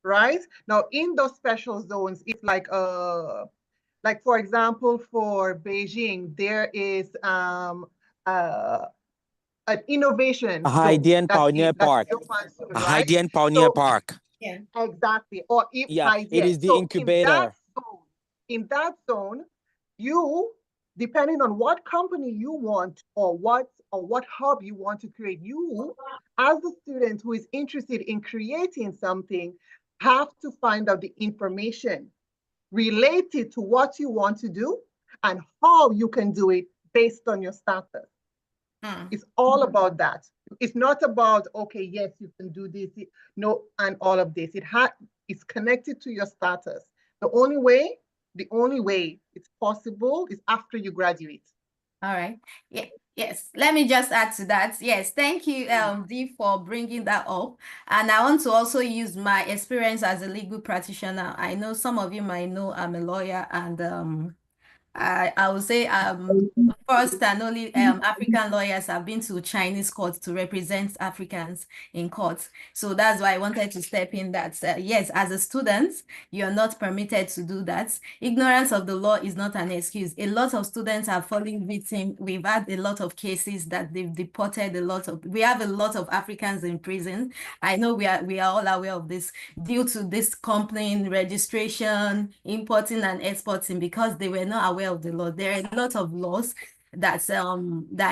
right? Now, in those special zones, it's like for example, for Beijing, there is an innovation A zone. Haidian Pioneer Park. A Right? Haidian Pioneer Park. Yeah. Exactly. Or if Yeah, it is the incubator. In that zone, you, depending on what company you want or what hub you want to create, you, as a student who is interested in creating something, have to find out the information related to what you want to do and how you can do it based on your status. It's all about that. It's not about, okay, yes, you can do this, no, and all of this. It's connected to your status. The only way it's possible is after you graduate. All right. Yeah. Yes. Let me just add to that. Yes. Thank you, Dee, for bringing that up. And I want to also use my experience as a legal practitioner. I know some of you might know I'm a lawyer, and I would say first and only African lawyers have been to Chinese courts to represent Africans in courts. So that's why I wanted to step in that, yes, as a student, you're not permitted to do that. Ignorance of the law is not an excuse. A lot of students are falling victim. We've had a lot of cases that they've deported we have a lot of Africans in prison. I know we are all aware of this due to this company registration, importing and exporting, because they were not aware of the law. There are a lot of laws that are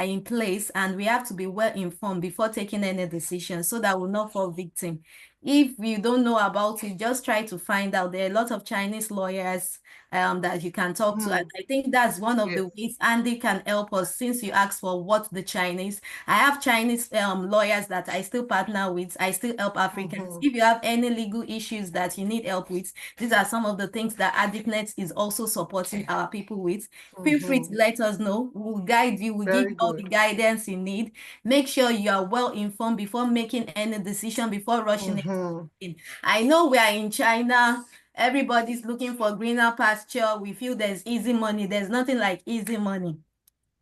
in place, and we have to be well informed before taking any decision so that we'll not fall victim. If you don't know about it, just try to find out. There are a lot of Chinese lawyers that you can talk to. And I think that's one of the ways Andy can help us, since you asked for what the Chinese. I have Chinese lawyers that I still partner with. I still help Africans. If you have any legal issues that you need help with, these are some of the things that ADICNet is also supporting our people with. Feel free to let us know. We'll guide you. We'll give you all the guidance you need. Make sure you are well informed before making any decision, before rushing it. I know we are in China. Everybody's looking for greener pasture. We feel there's easy money. There's nothing like easy money.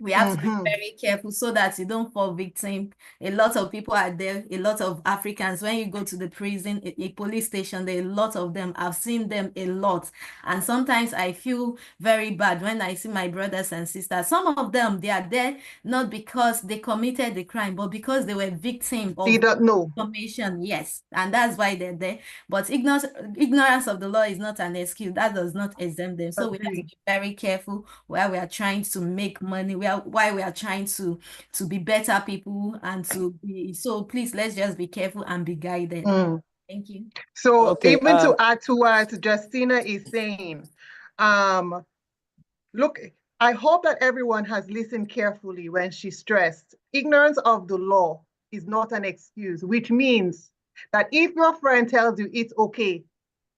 We have to be very careful so that you don't fall victim. A lot of people are there, a lot of Africans. When you go to the prison, a police station, there are a lot of them. I've seen them a lot. And sometimes I feel very bad when I see my brothers and sisters. Some of them, they are there not because they committed the crime, but because they were victims of information. Yes, and that's why they're there. But ignorance of the law is not an excuse. That does not exempt them. So we have to be very careful where we are trying to make money, why we are trying to be better people and to be. So please, let's just be careful and be guided. Thank you. So even to add to what Justina is saying, look, I hope that everyone has listened carefully when she stressed ignorance of the law is not an excuse, which means that if your friend tells you it's okay,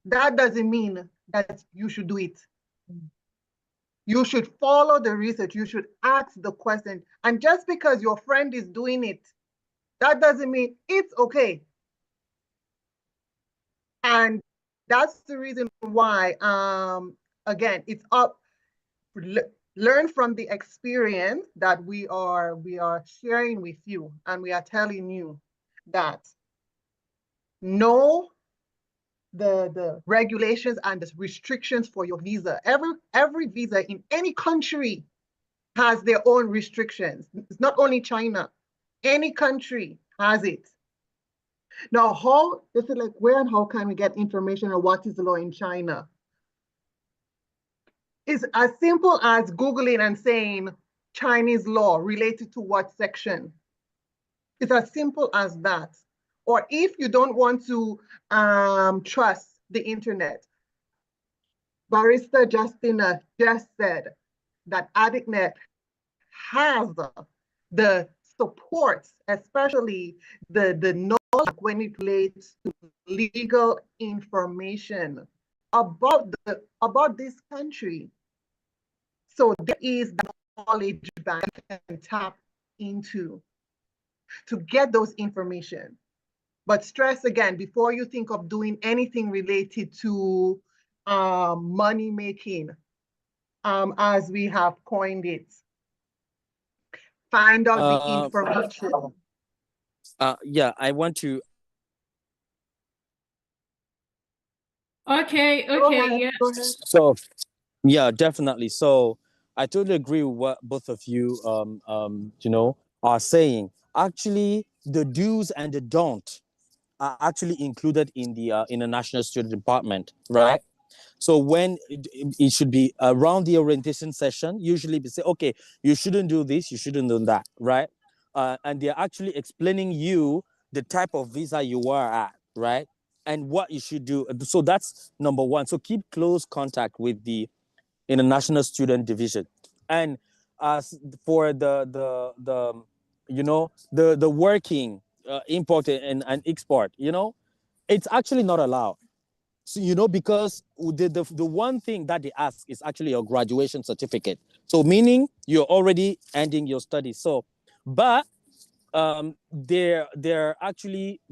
that doesn't mean that you should do it. You should follow the research. You should ask the question. And just because your friend is doing it, that doesn't mean it's okay. And that's the reason why, again, it's up. Learn from the experience that we are sharing with you, and we are telling you that know the regulations and the restrictions for your visa. Every visa in any country has their own restrictions. It's not only China. Any country has it. Now, this is like, where and how can we get information on what is the law in China? It's as simple as Googling and saying Chinese law related to what section. It's as simple as that. Or if you don't want to trust the internet, Barrister Justina just said that ADICNet has the support, especially the knowledge when it relates to legal information about this country. So there is the knowledge bank you can tap into to get those information. But stress again, before you think of doing anything related to money making, as we have coined it, find out the information. Yeah, I want to. Okay, Go okay, ahead, yeah. go ahead. So, yeah, definitely. So I totally agree with what both of you, are saying. Actually, the do's and the don't are actually included in the International Student Department, right? So when it should be around the orientation session, usually we say, okay, you shouldn't do this, you shouldn't do that, right? And they're actually explaining you the type of visa you are at, right? And what you should do. So that's number one. So keep close contact with the International Student Division. And as for the working import and export, it's actually not allowed. So, because the one thing that they ask is actually your graduation certificate. So meaning you're already ending your studies. So, but there are actually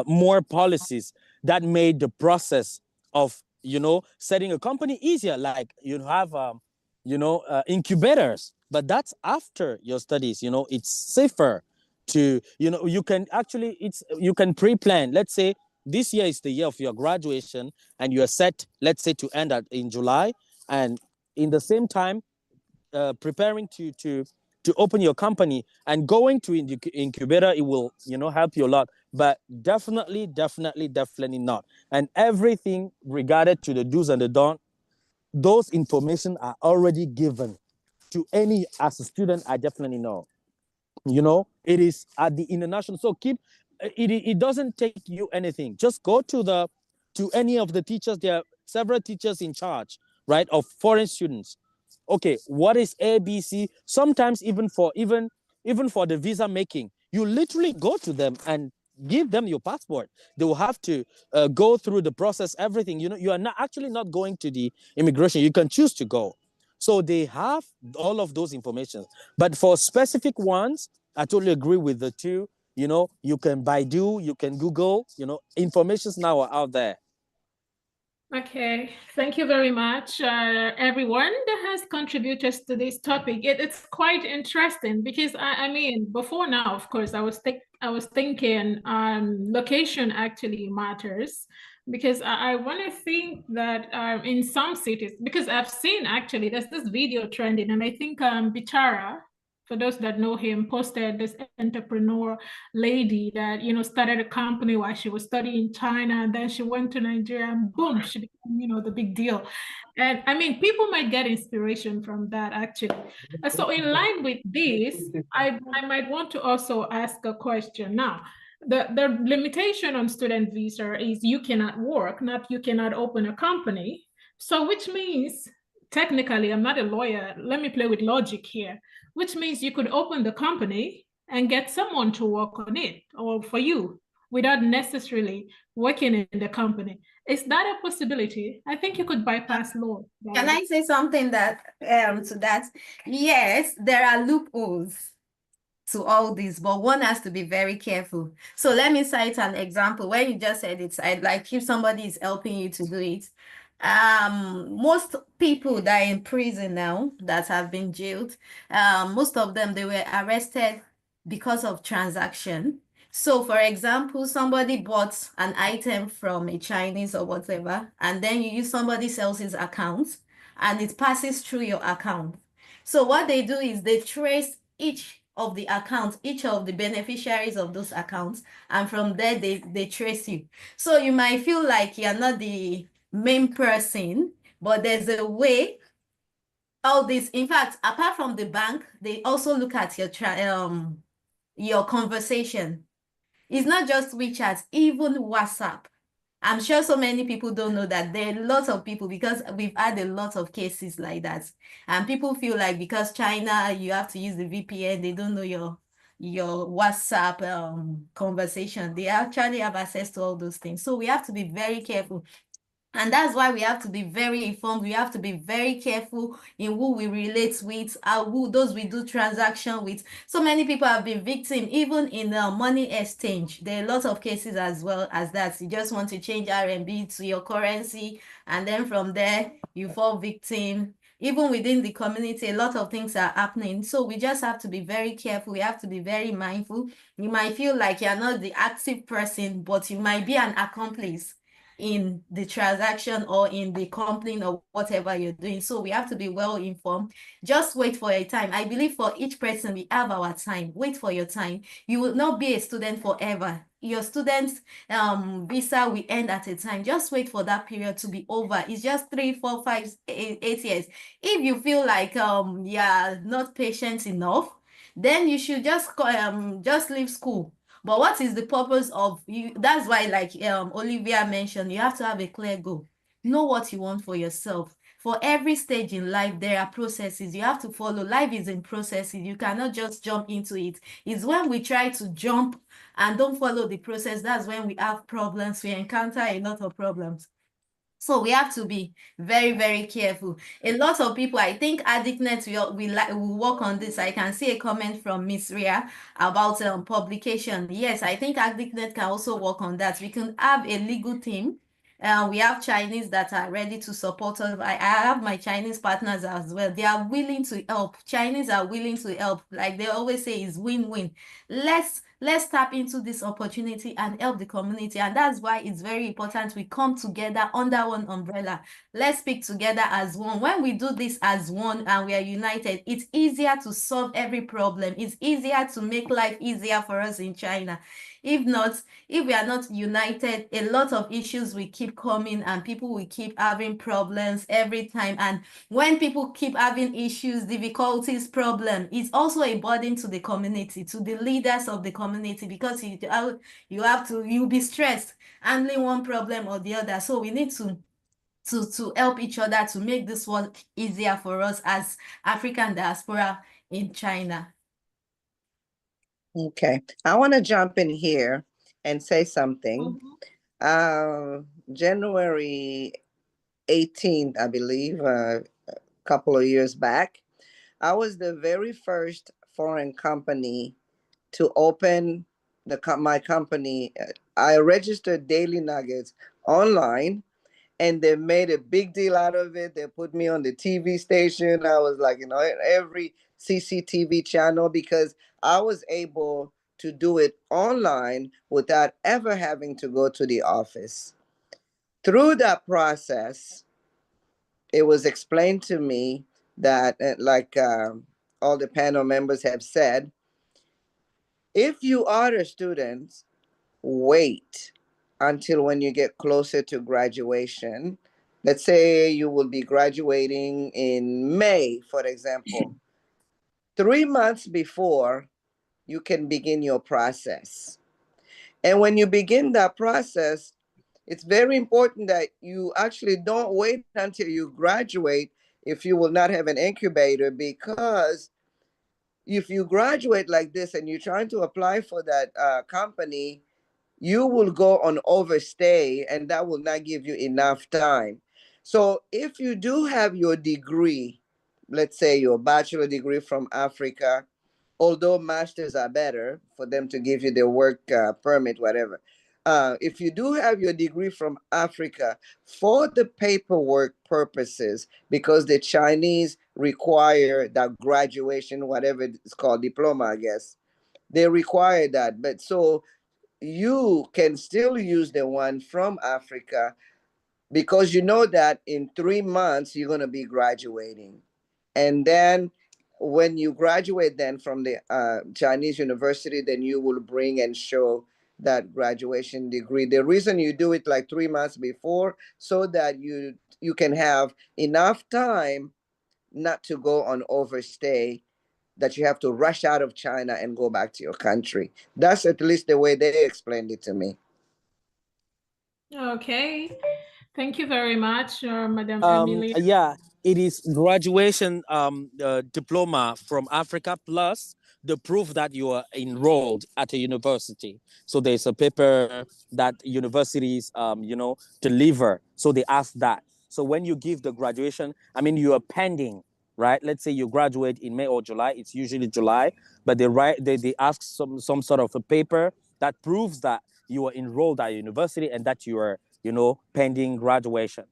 more policies that made the process of setting a company easier. Like you have incubators, but that's after your studies. It's safer to you can actually you can pre-plan. Let's say this year is the year of your graduation, and you are set, let's say, to end in July, and in the same time preparing to open your company and going to incubator, it will help you a lot. But definitely not. And everything regarded to the do's and the don't, those information are already given to any, as a student. I definitely know. It is at the international. So it doesn't take you anything. Just go to any of the teachers. There are several teachers in charge, right, of foreign students. Okay, what is ABC? Sometimes even for the visa making, you literally go to them and give them your passport. They will have to go through the process, everything. You are not going to the immigration. You can choose to go. So they have all of those information. But for specific ones, I totally agree with the two. You can Baidu, you can Google. Informations now are out there. Okay, thank you very much, everyone that has contributed to this topic. It's quite interesting because I mean, before now, of course, I was thinking location actually matters, because I want to think that in some cities, because I've seen actually there's this video trending, and I think Bichara, for those that know him, posted this entrepreneur lady that started a company while she was studying in China, and then she went to Nigeria, and boom, she became the big deal. And I mean, people might get inspiration from that actually. So in line with this, I might want to also ask a question now. The limitation on student visa is you cannot work, not you cannot open a company. So which means, technically, I'm not a lawyer, let me play with logic here, which means you could open the company and get someone to work on it or for you without necessarily working in the company. Is that a possibility? I think you could bypass law. Can I say something to that? Yes, there are loopholes to all this, but one has to be very careful. So let me cite an example. When you just said it, I'd like if somebody is helping you to do it. Most people that are in prison now that have been jailed, most of them, they were arrested because of transaction. So, for example, somebody bought an item from a Chinese or whatever, and then you use somebody else's account, and it passes through your account. So what they do is they trace each of the accounts, each of the beneficiaries of those accounts, and from there they trace you. So you might feel like you're not the main person, but there's a way. All this, in fact, apart from the bank, they also look at your conversation. It's not just WeChat, even WhatsApp. I'm sure so many people don't know that there are lots of people, because we've had a lot of cases like that. And people feel like because China, you have to use the VPN, they don't know your WhatsApp conversation. They actually have access to all those things. So we have to be very careful. And that's why we have to be very informed. We have to be very careful in who we relate with, who those we do transaction with. So many people have been victim, even in money exchange. There are a lot of cases as well as that. You just want to change RMB to your currency, and then from there you fall victim. Even within the community, a lot of things are happening. So we just have to be very careful. We have to be very mindful. You might feel like you're not the active person, but you might be an accomplice in the transaction or in the complaint or whatever you're doing. So we have to be well informed. Just wait for a time. I believe for each person, we have our time. Wait for your time. You will not be a student forever. Your student's visa will end at a time. Just wait for that period to be over. It's just 3, 4, 5, 8 years. If you feel like you're not patient enough, then you should just leave school. But what is the purpose of you? That's why, like Olivia mentioned, you have to have a clear goal. Know what you want for yourself. For every stage in life, there are processes you have to follow. Life is in processes. You cannot just jump into it. It's when we try to jump and don't follow the process, that's when we have problems. We encounter a lot of problems. So we have to be very, very careful. A lot of people, I think ADICNet will work on this. I can see a comment from Miss Ria about publication. Yes, I think ADICNet can also work on that. We can have a legal team. We have Chinese that are ready to support us. I have my Chinese partners as well. They are willing to help. Chinese are willing to help. Like they always say, is win-win. Let's tap into this opportunity and help the community. And that's why it's very important we come together under one umbrella. Let's speak together as one. When we do this as one and we are united, it's easier to solve every problem. It's easier to make life easier for us in China. If not, if we are not united, a lot of issues will keep coming and people will keep having problems every time. And when people keep having issues, difficulties, problem, it's also a burden to the community, to the leaders of the community, because you'll be stressed handling one problem or the other. So we need to help each other to make this work easier for us as African diaspora in China. Okay, I want to jump in here and say something. January 18th, I believe, a couple of years back, I was the very first foreign company to open my company. I registered Daily Nuggets online, and they made a big deal out of it. They put me on the TV station. I was like, every CCTV channel, because I was able to do it online without ever having to go to the office. Through that process, it was explained to me that, like all the panel members have said, if you are a student, wait until when you get closer to graduation. Let's say you will be graduating in May, for example. 3 months before, you can begin your process. And when you begin that process, it's very important that you actually don't wait until you graduate if you will not have an incubator, because if you graduate like this and you're trying to apply for that company, you will go on overstay, and that will not give you enough time. So if you do have your degree, let's say your bachelor degree from Africa, although masters are better for them to give you their work permit, whatever. If you do have your degree from Africa, for the paperwork purposes, because the Chinese require that graduation, whatever it's called, diploma, I guess, they require that. But so you can still use the one from Africa, because you know that in 3 months you're going to be graduating. And then when you graduate then from the Chinese university, then you will bring and show that graduation degree. The reason you do it like 3 months before, so that you can have enough time not to go on overstay, that you have to rush out of China and go back to your country. That's at least the way they explained it to me. Okay. Thank you very much, Madam Emilia. Yeah, it is graduation diploma from Africa plus the proof that you are enrolled at a university. So there's a paper that universities, deliver. So they ask that. So when you give the graduation, I mean, you are pending, right? Let's say you graduate in May or July. It's usually July, but they ask some sort of a paper that proves that you are enrolled at a university and that you are, pending graduation.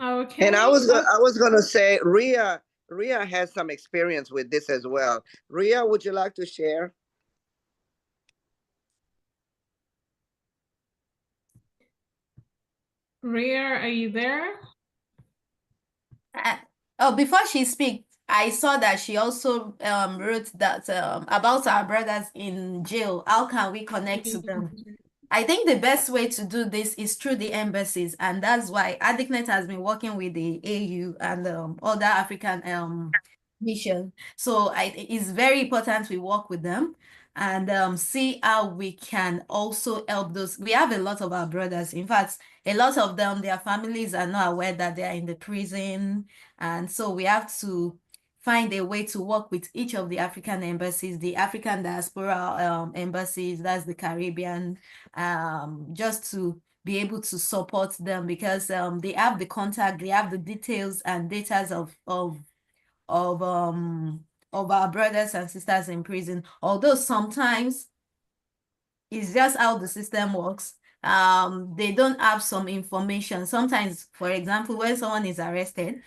Okay. And I was gonna say, Ria has some experience with this as well. Ria, would you like to share? Ria, are you there? Before she speaks, I saw that she also wrote that about our brothers in jail. How can we connect to them? I think the best way to do this is through the embassies, and that's why ADICNet has been working with the AU and other African mission. So it's very important we work with them and see how we can also help those. We have a lot of our brothers. In fact, a lot of them, their families are not aware that they are in the prison, and so we have to find a way to work with each of the African embassies, the African Diaspora embassies, that's the Caribbean, just to be able to support them, because they have the contact, they have the details and data of our brothers and sisters in prison. Although sometimes it's just how the system works. They don't have some information. Sometimes, for example, when someone is arrested,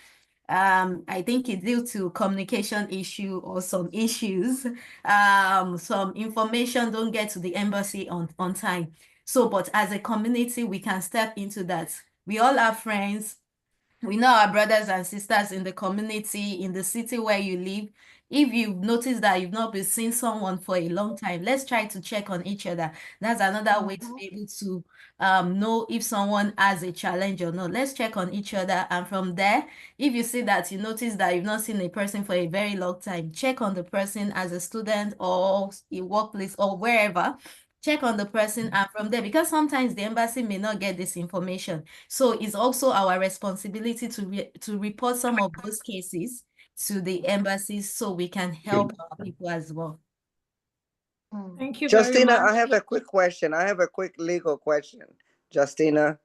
I think it's due to communication issue or some issues. Some information don't get to the embassy on time. So, but as a community, we can step into that. We all have friends. We know our brothers and sisters in the community, in the city where you live. If you've noticed that you've not been seeing someone for a long time, let's try to check on each other. That's another way to be able to know if someone has a challenge or not. Let's check on each other. And from there, if you see that you notice that you've not seen a person for a very long time, check on the person as a student or a workplace or wherever. Check on the person, and from there, because sometimes the embassy may not get this information. So it's also our responsibility to report some of those cases to the embassies so we can help our people as well. Thank you Justina, very much. I have a quick question. I have a quick legal question. Justina.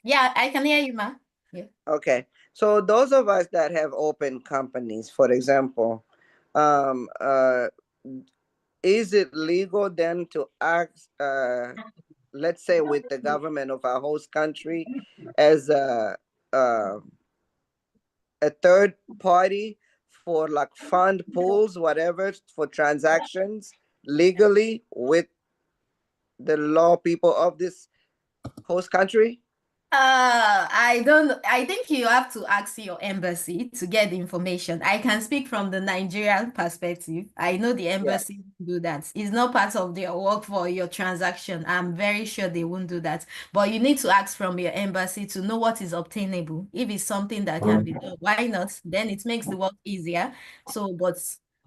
Yeah, I can hear you, ma. Yeah. Okay. So those of us that have open companies, for example, is it legal then to act, let's say, with the government of our host country as a third party for like fund pools, whatever, for transactions legally with the law people of this host country? I think you have to ask your embassy to get the information. I can speak from the Nigerian perspective. I know the embassy won't do that. It's not part of their work for your transaction. I'm very sure they won't do that. But you need to ask from your embassy to know what is obtainable. If it's something that can be done, why not? Then it makes the work easier. So, but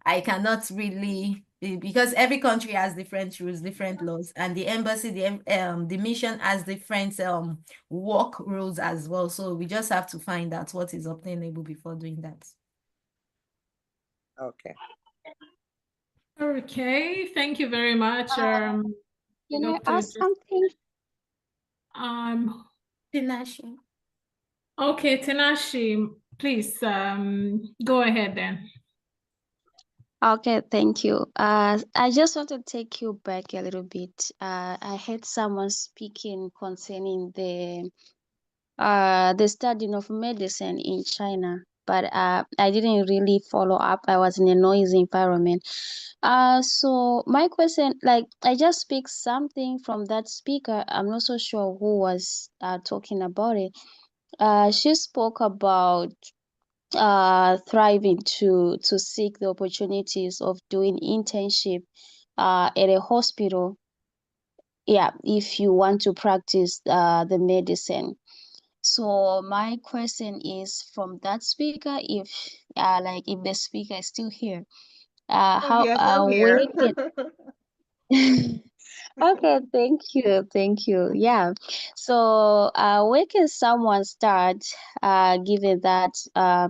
I cannot really, because every country has different rules, different laws, and the embassy, the mission has different work rules as well. So we just have to find out what is obtainable before doing that. Okay. Okay, thank you very much. Can I ask something? Tinashi. Okay, Tinashi, please go ahead then. Okay, thank you. I just want to take you back a little bit. I heard someone speaking concerning the studying of medicine in China. but I didn't really follow up. I was in a noisy environment. So my question, like, I just picked something from that speaker. I'm not so sure who was talking about it. She spoke about thriving to seek the opportunities of doing internship at a hospital. Yeah, if you want to practice the medicine. So my question is from that speaker, if like if the speaker is still here, Oh, how yes, I'm where here. can okay, thank you. Yeah. So where can someone start given that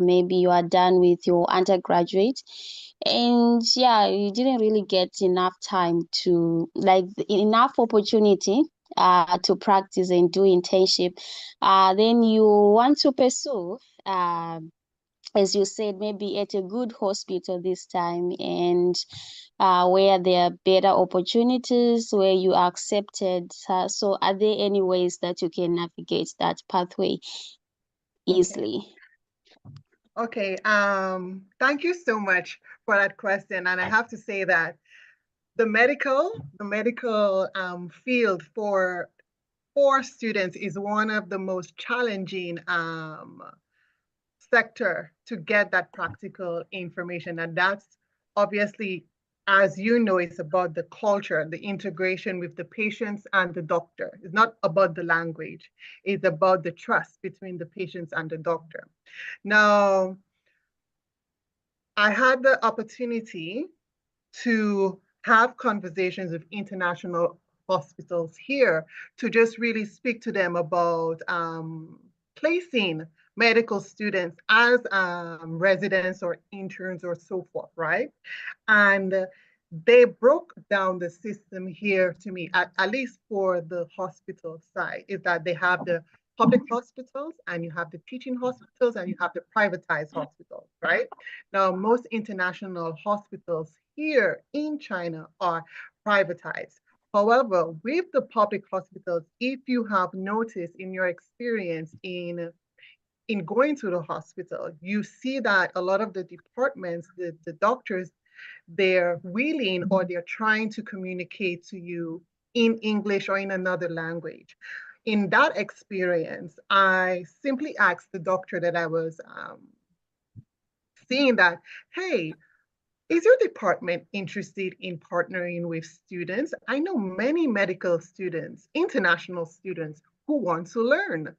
maybe you are done with your undergraduate and yeah, you didn't really get enough time to like enough opportunity to practice and do internship. Then you want to pursue as you said, maybe at a good hospital this time and where there are better opportunities, where you are accepted. So are there any ways that you can navigate that pathway easily? Okay, thank you so much for that question. And I have to say that the medical field for students is one of the most challenging sector to get that practical information. And that's obviously, as you know, it's about the culture, the integration with the patients and the doctor. It's not about the language. It's about the trust between the patients and the doctor. Now, I had the opportunity to have conversations with international hospitals here to just really speak to them about placing medical students as residents or interns or so forth, right? And they broke down the system here to me, at least for the hospital side, is that they have the public hospitals and you have the teaching hospitals and you have the privatized hospitals, right? Now, most international hospitals here in China are privatized. However, with the public hospitals, if you have noticed in your experience in going to the hospital, you see that a lot of the departments, the doctors, they're willing or they're trying to communicate to you in English or in another language. In that experience, I simply asked the doctor that I was seeing that, hey, is your department interested in partnering with students? I know many medical students, international students, who want to learn.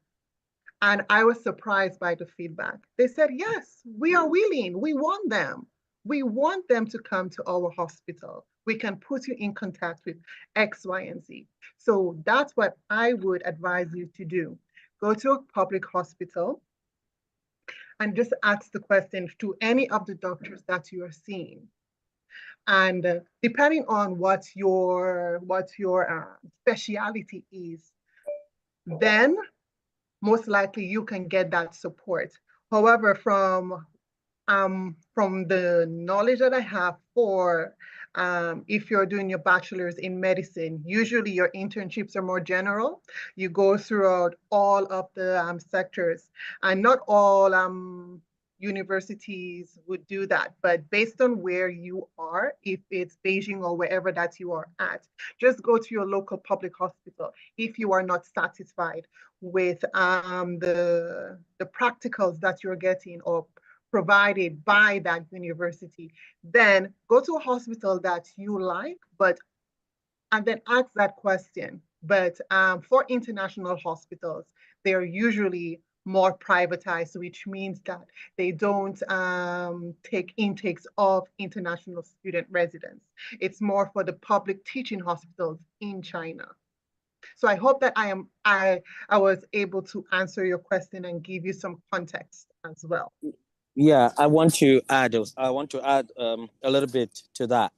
And I was surprised by the feedback. They said, yes, we are willing. We want them. We want them to come to our hospital. We can put you in contact with X, Y, and Z. So that's what I would advise you to do. Go to a public hospital and just ask the question to any of the doctors that you are seeing. And depending on what your specialty is, then most likely you can get that support. However, from the knowledge that I have for if you're doing your bachelor's in medicine, usually your internships are more general. You go throughout all of the sectors, and not all universities would do that. But based on where you are, if it's Beijing or wherever that you are at, just go to your local public hospital if you are not satisfied with the practicals that you're getting or provided by that university. Then go to a hospital that you like, and then ask that question. But for international hospitals, they're usually more privatized, which means that they don't take intakes of international student residents. It's more for the public teaching hospitals in China. So I hope that I was able to answer your question and give you some context as well. Yeah, I want to add a little bit to that.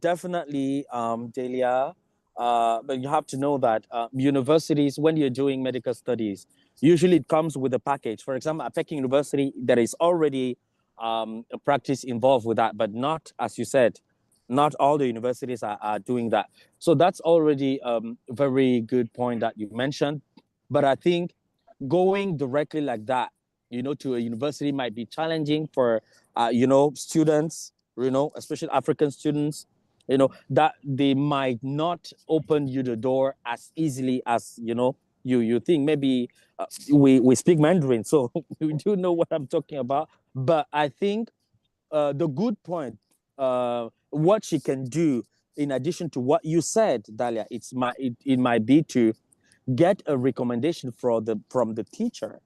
Definitely, Delia, but you have to know that universities, when you're doing medical studies, usually it comes with a package. For example, at Peking University, there is already a practice involved with that, but not, as you said, not all the universities are doing that. So that's already a very good point that you mentioned. But I think going directly like that, to a university might be challenging for, students, especially African students, that they might not open you the door as easily as, you think. Maybe we speak Mandarin, so we do know what I'm talking about. But I think the good point, what she can do, in addition to what you said, Dalia, it might be to get a recommendation from the teacher,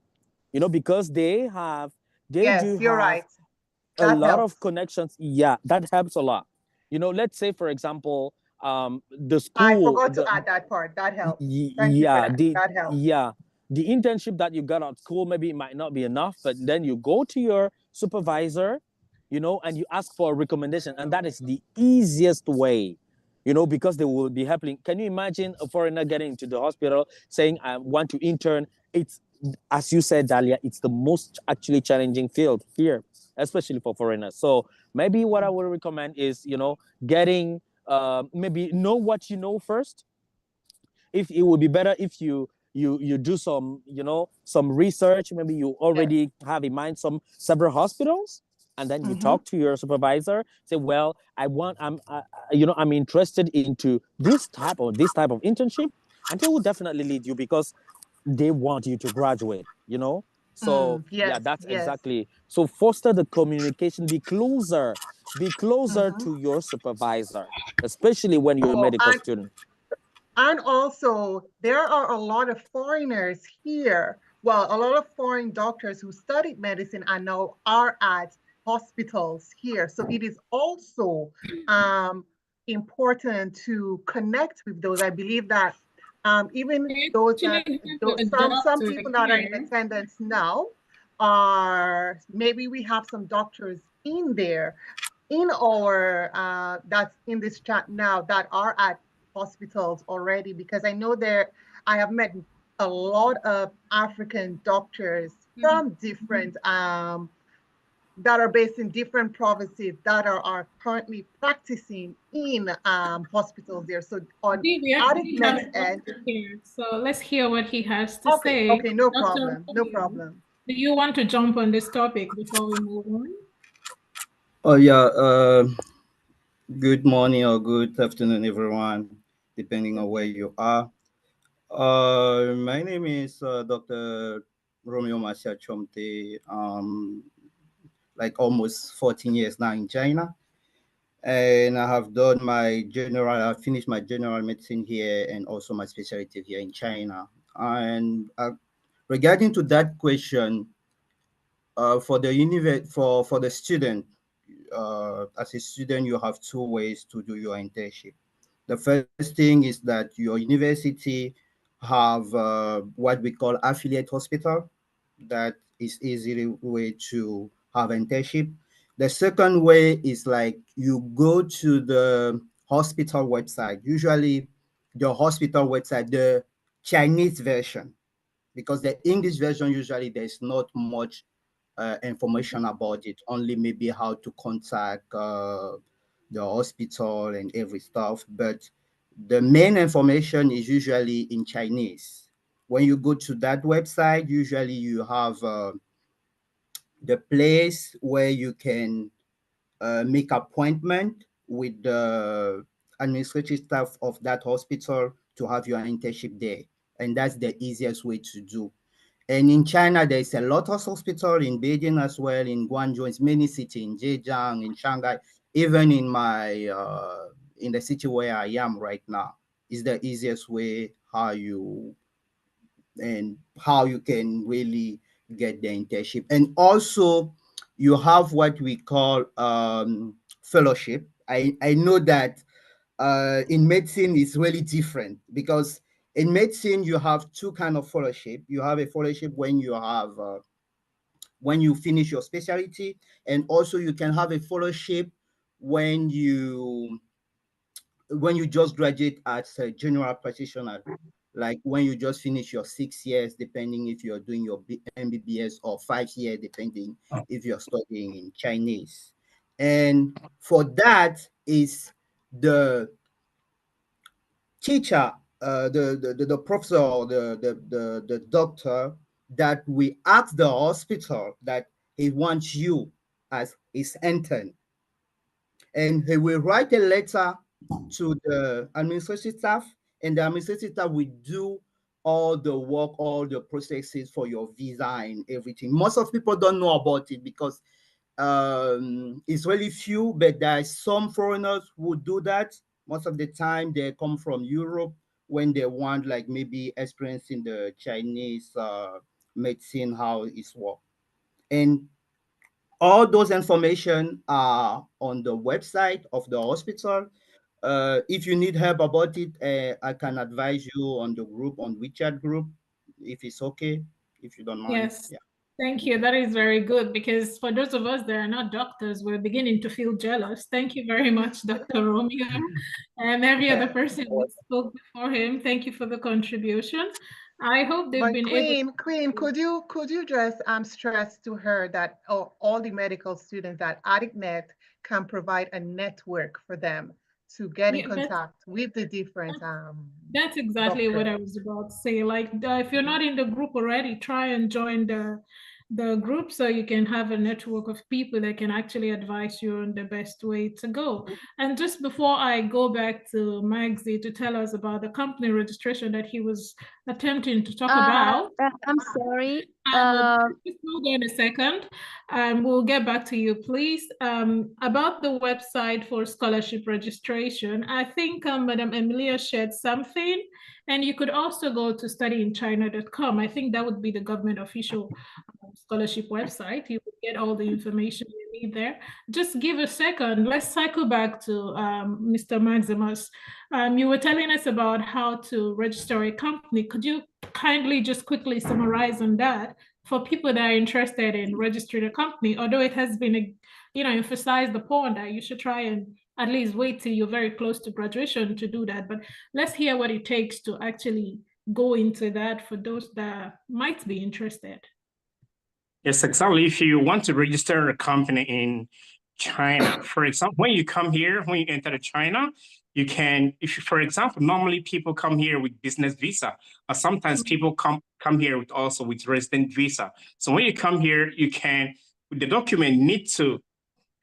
because they Yes, do you're have right. a That lot helps. of connections. Yeah, that helps a lot. Let's say, for example, the I school, forgot to add that part. That helps. Thank you for yeah, that. That helps. the internship that you got at school, maybe it might not be enough, but then you go to your supervisor, and you ask for a recommendation, and that is the easiest way, because they will be helping. Can you imagine a foreigner getting into the hospital saying, I want to intern? It's, as you said, Dalia, it's the most actually challenging field here, especially for foreigners. So maybe what I would recommend is, getting, maybe know what you know first. If it would be better if you do some, some research. Maybe you already have in mind several hospitals, and then you talk to your supervisor, say, well, I'm interested into this type of internship, and they will definitely lead you, because they want you to graduate. So yeah, Yes, that's yes. exactly. So foster the communication, be closer to your supervisor, especially when you're a Oh, medical student. and also, there are a lot of foreigners here. Well, a lot of foreign doctors who studied medicine and now are at hospitals here. So it is also important to connect with those. I believe that even those that some people that are in attendance now are, maybe we have some doctors in there in our that's in this chat now that are at hospitals already, because I know I have met a lot of African doctors from different that are based in different provinces that are currently practicing in hospitals there. So on ADICNet's end, here, so let's hear what he has to okay, say. okay, no Dr. problem, no Queen, problem. do you want to jump on this topic before we move on? Oh yeah. Good morning or good afternoon, everyone, depending on where you are. My name is Dr. Romeo Marcia Chomte. Like almost 14 years now in China, and I have done I finished my general medicine here and also my specialty here in China. And regarding to that question, for the student, as a student, you have two ways to do your internship. The first thing is that your university have what we call affiliate hospital. That is easy way to have internship. The second way is like you go to the hospital website, usually the hospital website, the Chinese version, because the English version, usually there's not much information about it, only maybe how to contact the hospital and every stuff. But the main information is usually in Chinese. When you go to that website, usually you have the place where you can make appointment with the administrative staff of that hospital to have your internship there. And that's the easiest way to do. And in China, there's a lot of hospitals in Beijing as well, in Guangzhou, in many cities, in Zhejiang, in Shanghai, even in in the city where I am right now. Is the easiest way how you can really get the internship. And also, you have what we call fellowship. I know that in medicine is really different, because in medicine you have two kind of fellowship. You have a fellowship when you finish your specialty, and also you can have a fellowship when you just graduate as a general practitioner, like when you just finish your 6 years, depending if you're doing your MBBS, or 5 years, depending if you're studying in Chinese. And for that is the teacher, the professor, or the doctor that we ask the hospital that he wants you as his intern. And he will write a letter to the administrative staff, and the administrative staff will do all the work, all the processes for your visa and everything. Most of people don't know about it because it's really few, but there are some foreigners who do that. Most of the time they come from Europe when they want like maybe experience in the Chinese medicine, how it's work. And all those information are on the website of the hospital. If you need help about it, I can advise you on the group, on WeChat group, if it's okay, if you don't mind. Yes. Yeah. Thank you. That is very good, because for those of us that are not doctors, we're beginning to feel jealous. Thank you very much, Dr. Romeo, and every other person who spoke before him. Thank you for the contribution. I hope they've But been able. Queen, could you just stress to her that all the medical students that ADICNet can provide a network for them to get in contact with the different That's exactly what I doctors. was about to say. Like, if you're not in the group already, try and join the group so you can have a network of people that can actually advise you on the best way to go. And just before I go back to Magzi to tell us about the company registration that he was attempting to talk about. I'm sorry. Just hold on a second. We'll get back to you, please. About the website for scholarship registration, I think Madam Emilia shared something, and you could also go to studyinchina.com. I think that would be the government official scholarship website. You would get all the information you need there. Just give a second. Let's cycle back to Mr. Maximus. You were telling us about how to register a company. Could you kindly just quickly summarize on that for people that are interested in registering a company? Although it has been, emphasized upon that you should try and at least wait till you're very close to graduation to do that. But let's hear what it takes to actually go into that for those that might be interested. Yes, exactly. If you want to register a company in China, for example, when you come here, when you enter China, you can, for example, normally people come here with business visa, or sometimes people come here with resident visa. So when you come here, you can, with the document, need to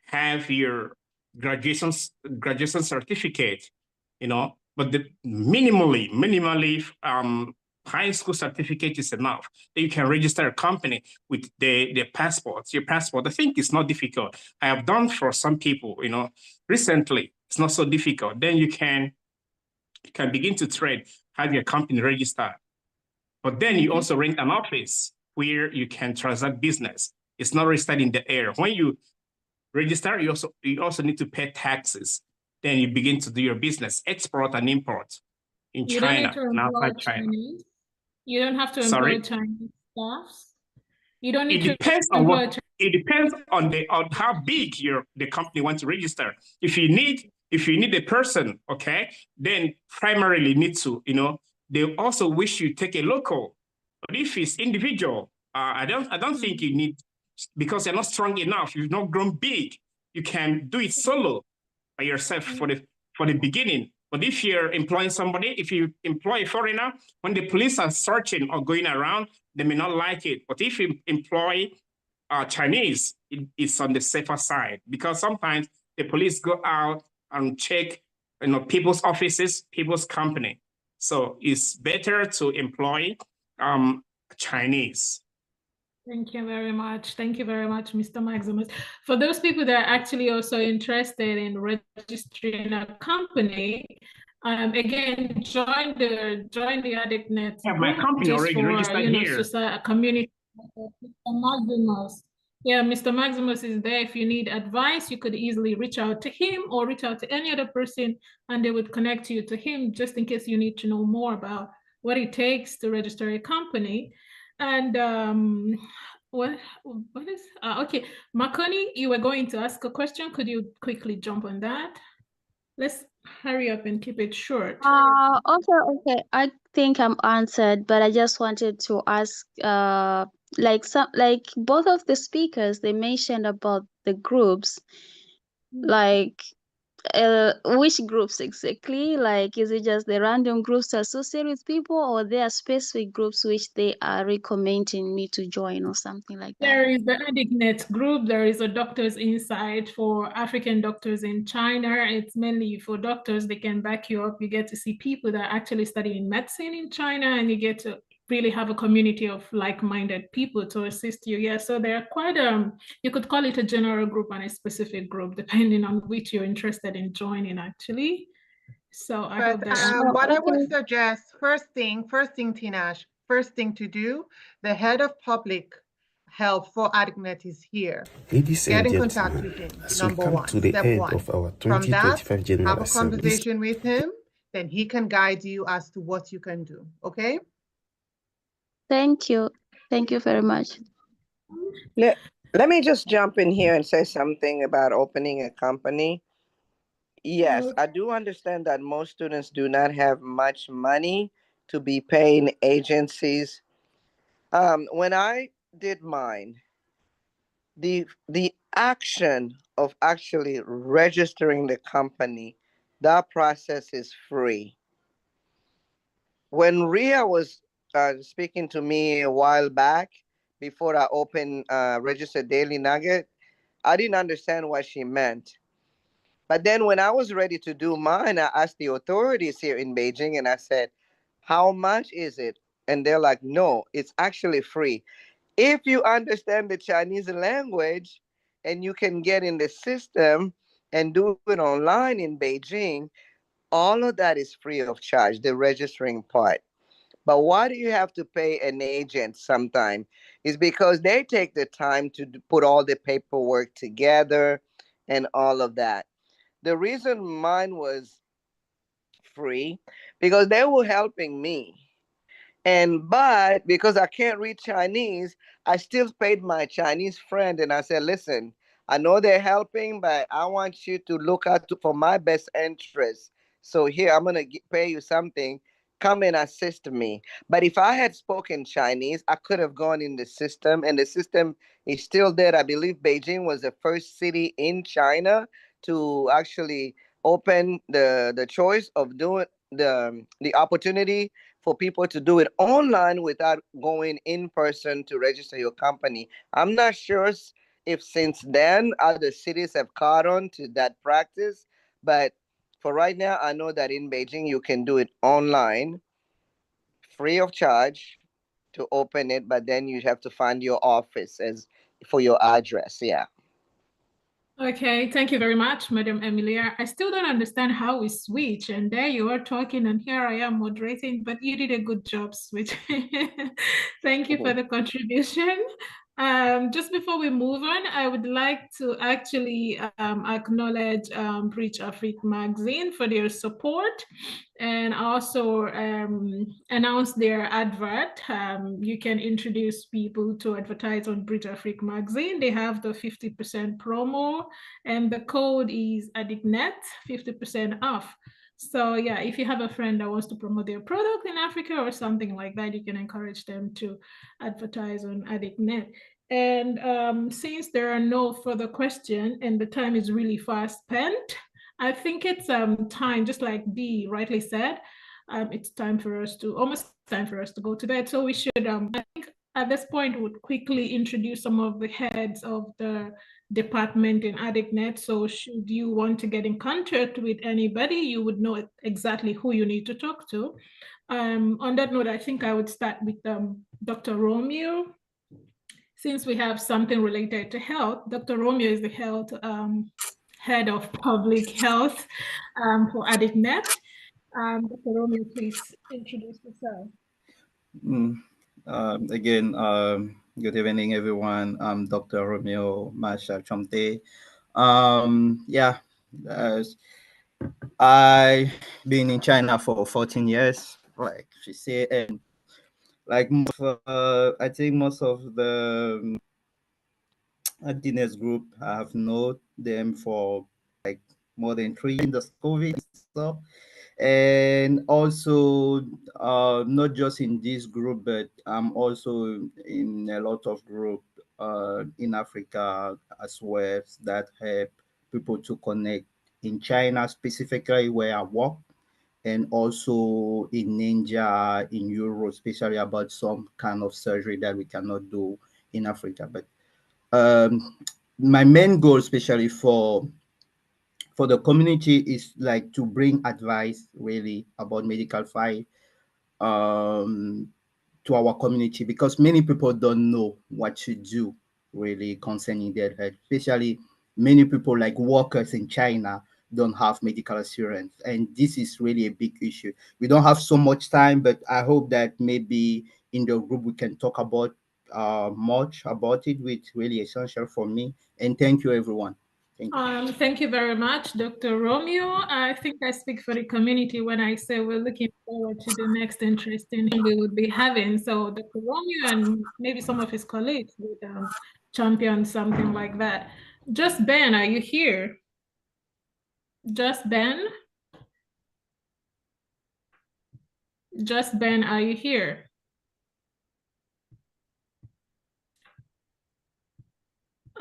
have your graduation certificate, but the minimally high school certificate is enough. Then you can register a company with the passports. Your passport, I think it's not difficult. I have done for some people, recently. It's not so difficult. Then you can begin to trade, have your company registered. But then you also rent an office where you can transact business. It's not registered in the air. When you register, you also need to pay taxes. Then you begin to do your business, export and import in China and outside China. You don't have to employ Chinese staff. You don't need to employ. It depends on how big the company wants to register. If you need a person, okay, then primarily need to, they also wish you take a local. But if it's individual, I don't think you need, because you're not strong enough, you've not grown big, you can do it solo by yourself for the beginning. But if you're employing somebody, if you employ a foreigner, when the police are searching or going around, they may not like it. But if you employ Chinese, it's on the safer side, because sometimes the police go out and check, people's offices, people's company. So it's better to employ Chinese. Thank you very much. Thank you very much, Mr. Maximus. For those people that are actually also interested in registering a company, again, join the ADICNet. Yeah, my company already registered here. A community. Mr. Maximus. Yeah, Mr. Maximus is there. If you need advice, you could easily reach out to him or reach out to any other person, and they would connect you to him just in case you need to know more about what it takes to register a company. And what is okay, Makoni, you were going to ask a question. Could you quickly jump on that? Let's hurry up and keep it short. Okay. I think I'm answered, but I just wanted to ask, like both of the speakers, they mentioned about the groups. Like, which groups exactly? Like, is it just the random groups to associate with people, or there are specific groups which they are recommending me to join or something like that? There is the ADICNet group. There is a Doctors Insight for African doctors in China. It's mainly for doctors. They can back you up. You get to see people that are actually studying medicine in China, and you get to really have a community of like-minded people to assist you. Yeah, so they're quite, you could call it a general group and a specific group, depending on which you're interested in joining, actually. So I hope that. What I would suggest, first thing, Tinash, first thing to do, the head of public health for ADICNet is here. Ladies Get and in contact gentlemen, with him. as we Number come one, to the step end one. of our From that, 2025 General have a Assembly, conversation with him, then he can guide you as to what you can do. Okay? Thank you. Thank you very much. Let me just jump in here and say something about opening a company. Yes, I do understand that most students do not have much money to be paying agencies. When I did mine, the action of actually registering the company, that process is free. When Ria was speaking to me a while back, before I opened registered Daily Nugget, I didn't understand what she meant. But then when I was ready to do mine, I asked the authorities here in Beijing and I said, how much is it? And they're like, no, it's actually free. If you understand the Chinese language and you can get in the system and do it online in Beijing, all of that is free of charge, the registering part. But why do you have to pay an agent sometime? Is because they take the time to put all the paperwork together and all of that. The reason mine was free because they were helping me. And but because I can't read Chinese, I still paid my Chinese friend and I said, listen, I know they're helping, but I want you to look out for my best interest. So here, I'm going to pay you something. Come and assist me. But if I had spoken Chinese, I could have gone in the system, and the system is still there. I believe Beijing was the first city in China to actually open the choice of doing the opportunity for people to do it online without going in person to register your company. I'm not sure if since then other cities have caught on to that practice, but for right now, I know that in Beijing you can do it online, free of charge to open it, but then you have to find your office as for your address. Yeah. Okay, thank you very much, Madam Emilia. I still don't understand how we switch, and there you are talking, and here I am moderating, but you did a good job switching. Thank you for the contribution. Just before we move on, I would like to actually acknowledge Bridge Africa Magazine for their support and also announce their advert. You can introduce people to advertise on Bridge Africa Magazine. They have the 50% promo and the code is ADICNet, 50% off. So yeah, if you have a friend that wants to promote their product in Africa or something like that, you can encourage them to advertise on ADICNet. And since there are no further questions and the time is really fast spent, I think it's time, just like Dee rightly said, it's time for us to, almost time for us to go to bed. So we should, I think at this point, would quickly introduce some of the heads of the department in ADICNet. So should you want to get in contact with anybody, you would know exactly who you need to talk to. On that note, I think I would start with Dr. Romeo. Since we have something related to health, Dr. Romeo is the health head of public health for ADICNet. Dr. Romeo, please introduce yourself. Again, good evening, everyone. I'm Dr. Romeo Masha Chomte. Yeah, I've been in China for 14 years, like she said, and like I think most of the Guinness group, I have known them for like more than 3 years in the COVID stuff. And also, not just in this group, but I'm also in a lot of group in Africa as well that help people to connect in China, specifically where I work, and also in Ninja, in Europe, especially about some kind of surgery that we cannot do in Africa. But my main goal, especially for the community, is like to bring advice really about medical field to our community, because many people don't know what to do really concerning their health, especially many people like workers in China don't have medical insurance, and this is really a big issue. We don't have so much time, but I hope that maybe in the group we can talk about much about it, which really essential for me. And thank you, everyone. Thank you very much, Dr. Romeo. I think I speak for the community when I say we're looking forward to the next interesting we would be having. So Dr. Romeo and maybe some of his colleagues would champion something like that. Just Ben, are you here? Just Ben? Just Ben, are you here?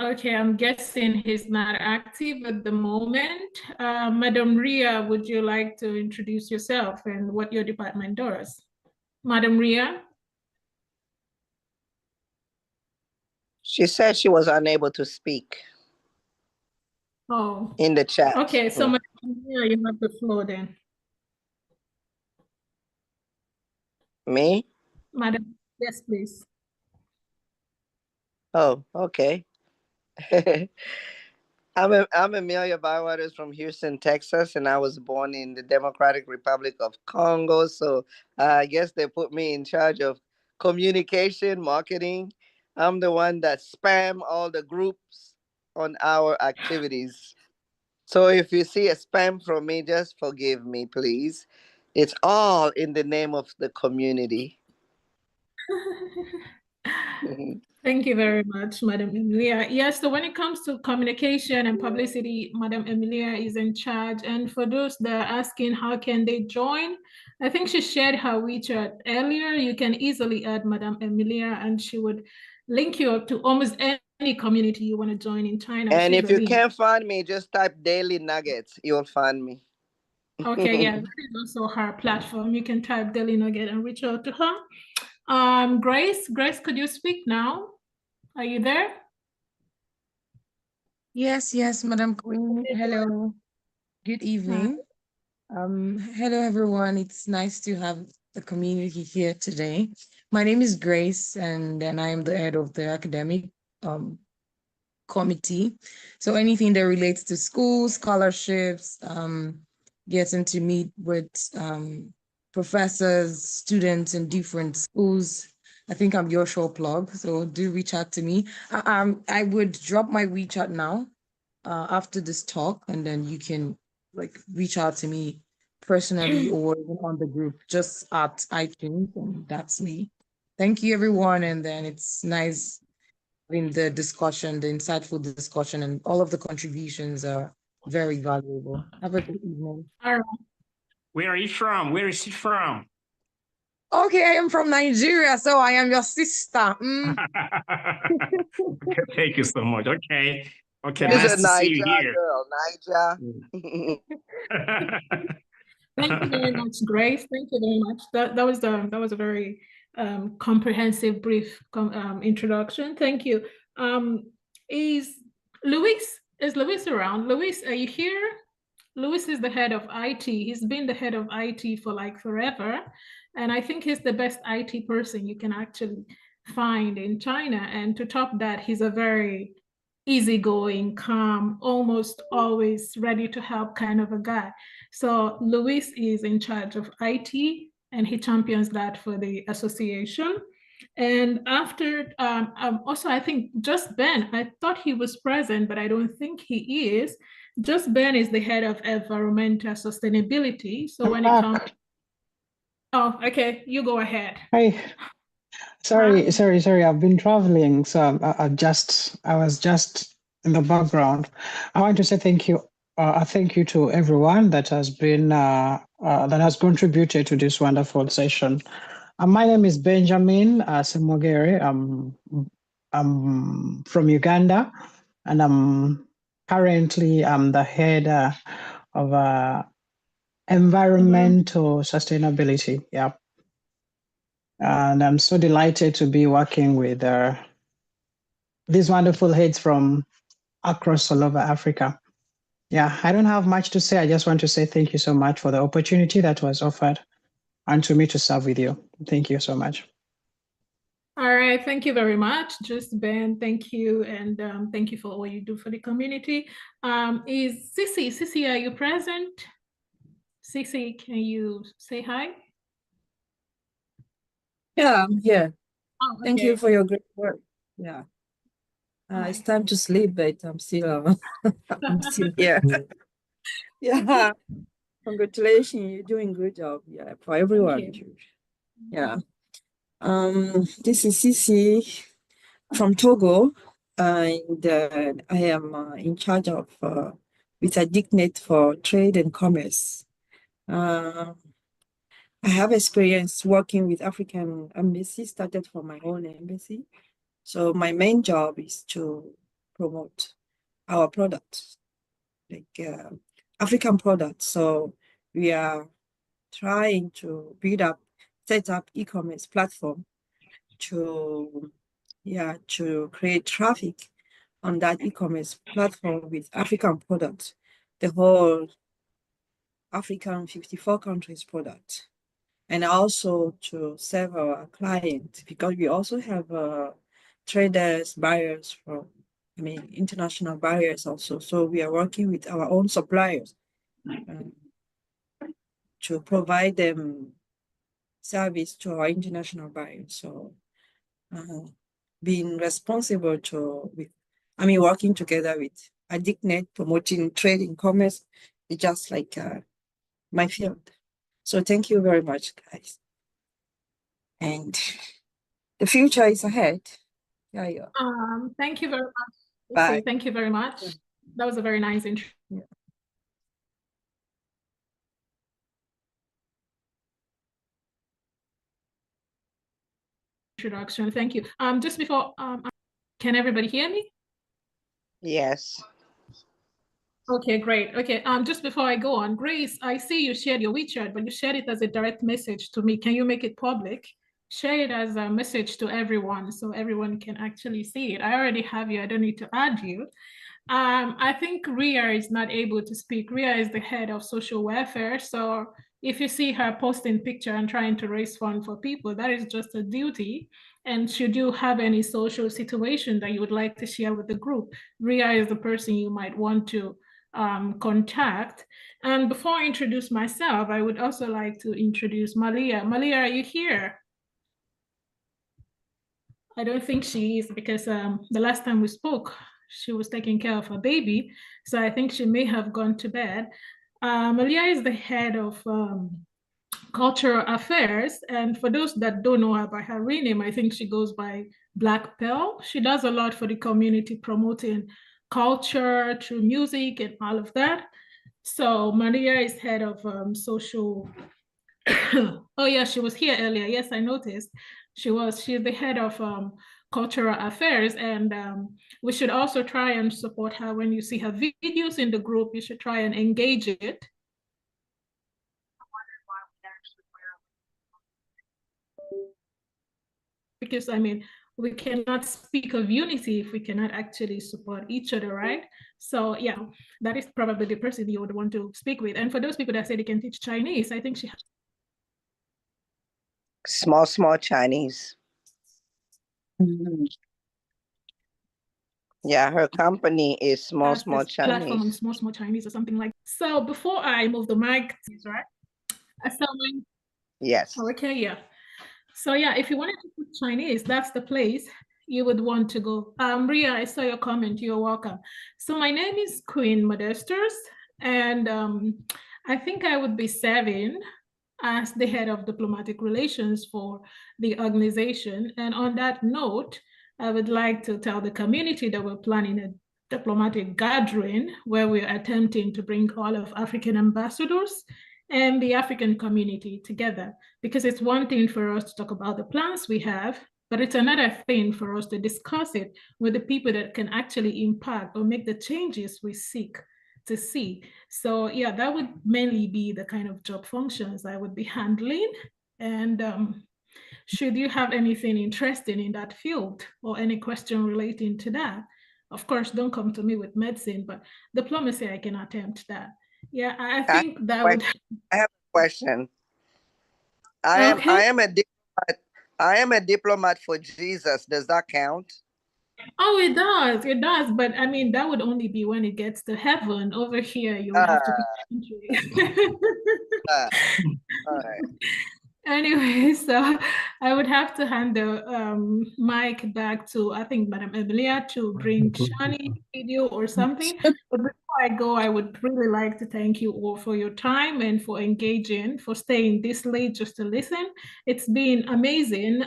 Okay, I'm guessing he's not active at the moment. Madam Ria, would you like to introduce yourself and what your department does? Madam Ria? She said she was unable to speak. Oh. In the chat. Okay, so Madam Ria, you have the floor then. Me? Madam, yes, please. Oh, okay. I'm Amelia Bywaters from Houston, Texas, and I was born in the Democratic Republic of Congo. So I guess they put me in charge of communication, marketing. I'm the one that spam all the groups on our activities. So if you see a spam from me, just forgive me, please. It's all in the name of the community. Thank you very much, Madam Emilia. Yes, so when it comes to communication and publicity, Madam Emilia is in charge. And for those that are asking how can they join, I think she shared her WeChat earlier. You can easily add Madam Emilia and she would link you up to almost any community you want to join in China. And if you can't find me, just type Daily Nuggets. You'll find me. Okay, yeah, that is also her platform. You can type Daily Nugget and reach out to her. Grace, could you speak now? Are you there? Yes, Madam Queen. Hello. Good evening. Hello, everyone. It's nice to have the community here today. My name is Grace, and I am the head of the academic committee. So anything that relates to schools, scholarships, getting to meet with professors, students in different schools, I think I'm your show plug, so do reach out to me. I would drop my WeChat now after this talk, and then you can like reach out to me personally or even on the group, just at iTunes, and that's me. Thank you, everyone, and then it's nice having the discussion, the insightful discussion, and all of the contributions are very valuable. Have a good evening. All right. Where are you from? Where is she from? Okay, I am from Nigeria, so I am your sister. Okay, thank you so much. Okay, She's nice a to see you Niger here. girl, Niger. Thank you very much, Grace. Thank you very much. That was a very comprehensive, brief introduction. Thank you. Is Luis around? Luis, are you here? Luis is the head of IT. He's been the head of IT for like forever. And I think he's the best IT person you can actually find in China. And to top that, he's a very easygoing, calm, almost always ready to help kind of a guy. So Luis is in charge of IT and he champions that for the association. And after, also, I think Just Ben, I thought he was present, but I don't think he is. Just Ben is the head of environmental sustainability. So when it comes, oh, okay, you go ahead. Hi. Sorry. I've been traveling, so I was just in the background. I want to say thank you. Thank you to everyone that has been that has contributed to this wonderful session. My name is Benjamin Semogere. I'm from Uganda, and I'm currently the head of environmental sustainability. Yeah. And I'm so delighted to be working with these wonderful heads from across all over Africa. Yeah, I don't have much to say. I just want to say thank you so much for the opportunity that was offered and to me to serve with you. Thank you so much. All right, thank you very much, Just Ben. Thank you, and thank you for what you do for the community. Is Sissy? Sissy, are you present? Sissy, can you say hi? Yeah, I'm here. Oh, Thank okay. you for your great work. Yeah. It's time to sleep, but I'm still I'm still here. Yeah. Congratulations, you're doing a good job. Yeah, for everyone. Yeah. This is Sisi from Togo, and I am in charge of with ADICNet for trade and commerce. I have experience working with African embassy, started from my own embassy. So my main job is to promote our products, like African products. So we are trying to set up e-commerce platform to create traffic on that e-commerce platform with African products, the whole African 54 countries product. And also to serve our clients, because we also have traders, buyers international buyers also. So we are working with our own suppliers to provide them service to our international buyers. So being responsible working together with ADICNet, promoting trade and commerce, is just like my field. So thank you very much, guys. And the future is ahead. Yeah. Thank you very much. Bye. Thank you very much. That was a very nice intro. Yeah. Introduction. Thank you. Just before, can everybody hear me? Yes. Okay, great. Okay, just before I go on, Grace, I see you shared your WeChat, but you shared it as a direct message to me. Can you make it public? Share it as a message to everyone so everyone can actually see it. I already have you. I don't need to add you. I think Ria is not able to speak. Ria is the head of social welfare. So if you see her posting picture and trying to raise funds for people, that is just a duty. And should you have any social situation that you would like to share with the group, Ria is the person you might want to contact. And before I introduce myself, I would also like to introduce Malia. Malia, are you here? I don't think she is, because the last time we spoke, she was taking care of her baby. So I think she may have gone to bed. Malia is the head of cultural affairs. And for those that don't know her by her real name, I think she goes by Black Pearl. She does a lot for the community, promoting culture through music and all of that. So Maria is head of social. Oh yeah, she was here earlier. Yes, I noticed. She's the head of cultural affairs, and we should also try and support her. When you see her videos in the group, you should try and engage it. Because we cannot speak of unity if we cannot actually support each other, right? So yeah, that is probably the person you would want to speak with. And for those people that say they can teach Chinese, I think she small Chinese. Mm-hmm. Yeah, her company is small Chinese. Platform on small Chinese or something like that. So before I move the mic, right? Yes. Okay, yeah. So yeah, if you wanted to teach Chinese, that's the place you would want to go. Ria, I saw your comment. You're welcome. So my name is Queen Modestus, and I think I would be serving as the head of diplomatic relations for the organization. And on that note, I would like to tell the community that we're planning a diplomatic gathering where we're attempting to bring all of African ambassadors and the African community together, because it's one thing for us to talk about the plans we have, but it's another thing for us to discuss it with the people that can actually impact or make the changes we seek to see. So yeah, that would mainly be the kind of job functions I would be handling. And should you have anything interesting in that field or any question relating to that, of course, don't come to me with medicine, but diplomacy, I can attempt that. Yeah, I think that would. I have a question. Okay. I am a diplomat. I am a diplomat for Jesus. Does that count? Oh, it does. It does. But I mean, that would only be when it gets to heaven. Over here, you would have to be. All right. Anyway, so I would have to hand the mic back to, I think, Madam Emilia to bring Shani video or something. But before I go, I would really like to thank you all for your time and for engaging, for staying this late just to listen. It's been amazing.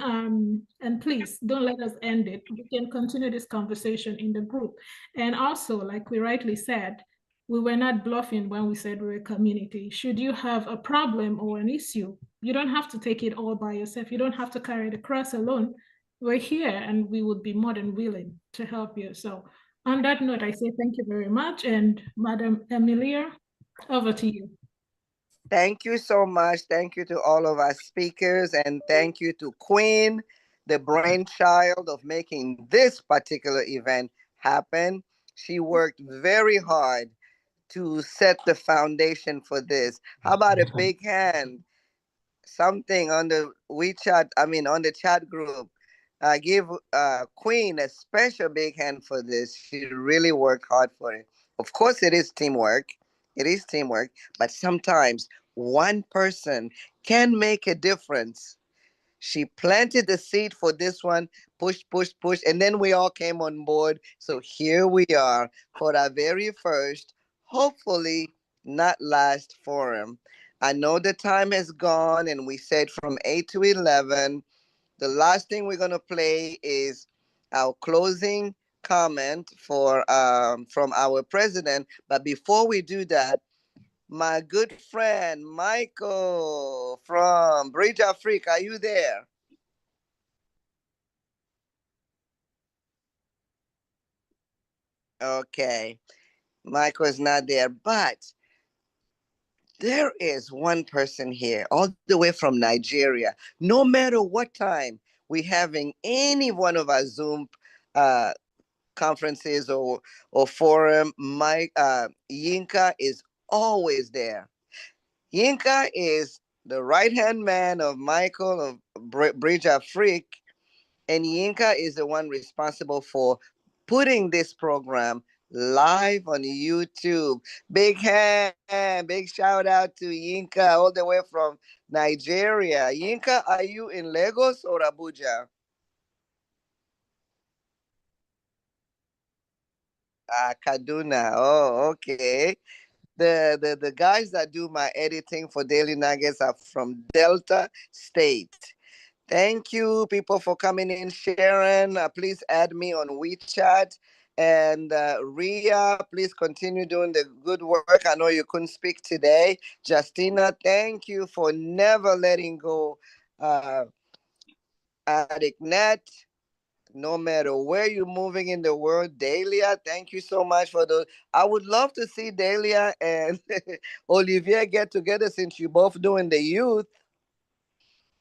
And please don't let us end it. We can continue this conversation in the group. And also, like we rightly said, we were not bluffing when we said we're a community. Should you have a problem or an issue, you don't have to take it all by yourself. You don't have to carry the cross alone. We're here and we would be more than willing to help you. So on that note, I say thank you very much. And Madam Emilia, over to you. Thank you so much. Thank you to all of our speakers, and thank you to Queen, the brainchild of making this particular event happen. She worked very hard to set the foundation for this. How about a big hand? Something on the WeChat, on the chat group. Give Queen a special big hand for this. She really worked hard for it. Of course, it is teamwork. It is teamwork, but sometimes one person can make a difference. She planted the seed for this one, push, push, push, and then we all came on board. So here we are for our very first, hopefully not last forum. I know the time has gone, and we said from 8 to 11. The last thing we're going to play is our closing comment from our president. But before we do that, my good friend Michael from Bridge Africa, are you there? Okay, Michael is not there, but there is one person here, all the way from Nigeria. No matter what time we're having any one of our Zoom conferences or forum, Yinka is always there. Yinka is the right-hand man of Michael of Bridge Afrique, and Yinka is the one responsible for putting this program live on YouTube. Big hand, big shout out to Yinka all the way from Nigeria. Yinka, are you in Lagos or Abuja? Kaduna. Oh, okay. The guys that do my editing for Daily Nuggets are from Delta State. Thank you, people, for coming in, sharing. Please add me on WeChat. And Ria, please continue doing the good work. I know you couldn't speak today. Justina, thank you for never letting go. ADICNet, no matter where you're moving in the world. Delia, thank you so much for those. I would love to see Delia and Olivier get together since you both doing the youth.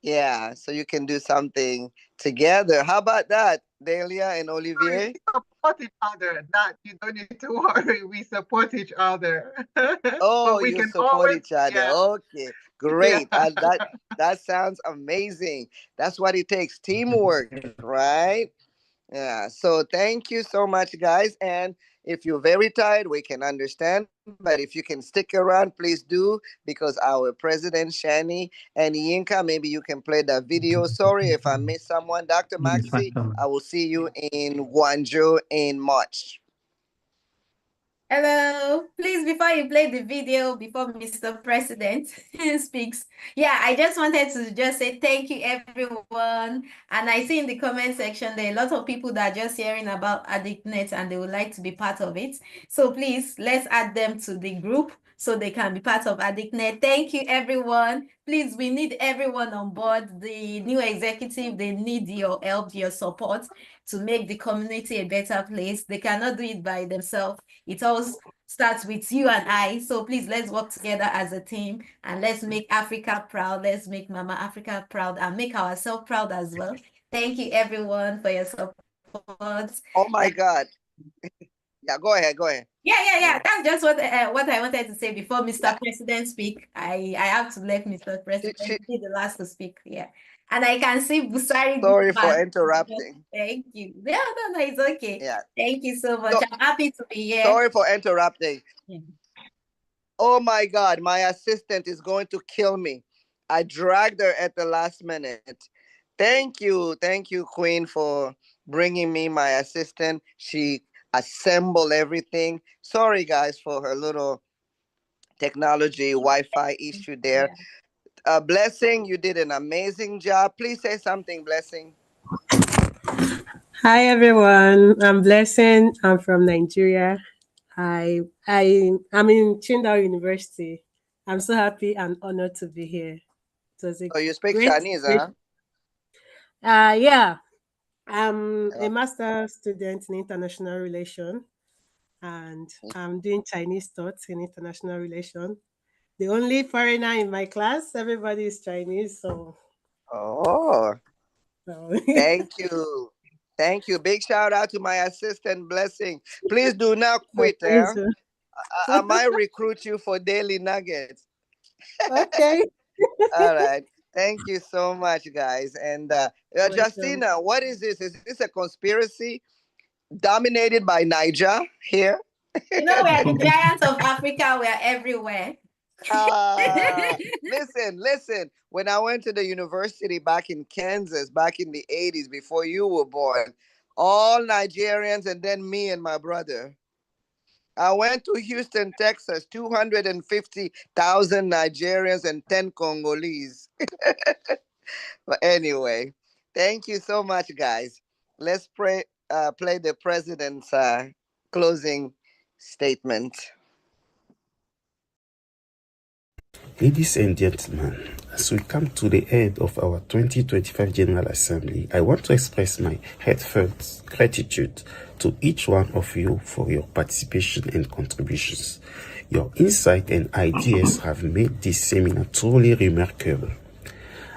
Yeah, so you can do something together. How about that, Delia and Olivier? We support each other. That you don't need to worry. We support each other. Oh, we you can support always, each other. yeah. Okay, great. Yeah. That sounds amazing. That's what it takes, teamwork, right? Yeah. So thank you so much, guys. And if you're very tired, we can understand. But if you can stick around, please do, because our president, Shani and Yinka, maybe you can play that video. Sorry if I missed someone. Dr. Maxi, I will see you in Guangzhou in March. Hello, please, before you play the video, before Mr. President speaks, yeah, I just wanted to just say thank you, everyone. And I see in the comment section, there are a lot of people that are just hearing about ADICNet and they would like to be part of it. So please, let's add them to the group so they can be part of ADICNet. Thank you, everyone. Please, we need everyone on board. The new executive, they need your help, your support to make the community a better place. They cannot do it by themselves. It starts with you and I. So please, let's work together as a team and let's make Africa proud. Let's make Mama Africa proud and make ourselves proud as well. Thank you, everyone, for your support. Oh my God. Yeah, go ahead. Yeah. That's just what I wanted to say before Mr. President speak. I have to let Mr. President be the last to speak. Yeah. And I can see Busari. Sorry for interrupting. Thank you. No, it's okay. Yeah. Thank you so much. I'm happy to be here. Sorry for interrupting. Yeah. Oh my God, my assistant is going to kill me. I dragged her at the last minute. Thank you, Queen, for bringing me my assistant. She assembled everything. Sorry, guys, for her little technology Wi-Fi issue there. Blessing, you did an amazing job. Please say something, Blessing. Hi everyone, I'm Blessing. I'm from Nigeria. I'm in Qingdao University. I'm so happy and honored to be here. Oh, you speak Chinese, huh? Yeah. I'm a master's student in international relations, and I'm doing Chinese thoughts in international relations. The only foreigner in my class, everybody is Chinese, so. Oh, thank you. Thank you. Big shout out to my assistant, Blessing. Please do not quit. I might recruit you for Daily Nuggets. Okay. All right. Thank you so much, guys. And Justina, what is this? Is this a conspiracy dominated by Niger here? You know, we are the giants of Africa. We are everywhere. Listen. When I went to the university back in Kansas, back in the 80s, before you were born, all Nigerians and then me and my brother. I went to Houston, Texas, 250,000 Nigerians and 10 Congolese. But anyway, thank you so much, guys. Let's play the president's closing statement. Ladies and gentlemen, as we come to the end of our 2025 General Assembly, I want to express my heartfelt gratitude to each one of you for your participation and contributions. Your insight and ideas have made this seminar truly remarkable.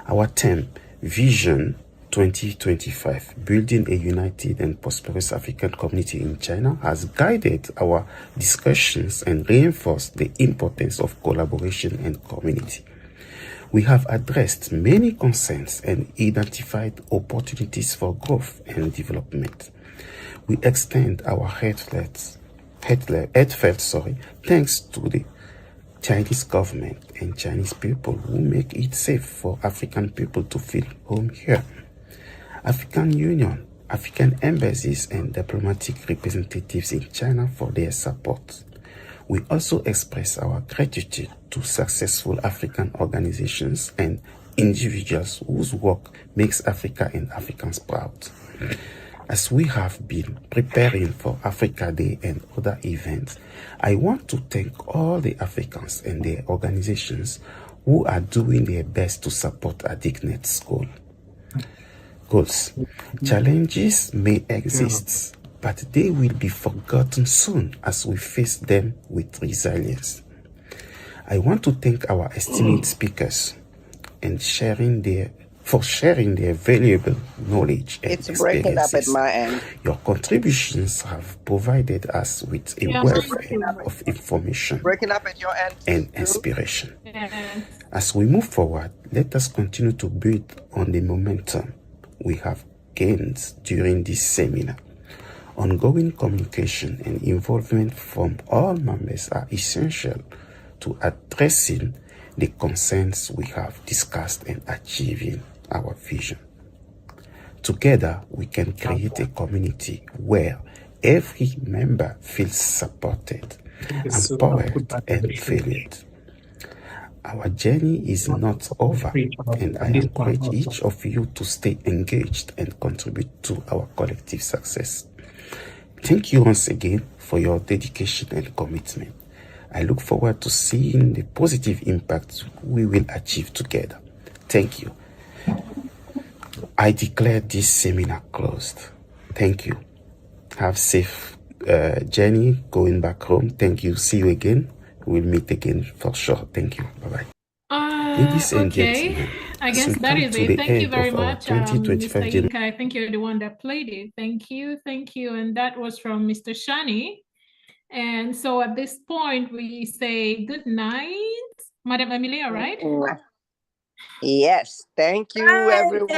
Our theme, Vision 2025, Building a United and Prosperous African Community in China, has guided our discussions and reinforced the importance of collaboration and community. We have addressed many concerns and identified opportunities for growth and development. We extend our heartfelt thanks to the Chinese government and Chinese people who make it safe for African people to feel home here. African Union, African embassies and diplomatic representatives in China for their support. We also express our gratitude to successful African organizations and individuals whose work makes Africa and Africans proud. As we have been preparing for Africa Day and other events, I want to thank all the Africans and their organizations who are doing their best to support ADICNet's goals. Challenges may exist, but they will be forgotten soon as we face them with resilience. I want to thank our esteemed speakers and sharing their valuable knowledge and experiences. It's breaking up at my end. Your contributions have provided us with a wealth of information breaking up at your end and inspiration. As we move forward, let us continue to build on the momentum we have gained during this seminar. Ongoing communication and involvement from all members are essential to addressing the concerns we have discussed and achieving our vision. Together, we can create a community where every member feels supported, empowered, and valued. Our journey is not over, and I encourage each of you to stay engaged and contribute to our collective success. Thank you once again for your dedication and commitment. I look forward to seeing the positive impact we will achieve together. Thank you. I declare this seminar closed. Thank you. Have safe Jenny going back home. Thank you. See you again. We'll meet again for sure. Thank you. Bye-bye. Ladies and gentlemen, I guess that is it. Thank you very much, Mr. Yinka. I think you're the one that played it. Thank you. And that was from Mr. Shani. And so at this point, we say good night. Madam Emilia, right? Yes. Thank you, Bye, everyone.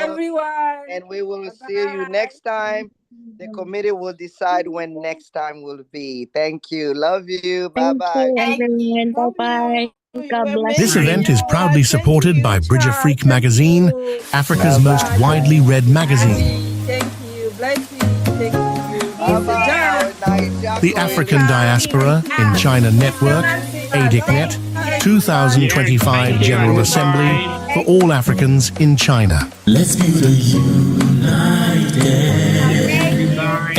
And we will see you next time. The committee will decide when next time will be. Thank you. Love you. Bye-bye. Thank you, everyone. Bye-bye. God bless This you. event is proudly supported by Bridge of Freak magazine, Africa's most widely read magazine. Thank you. Bless you. Thank you. The African Diaspora in China Network, ADICNet, 2025 General Assembly for all Africans in China. Let's be the united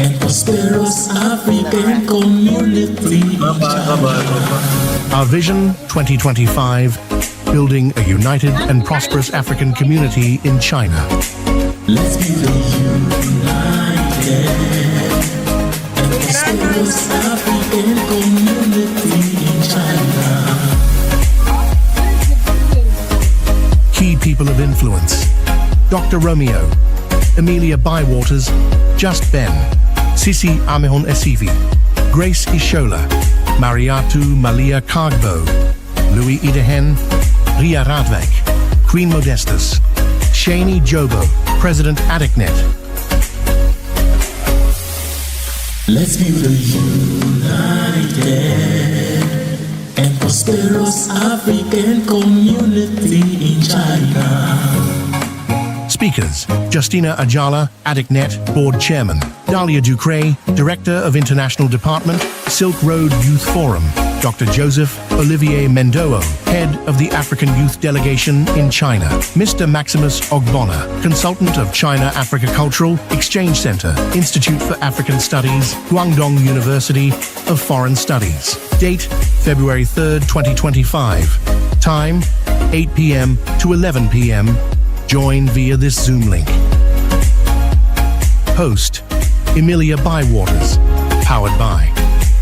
and prosperous African community. Our Vision 2025, building a united and prosperous African community in China. Let's be the united and prosperous African community in China. Key people of influence: Dr. Romeo, Emilia Bywaters, Just Ben, Sisi Amehon Esivi, Grace Ishola, Mariatu Malia Kagbo, Louis Idehen, Ria Radwijk, Queen Modestus, Shani Jobo, President ADICNet. Let's be the united and prosperous African community in China. Speakers: Justina Ajala, ADICNet Board Chairman; Dahlia Ducret, Director of International Department, Silk Road Youth Forum; Dr. Joseph Olivier Mendoo, Head of the African Youth Delegation in China; Mr. Maximus Ogbonna, Consultant of China-Africa Cultural Exchange Center, Institute for African Studies, Guangdong University of Foreign Studies. Date: February 3rd, 2025. Time: 8 p.m. to 11 p.m. Join via this Zoom link. Host: Emilia Bywaters. Powered by